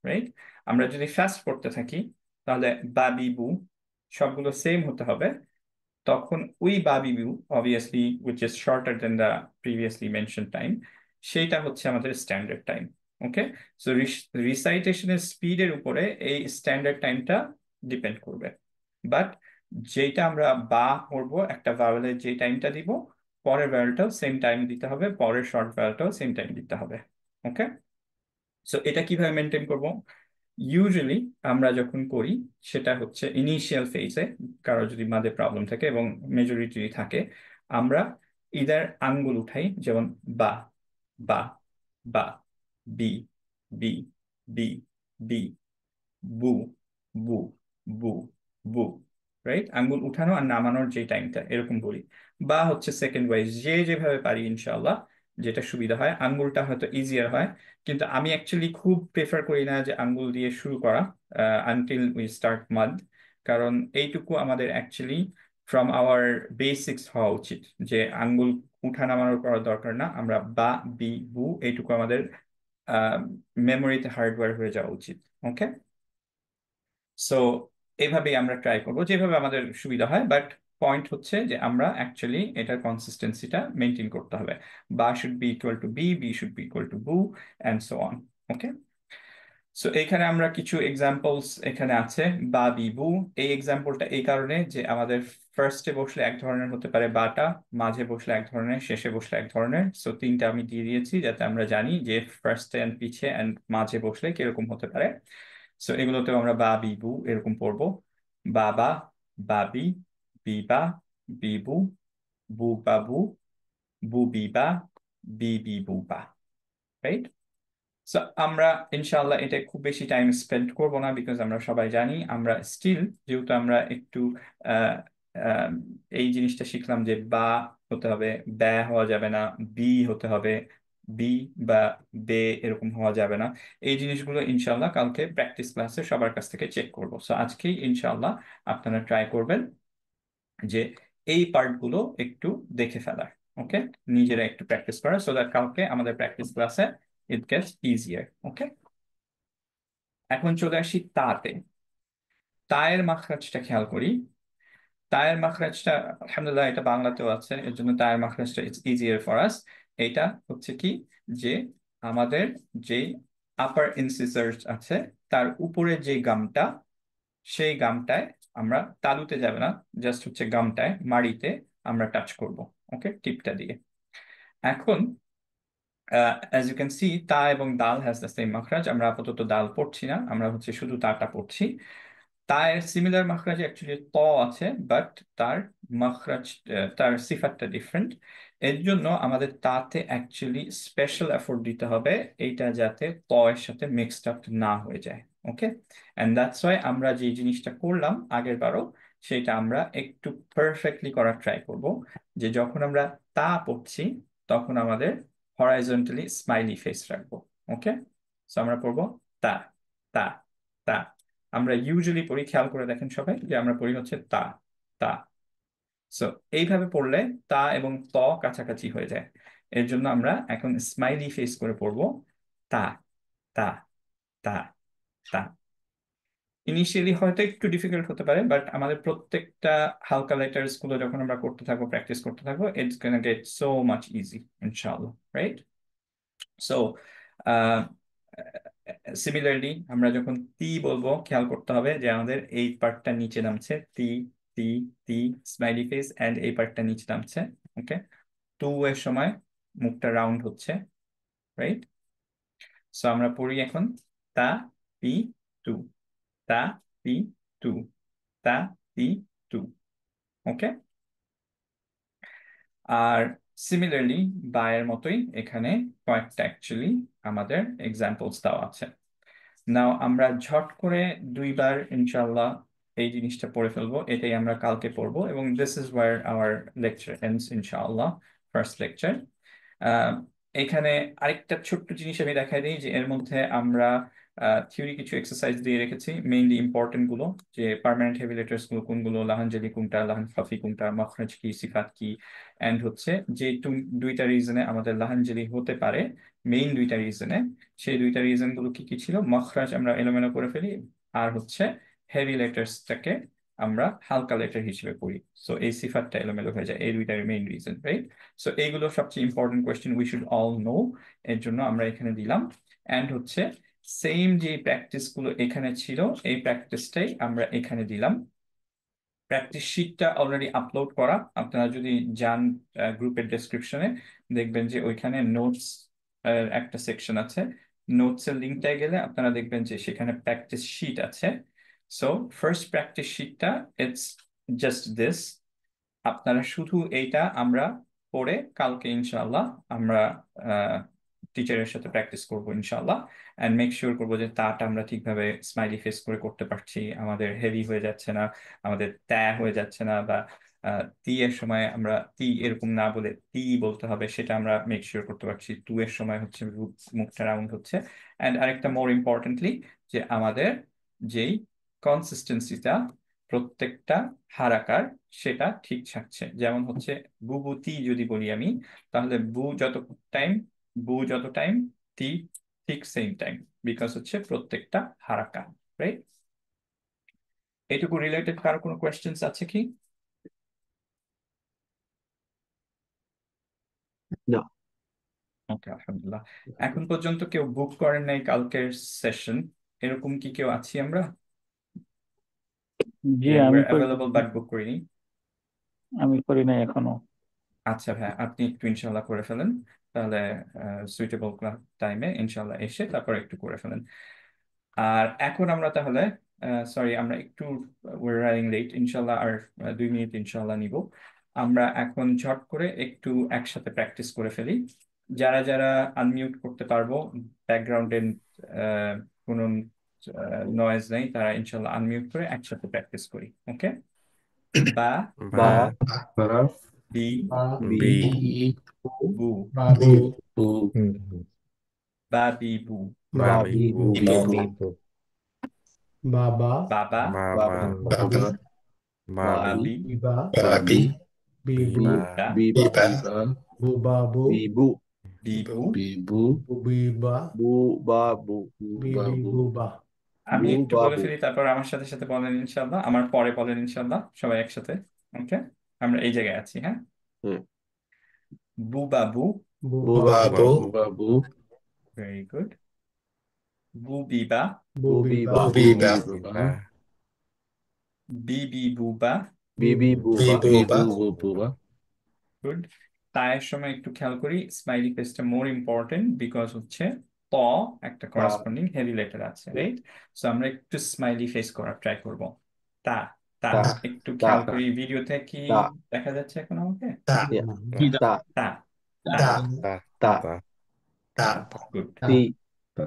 right? আমরা যদি ফাস্ট পড়তে থাকি তাহলে বা বি বু সবগুলো সেম হতে হবে, তখন ওই বাবি view obviously which is shorter than the previously mention time, সেইটা হচ্ছে আমাদের স্ট্যান্ডার্ড টাইম। ওকে, সো রিসাইটেশনের স্পিডের উপরে এই স্ট্যান্ডার্ড টাইমটা ডিপেন্ড করবে। বাট যেটা আমরা বা করবো একটা ভাওয়েলের যে টাইমটা দিব, পরের ভাওয়েলটাও সেম টাইম দিতে হবে, পরের শর্ট ভাওয়েলটাও সেম টাইম দিতে হবে। ওকে, সো এটা কিভাবে মেনটেন করব? ইউজুয়ালি আমরা যখন করি সেটা হচ্ছে ইনিশিয়াল ফেজে, কারো যদি মাঝে প্রবলেম থাকে এবং মেজরিটি থাকে, আমরা ইদার আঙ্গুল উঠাই, যেমন বা বা বা, বি বি বি বি, বু বু বু বু, রাইট? আঙ্গুল উঠানো আর নামানোর যে টাইমটা এরকম বলি। বা হচ্ছে সেকেন্ড ওয়াইজ, যে যেভাবে পারি ইনশাআল্লাহ, যেটা সুবিধা হয়। আঙ্গুলটা হয়তো ইজিয়ার হয়, কিন্তু আমি অ্যাকচুয়ালি খুব প্রেফার করি না যে আঙ্গুল দিয়ে শুরু করা আনটিল উই স্টার্ট মাদ, কারণ এইটুকু আমাদের অ্যাকচুয়ালি ফ্রম আওয়ার বেসিক্স হওয়া উচিত, যে আঙ্গুল উঠা নামানোর করার দরকার না, আমরা বা বি বু এইটুকু আমাদের মেমোরিতে হার্ডওয়্যার হয়ে যাওয়া উচিত। ওকে, সো এইভাবেই আমরা ট্রাই করবো যেভাবে আমাদের সুবিধা হয়, বাট পয়েন্ট হচ্ছে যে আমরা অ্যাকচুয়ালি এটার কনসিস্টেন্সিটা মেনটেন করতে হবে। বা শুড বি ইকুয়াল টু বি, বি শুড বি ইকুয়াল টু বু, and so on. Okay, so এখানে আমরা কিছু এক্সাম্পলস এখানে আছে, বা বিবু। এই এক্সাম্পলটা এই কারণে যে আমাদের ফার্স্টে বসলে এক ধরনের হতে পারে বাটা, মাঝে বসলে এক ধরনের, শেষে বসলে এক ধরনের। সো তিনটা আমি দিয়ে দিয়েছি যাতে আমরা জানি যে ফার্স্টে অ্যান্ড পিছে অ্যান্ড মাঝে বসলে কিরকম হতে পারে। সো এগুলোতেও আমরা বা বিবু এরকম পড়বো, বাবা, বাবি, বিবা, বিবু, বু বাবু, বু বিবা, বি বুবা, রাইট? সো আমরা ইনশাআল্লাহ এটা খুব বেশি টাইম স্পেন্ড করব না, বিকজ আমরা সবাই জানি, আমরা স্টিল যেহেতু আমরা একটু আহ, আহ, এই জিনিসটা শিখলাম যে বা হতে হবে, ব্যা হওয়া যাবে না, বি হতে হবে, বি বা বে এরকম হওয়া যাবে না। এই জিনিসগুলো ইনশাআল্লাহ কালকে প্র্যাকটিস ক্লাসে সবার কাছ থেকে চেক করবো। সো আজকেই ইনশাআল্লাহ আপনারা ট্রাই করবেন যে এই পার্টগুলো একটু দেখে ফেলার। ওকে, নিজেরা একটু প্র্যাকটিস করা, সো দ্যাট কালকে আমাদের প্র্যাকটিস ক্লাসে it gets easier. ওকে, এখন চলে আসি তাতে। তায়ের মাখরাজটা খেয়াল করি। তায়ের মাখরাজটা আলহামদুলিল্লাহ এটা বাংলাতেও আছে, এর জন্য তায়ের মাখরাজটা ইটস ইজিয়ার ফর আস। এটা হচ্ছে কি যে আমাদের যে আপার ইনসিসার্স আছে তার উপরে যে গামটা, সেই গামটায় আমরা, তালুতে যাবে না, জাস্ট হচ্ছে গামটায় মাড়িতে আমরা টাচ করব। ওকে, টিপটা দিয়ে। এখন অ্যাজ ইউ ক্যান সি তা এবং দাল হ্যাজ দ্য সেম মাখরাজ। আমরা আপাতত দাল পড়ছি না, আমরা হচ্ছে শুধু তাটা পড়ছি। তায়ের সিমিলার মাখরাজে অ্যাকচুয়ালি ত আছে, বাট তার মাখরাজ, তার সিফাতটা ডিফারেন্ট। এর জন্য আমাদের তাতে অ্যাকচুয়ালি স্পেশাল এফোর্ট দিতে হবে এইটা যাতে ত এর সাথে মিক্সড আপ না হয়ে যায়। ওকে, এন্ড দ্যাটস ওয়াই আমরা যে জিনিসটা করলাম আগের বারও, সেটা আমরা একটু পারফেক্টলি করার ট্রাই করব, যে যখন আমরা তা পড়ছি তখন আমাদের হরাইজন্টালি স্মাইলি ফেস রাখবো। ওকে, সো আমরা পড়বো তা তা তা। আমরা ইউজুয়ালি পড়ি, খেয়াল করে দেখেন সবাই, যে আমরা পড়ি হচ্ছে তা তা। সো এইভাবে পড়লে তা এবং ত কাছাকাছি হয়ে যায়। এর জন্য আমরা এখন স্মাইলি ফেস করে পড়বো তা তা তা তা। ইনিশিয়ালি হয়তো একটু ডিফিকাল্ট হতে পারে, বাট আমাদের প্রত্যেকটা হালকা লেটার্স গুলো যখন আমরা করতে থাকবো, প্র্যাকটিস করতে থাকবো, it's gonna gate so much easy ইনশাআল্লাহ, রাইট? সো সিমিলারলি আমরা যখন তি বলবো, খেয়াল করতে হবে যে আমাদের এই পার্টটা নিচে নামছে, তি তি তি স্মাইলি ফেস, এন্ড এই পার্টটা নিচে নামছে। ওকে, টু এর সময় মুখটা রাউন্ড হচ্ছে, রাইট? সো আমরা পড়ি এখন তা পি টু, তা পি টু, তা পি টু। ওকে, আর সিমিলারলি বায়ের মতোই এখানে কয়েকটা অ্যাকচুয়ালি আমাদের এক্সাম্পলস দেওয়া আছে। নাও আমরা ঝট করে দুইবার ইনশাআল্লাহ এই জিনিসটা পড়ে ফেলবো, এটাই আমরা কালকে পড়বো, এবং this is war our lecture ends ইনশাআল্লাহ, ফার্স্ট লেকচার। এখানে আরেকটা ছোট্ট জিনিস আমি দেখাই দিই, যে এর মধ্যে আমরা থিওরি কিছু এক্সারসাইজ দিয়ে রেখেছি, মেইনলি ইম্পর্টেন্ট গুলো, যে পার্মানেন্ট হেভি লেটার্স গুলো কোনগুলো, লাহানজালি কোনটা, লাহান খাফি কোনটা, মাখরাজ কি, সিফাত কি, এন্ড হচ্ছে যে দুইটা রিজনে আমাদের লাহানজালি হতে পারে, মেইন দুইটা রিজনে, সেই দুইটা রিজন গুলো কি কি ছিল। মাখরাজ আমরা এলোমেলো করে ফেলি, আর হচ্ছে হেভি লেটার্সটাকে আমরা হালকা লেটার হিসেবে পড়ি, সো এই সিফাতটা এলোমেলো হয়ে যায়। এই দুইটার মেইন রিজন, রাইট? সো এইগুলো সবচেয়ে important question, we should all know. এর জন্য আমরা এখানে দিলাম, এন্ড হচ্ছে সেম যে প্র্যাকটিস গুলো এখানে ছিল, এই প্র্যাকটিসটাই আমরা এখানে দিলাম। প্র্যাকটিস শিটটা অলরেডি আপলোড করা, আপনারা যদি যান গ্রুপের ডেসক্রিপশনে, দেখবেন যে ওইখানে নোটস একটা সেকশন আছে। নোটস এর লিঙ্কটায় গেলে আপনারা দেখবেন যে সেখানে প্র্যাকটিস শিট আছে। সো ফার্স্ট প্র্যাকটিস শিটটা ইটস জাস্ট দিস। আপনারা শুধু এইটা আমরা পড়ে কালকে ইনশাআল্লাহ আমরা টিচারের সাথে প্র্যাকটিস করবো ইনশাআল্লাহ, এন্ড মেক শিওর করবো যে তাটা আমরা ঠিকভাবে স্মাইলি ফেস করে করতে পারছি, আমাদের হেভি হয়ে যাচ্ছে না, আমাদের ত্যা হয়ে যাচ্ছে না, বা তি এর সময় আমরা তি এরকম না বলে তি বলতে হবে, সেটা আমরা মেক শিওর করতে পারছি। টু এর সময় হচ্ছে মুখটা রাউন্ড হচ্ছে, এন্ড আরেকটা মোর ইম্পর্টেন্টলি, যে আমাদের যেই কনসিস্টেন্সিটা প্রত্যেকটা হারাকার, সেটা ঠিক থাকছে। যেমন হচ্ছে বুবুতি যদি বলি আমি, তাহলে বু যত টাইম, তি ঠিক সেম টাইম, বিকজ হচ্ছে প্রত্যেকটা হারাকা, রাইট? এইটুকু রিলেটেড কারো কোনো কোয়েশ্চেন্স আছে কি? No. ওকে, আলহামদুলিল্লাহ। এখন পর্যন্ত কেউ বুক করেন নাই কালকের সেশন, এরকম কি কেউ আছি আমরা? জি আমি অ্যাভেলেবল বাট বুক করিনি। করি নাই এখনো। আচ্ছা ভাই, আপনি একটু ইনশাল্লাহ করে ফেলেন, তাহলে সুইটেবল টাইমে ইনশাল্লাহ এসে তারপর একটু করে ফেলেন। আর এখন আমরা তাহলে, সরি আমরা একটু রানিং লেট, ইনশাল্লাহ আর 2 মিনিট ইনশাল্লাহ নিব। আমরা এখন ঝট করে একটু একসাথে প্র্যাকটিস করে ফেলি। যারা যারা আনমিউট করতে পারবো, ব্যাকগ্রাউন্ডে কোনো নয়েজ নেই, তারা ইনশাল্লাহ আনমিউট করে একসাথে প্র্যাকটিস করি। ওকে, বা বা Ba, বি বি বু, বাবি বু বা বি বু, বাবি বু বাবা বাবা বাবা বাবি বাবি বাবি বিবা Babi, বিবু বিবা বা Biba, বুবাবু Bibu, বিবু, বিবু, বিবা, বু বা বু, বিবি, বাবু, বুবা। আমি বু একটু বা বলে বু। ফেলি, তারপর আমার সাথে সাথে বলেন ইনশাল্লাহ, আমার পরে বলেন ইনশাল্লাহ, সবাই একসাথে। ওকে, আমরা এই জায়গায় আছি, হ্যাঁ। হুম। বুবাবু, বু বুবা, বা বু, বাবু, বাবু, ভেরি গুড। বুবিবা, বু বি বুবিবা, বা, বিবা, বিবা, বিবি বুবা, বিবি বু বা, বিবুবা, বিবু, বুবা, গুড। তায়ের সময় একটু খেয়াল করি, স্মাইলি ফেসটা মোর ইম্পর্টেন্ট, বিকজ হচ্ছে ত একটা তা, করাসপন্ডিং হেভি লেটার আছে, রাইট? সো আমরা একটু স্মাইলি ফেস করার ট্রাই করব। তা, তা তা, একটু তা, খেয়াল করি, ভিডিওতে কি তা, দেখা যাচ্ছে এখন আমাকে? তা, ইয়া, হুম, তা, তা, তা, তা, তা তা, তা তা, গুড। তা, তি, তা, তা,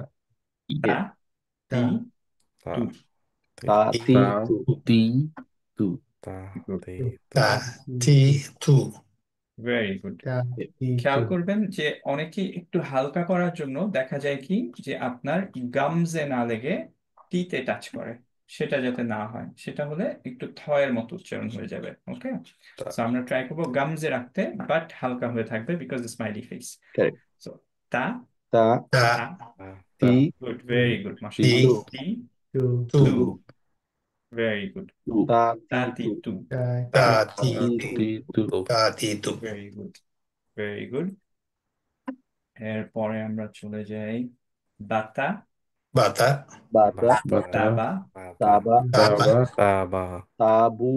ইয়া, তা, তি, তা তু, তি তা, তি, তা, তু, তি, তু, তা গুড, তি তু তা, তি, তু, ভেরি গুড। তা, ইয়া, তি, খেয়াল তু। করবেন যে অনেকেই একটু হালকা করার জন্য দেখা যায় কি, যে আপনার গামজে না লেগে টিতে টাচ করে, সেটা যাতে না হয়, সেটা হলে একটু থয়ের মতো উচ্চারণ হয়ে যাবে। ওকে, তা সো আমরা ট্রাই করবো গামজে রাখতে, বাট হালকা হয়ে থাকবে because smiley face. correct. So তা, তা, তা, তা, তা তি, গুড, তু, ভেরি গুড, তি, মাশাআল্লাহ। তু, তি, তু, তু, তু, তু, ভেরি গুড। তু, তা, তা, তি, তি, তু, তু, তা, তা, তি, তি, তা, তা, তি, তু, তু, তি, তু, তা, তি, তু। Very good, very good. এরপরে আমরা চলে যাই বাতা, বাতা, বাতা, বাতা বাতা, তাবা, বাতা তাবা, তাবা, তাবা, তাবা তাবু,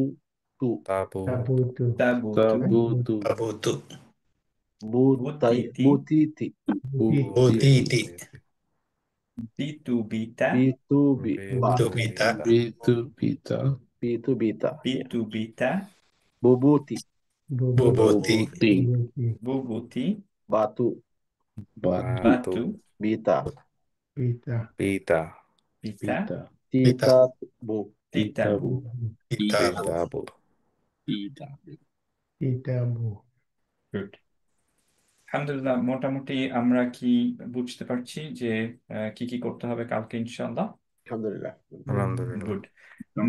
তু, তাবু তাবু, তু, তাবুতু, তাবু, তু, তাবুতু, বুতাই, বুতিতি, বুতিতি, তি, বুতিতি, বিতুবিতা, বিতু, বি, বা, বিতুবিতা, বিতু, পিতা, বিতু, বিতা, ইয়া, বিতুবিতা, বুবুতি, বুবতি, বুবতি, বুবতি, বুবুতি, বাতু, বাতু, বাতু বাতু, বিতা, পিতা, পিতা পিতা, পিতা, পিতা, তিতা, বু, তিতাবু। পিতাবু, পিতাবু, পিতাবু পিতাবু। পিতাবু। গুড, আলহামদুলিল্লাহ। মোটামুটি আমরা কি বুঝতে পারছি যে কি কি করতে হবে কালকে ইনশাআল্লাহ। আলহামদুলিল্লাহ। আলহামদুলিল্লাহ। গুড।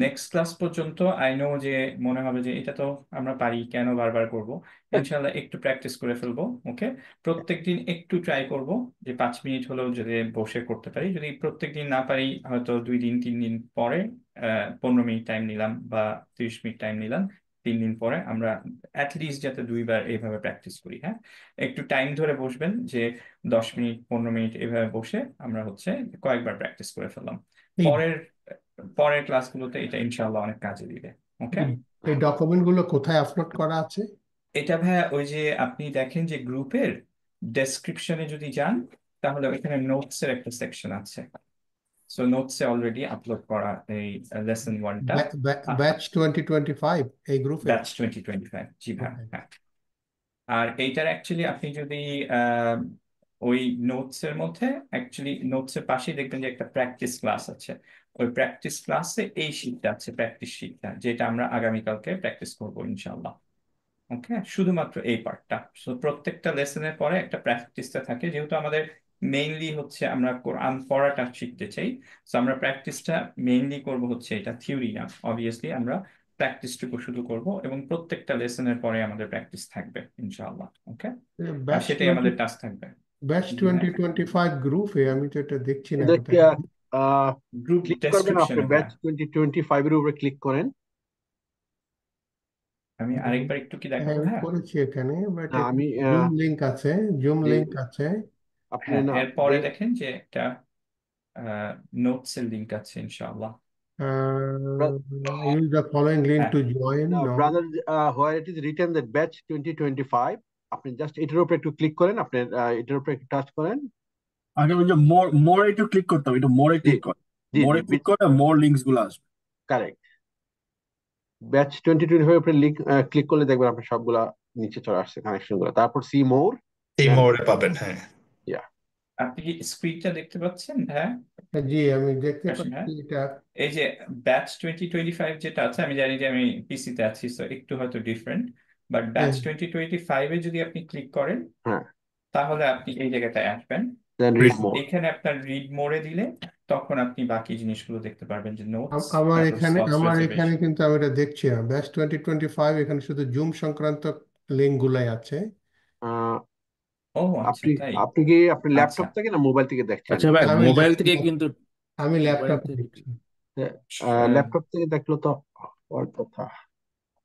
নেক্সট ক্লাস পর্যন্ত আই নো যে মনে হবে যে এটা তো আমরা পারি, কেন বারবার করব। ইনশাআল্লাহ একটু প্র্যাকটিস করে ফেলবো। ওকে, প্রত্যেকদিন একটু ট্রাই করব যে 5 মিনিট হলেও যদি বসে করতে পারি। যদি প্রত্যেকদিন না পারি, হয়তো 2 দিন 3 দিন পরে 15 মিনিট টাইম নিলাম বা 30 মিনিট টাইম নিলাম, 3 দিন পরে আমরা অ্যাটলিস্ট যাতে 2বার এইভাবে প্র্যাকটিস করি। হ্যাঁ, একটু টাইম ধরে বসবেন, যে 10 মিনিট 15 মিনিট এভাবে বসে আমরা হচ্ছে কয়েকবার প্র্যাকটিস করে ফেললাম। এই পরের পরের ক্লাসগুলোতে এটা ইনশাআল্লাহ অনেক কাজে দিবে। ওকে, এই ডকুমেন্ট গুলো কোথায় আপলোড করা আছে? এটা ভাইয়া ওই যে আপনি দেখেন যে গ্রুপের ডেসক্রিপশনে যদি যান, তাহলে ওইখানে নোটস এর একটা সেকশন আছে। সো নোটসে অলরেডি আপলোড করা এই লেসন 1টা, ব্যাচ 2025 এই গ্রুপে। ব্যাচ 2025। জি ভাই, ওকে। হ্যাঁ। আর এইটার অ্যাকচুয়ালি আপনি যদি আহ, ওই নোটস এর মধ্যে, অ্যাকচুয়ালি নোটস এর পাশেই দেখবেন যে একটা প্র্যাকটিস ক্লাস আছে। ওই প্র্যাকটিস ক্লাসে এই শীটটা আছে, প্র্যাকটিস শীটটা, যেটা আমরা আগামীকালকে প্র্যাকটিস করবো ইনশাআল্লাহ। ওকে, শুধুমাত্র এই পার্টটা। সো প্রত্যেকটা লেসনের পরে একটা প্র্যাকটিসটা থাকে, যেহেতু আমাদের মেইনলি হচ্ছে আমরা কোরআন পড়াটা শিখতে চাই। সো আমরা প্র্যাকটিসটা মেইনলি করব, হচ্ছে এটা থিওরি না, অবভিয়াসলি আমরা প্র্যাকটিসটুকু শুধু করব, এবং প্রত্যেকটা লেসনের পরে আমাদের প্র্যাকটিস থাকবে ইনশাআল্লাহ। ওকে, আর ব্যাচ সেটাই 20 আমাদের টাস্ক থাকবে। ব্যাচ জি ভাইয়া, 2025 গ্রুপে আমি তো এটা দেখছি না এটা কোথায়। গ্রুপ ক্লিক করবেন, আপনি ডেসক্রিপশনে ব্যাচ ভাইয়া। 2025 এর উপরে ক্লিক করেন। আমি আরেকবার একটু কি হ্যাঁ, দেখাবো আমি ভাইয়া? করেছি এখানে, বাট না, আমি জুম লিংক আছে, জুম যে লিংক আছে। আপনি হ্যাঁ, না এরপরে দেখেন যে একটা নোটস এর লিংক আছে ইনশাআল্লাহ। Use the following link হ্যাঁ, to join. No. Brother, where it is written that batch 2025, আপনি জাস্ট এটার উপরে একটু ক্লিক করেন, আপনি এটার উপরে একটু টাচ করেন। আগে ওই যে মোর একটু ক্লিক করতে হবে, একটু মোরে জি ক্লিক করে, জি মোরে ক্লিক করে মোর লিঙ্কস গুলো আসবে। কারেক্ট। ব্যাচ 2025 উপরে লিংক ক্লিক করলে দেখবেন আপনার সবগুলা নিচে চলে আসছে, কানেকশন গুলো। তারপর সি মোর, এই দেন মোড়ে পাবেন। হ্যাঁ, ইয়া, আপনি কি স্ক্রিনটা দেখতে পাচ্ছেন ভাইয়া? জি, আমি দেখতে কাশিম পাচ্ছি ভাই, এটা। এই যে ব্যাচ 2025 যেটা আছে, আমি জানি যে আমি পিসিতে আছি, তো একটু হয়তো ডিফারেন্ট, বাট ব্যাচ 2025 এ যদি আপনি ক্লিক করেন, হ্যাঁ, তাহলে আপনি এই জায়গাটায় আসবেন। Then read more. এখানে আপনার রিড মোড়ে দিলে তখন আপনি বাকি জিনিসগুলো দেখতে পারবেন, যে নোটস, আমার তারপর এখানে স্লটস আমার এখানে রিজার্ভেশন। কিন্তু আমি এটা দেখছি না, ব্যাচ 2025 এখানে শুধু জুম সংক্রান্ত লিঙ্ক গুলাই আছে। ও আচ্ছা, আপনি তাই। আপনি কি আপনার আচ্ছা, ল্যাপটপ থেকে না মোবাইল থেকে দেখছেন? আচ্ছা ভাই, আমি মোবাইল থেকে ল্যাপটপ কিন্তু আমি মোবাইল ল্যাপটপে থেকে দেখছি। ল্যাপটপ থেকে দেখলে তো হওয়ার কথা।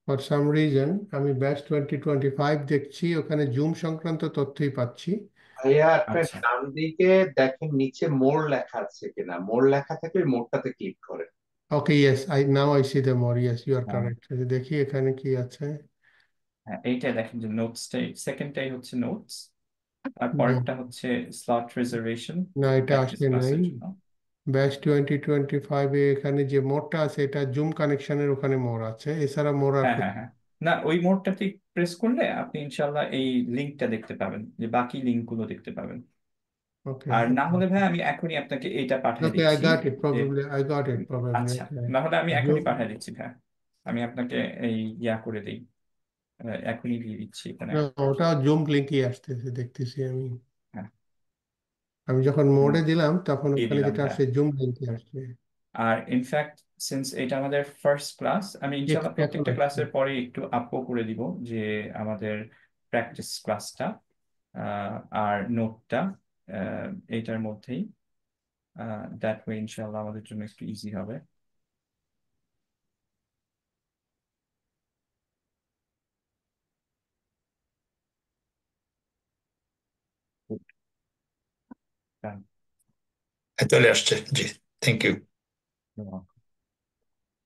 ফর সাম রিজন আমি ব্যাচ 2025 দেখছি, ওখানে জুম সংক্রান্ত তথ্যই পাচ্ছি। ভাইয়া আপনার আচ্ছা, ডান দিকে দেখেন নিচে মোর লেখা আছে কিনা, মোর লেখা থাকলে মোরটাতে ক্লিক করেন। Okay, yes, I see the more, yes you are হ্যাঁ কারেক্ট। দেখি এখানে কি আছে। হ্যাঁ, এইটাই দেখেন যে নোটসটাই, সেকেন্ডটাই হচ্ছে নোটস, আর পরেরটা হচ্ছে স্লট রিজার্ভেশন না, এটা প্র্যাকটিস আসে নাই। ক্লাসের জন্য। ব্যাচ 2025 এখানে যে মোডটা আছে এটা জুম কানেকশনের ওখানে মোড আছে, এছাড়া মোড আর হ্যাঁ হ্যাঁ হ্যাঁ, না ওই মোডটাতে প্রেস করলে আপনি ইনশাল্লাহ এই লিঙ্কটা দেখতে পাবেন, যে বাকি লিঙ্কগুলো দেখতে পাবেন। ওকে আর না হলে ভাই আমি এখনই আপনাকে এইটা পাঠিয়ে ওকে, দিচ্ছি যে আই গট ইট প্রবাবলি। আচ্ছা, না হলে আমি এখনই পাঠিয়ে দিচ্ছি ভাই, আমি আপনাকে এই ইয়া করে দিই, এখনই দিয়ে দিচ্ছি এখানে। না, ওটা জুম লিঙ্কই আসতেছে দেখতেছি আমি। হ্যাঁ, আমি যখন মোডে দিলাম তখন দিয়ে ওখানে দিলাম যেটা ভাই। আসছে জুম লিঙ্কই আসছে। আর ইনফ্যাক্ট সিন্স এটা আমাদের ফার্স্ট ক্লাস, আমি ইনশাল্লাহ এখন প্রত্যেকটা আসছে। ক্লাসের পরে একটু আপও করে দিব যে আমাদের প্র্যাকটিস ক্লাসটা আর নোটটা এইটার মধ্যেই, দ্যাট ওয়ে ইনশাল্লাহ আমাদের জন্য একটু ইজি হবে। Done. চলে আসছে, জি, থ্যাংক ইউ।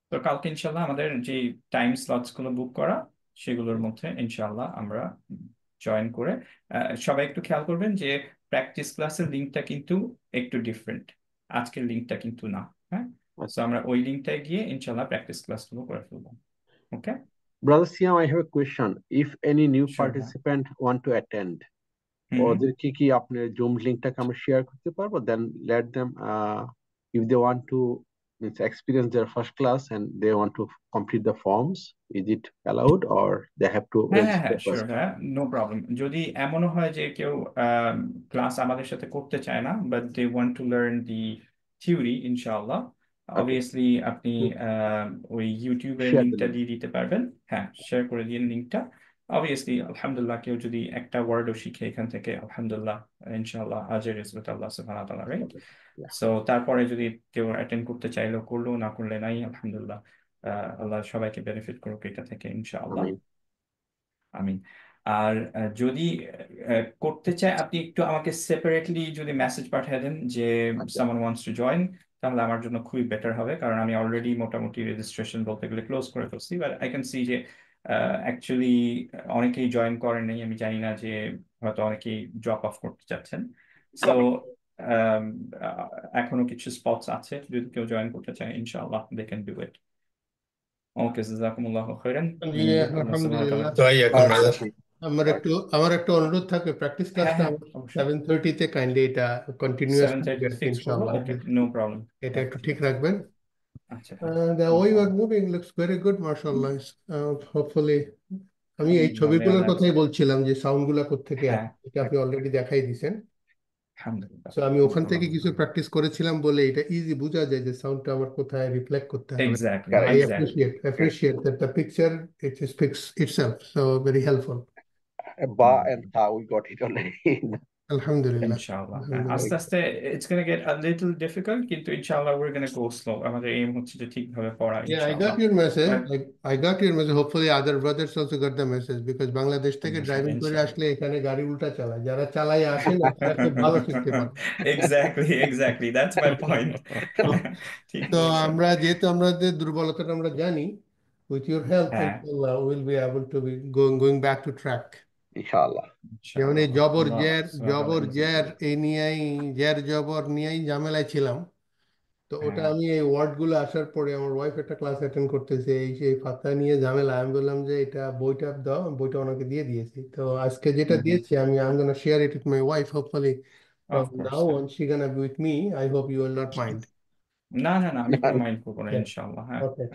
তো কালকে ইনশাল্লাহ আমাদের যে টাইম স্লটস গুলো বুক করা, সেগুলোর মধ্যে ইনশাল্লাহ আমরা জয়েন করে সবাই একটু খেয়াল করবেন যে প্র্যাকটিস ক্লাসের লিঙ্কটা কিন্তু একটু ডিফারেন্ট, আজকের লিঙ্কটা কিন্তু না। হ্যাঁ, তো আমরা ওই লিঙ্কটায় গিয়ে ইনশাল্লাহ প্র্যাকটিস ক্লাসগুলো করে ফেলবো। ওকে, Brother Siam, I have a question. If any new sure ভাই। participant want to attend, হুম হুম। ওদেরকে কি আপনার জুম লিংকটাকে আমরা শেয়ার করতে পারবো? Then let them, if they want to experience their first class and they want to complete the forms, is it allowed or they have to হ্যাঁ হ্যাঁ register হ্যাঁ, শিওর first? হ্যাঁ, নো প্রবলেম। যদি এমনও হয় যে কেউ ক্লাস আমাদের সাথে করতে চায় না, but they want to learn the theory, ইনশাআল্লাহ Okay, অবভিয়াসলি আপনি ওই ইউটিউবের share the লিঙ্কটা link. দিয়ে দিতে পারবেন। হ্যাঁ, শেয়ার করে দিন লিঙ্কটা। অবভিয়াসলি আলহামদুলিল্লাহ, কেউ যদি একটা ওয়ার্ডও শিখে এখান থেকে, আলহামদুলিল্লাহ ইনশাআল্লাহ আজের রিজওয়াত আল্লাহ সুবহানাহু ওয়া তাআলা, রাইট? Okay, yeah. সো তারপরে যদি কেউ অ্যাটেন্ড করতে চাইলো করলো, না করলে নাই, আলহামদুলিল্লাহ। আল্লাহ সবাইকে বেনিফিট করুক এটা থেকে ইনশাআল্লাহ। I mean, আমি আর যদি করতে চাই, আপনি একটু আমাকে সেপারেটলি যদি মেসেজ পাঠিয়ে দেন যে okay, someone wants to join, তাহলে আমার জন্য খুবই বেটার হবে, কারণ আমি অলরেডি মোটামুটি রেজিস্ট্রেশন বলতে গেলে ক্লোজ করে ফেলছি, বাট আই ক্যান সি যে অ্যাকচুয়ালি অনেকেই জয়েন করেন নাই, আমি জানি না যে হয়তো অনেকেই ড্রপ অফ করতে চাচ্ছেন। সো এখনো কিছু স্পটস আছে, যদি কেউ জয়েন করতে চায় ইনশাআল্লাহ দে ক্যান ডু ইট। ওকে, জাযাকুমুল্লাহু খাইরান। জি, আল্লাহ সুবহানাহু ওয়া আলহামদুলিল্লাহ। তাআলা। আমার একটু অনুরোধ থাকবে, প্র্যাকটিস হ্যাঁ ক্লাসটা হ্যাঁ, আমার অবশ্যই 7:30-তে কাইন্ডলি এটা কন্টিনিউয়াস থাকবে 7:30 আর কি, ফিক্স করবো। ইনশাআল্লাহ। Okay, no problem. এটা একটু ঠিক রাখবেন। আচ্ছা ভাই, The no way you are problem. moving looks very good, mashallah. Hopefully, আমি এই ছবিগুলোর আল্লাহ, কথাই বলছিলাম যে সাউন্ড গুলা কোত্থেকে হ্যাঁ, আসছে, এটা আপনি অলরেডি দেখাই দিছেন। আলহামদুলিল্লাহ। তো আমি ওখান থেকে কিছু প্র্যাকটিস করেছিলাম বলে এটা ইজি বোঝা যায় যে সাউন্ডটা আমার কোথায় রিফ্লেক্ট করতে হবে। Exactly I correct. Exactly. appreciate that the picture it speaks itself, so very helpful. Ba and Ta, we got it already. Alhamdulillah. ইনশাআল্লাহ হ্যাঁ, Alhamdulillah. আস্তে আস্তে it's gonna get a little difficult, কিন্তু ইনশাআল্লাহ we are gonna go slow. আমাদের এইম হচ্ছে যে ঠিকভাবে পড়া Yeah, I ইনশাআল্লাহ। got your message. I got your message. Hopefully other brothers also got the message, because Bangladesh থেকে ড্রাইভিং করে ইনশাআল্লাহ। আসলে এখানে গাড়ি উল্টা চালায়, যারা চালায় আসে না তারা খুব ভালো শিখতে পারে। Exactly that's my point. ঠিক তো বলেছেন। যেহেতু আমাদের দুর্বলতাটা আমরা জানি, with your help হ্যাঁ, inshallah we'll be able to be going back to track. Inshallah. যেমন এই ইনশাআল্লাহ আল্লাহ সুবহানাহু ওয়া জবর তাআলা। এই নিয়েই জবর নিয়েই ঝামেলায় ছিলাম। তো ওটা হ্যাঁ, আমি এই ওয়ার্ড গুলো আসার পরে আমার ওয়াইফ একটা ক্লাস অ্যাটেন্ড করতেছে, এই সেই ফাতা নিয়ে ঝামেলা, আমি বললাম যে এটা বইটা দাও, আমি বইটা ওনাকে দিয়ে দিয়েছি। তো আজকে যেটা দিয়েছি আমি I am gonna share it with my wife, hopefully of from course. now on she gonna be with me. I hope you will not mind. না না না, আমি কোনো মাইন্ড করবো না Okay. ইনশাআল্লাহ। হ্যাঁ, Okay.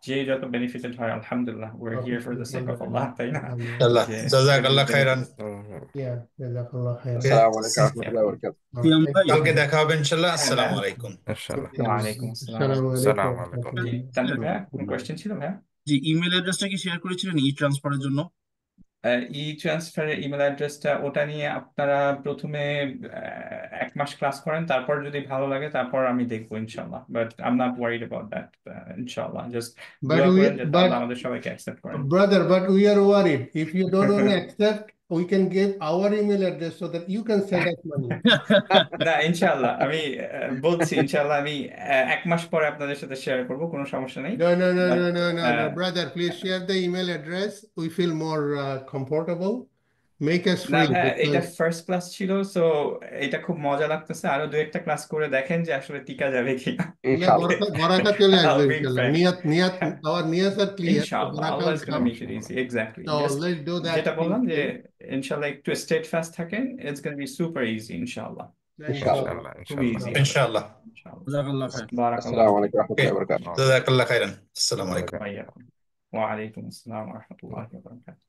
যে যত বেনিফিটেড হয় আলহামদুলিল্লাহ, we're Okay. here for the sake of Allah, তাই না? Alhamdulillah. যে জাযাকাল্লাহ খাইরান। Yeah, jazakallah khairan. Assalamu alaikum warahmatullahi wabarakatuh. সিয়াম Thank ভাই, you. কালকে দেখা হবে ইনশাল্লাহ। হ্যাঁ আসসালামু ভাইয়া, আলাইকুম। ইনশাআল্লাহ। ওয়ালাইকুম আসসালাম। Assalamu আসসালামু alaikum. আলাইকুম। জি, তানভীর ভাইয়া কোনো কোয়েশ্চেন ছিল ভাইয়া? যে ইমেল অ্যাড্রেসটা কি শেয়ার করেছিলেন ই ট্রান্সফারের জন্য? ই ট্রান্সফারের ইমেল অ্যাড্রেসটা ওটা নিয়ে আপনারা প্রথমে 1 মাস ক্লাস করেন, তারপর যদি ভালো লাগে তারপর আমি দেখবো ইনশাল্লাহ, but I am not worried about that. ইনশাল্লাহ জাস্ট But দোয়া we, করেন যাতে but আল্লাহ আমাদের সবাইকে অ্যাকসেপ্ট করেন। brother, but we are worried. If you don't want to accept, we can give our email address so that you can send us money. না ইনশাল্লাহ আমি বলছি ইনশাল্লাহ আমি 1 মাস পরে আপনাদের সাথে শেয়ার করবো, কোনো সমস্যা নেই। No, no, no, but no, no, no, no, brother. Please share the email address. We feel more comfortable. Make us না free ভাই, এটা because ফার্স্ট ক্লাস ছিল, সো এটা খুব মজা লাগতেছে। আরো 2-1টা ক্লাস করে দেখেন যে আসলে টিকা যাবে কিনা। না, Inshallah. বরাকা চলে আসবে I'll be ইনশাল্লাহ। frank. নিয়াত our niyats are clear. So ইনশাআল্লাহ বরাকা আল্লাহ will is gonna come. make it easy. Exactly. So Just let's do that যেটা thing বললাম যে today. ইনশাআল্লাহ একটু steadfast থাকেন, it's gonna be super easy ইনশাআল্lah। Inshallah. ইনশাআল্লাহ খুব ইনশাআল্লাহ। easy হবে ইনশাআল্লাহ। ইনশাআল্lah। জাজাকাল্লাহ খাইর। বারাকাল্লাহ Assalamu ফিক। alaikum warahmatullahi wabarakatuh. জাযাকাল্লাহ খাইরান। আসসালামু আলাইকুম। ওয়া ইয়াকুম। ওয়া আলাইকুম আসসালাম ওয়া রাহমাতুল্লাহি ওয়া বারাকাতুহু।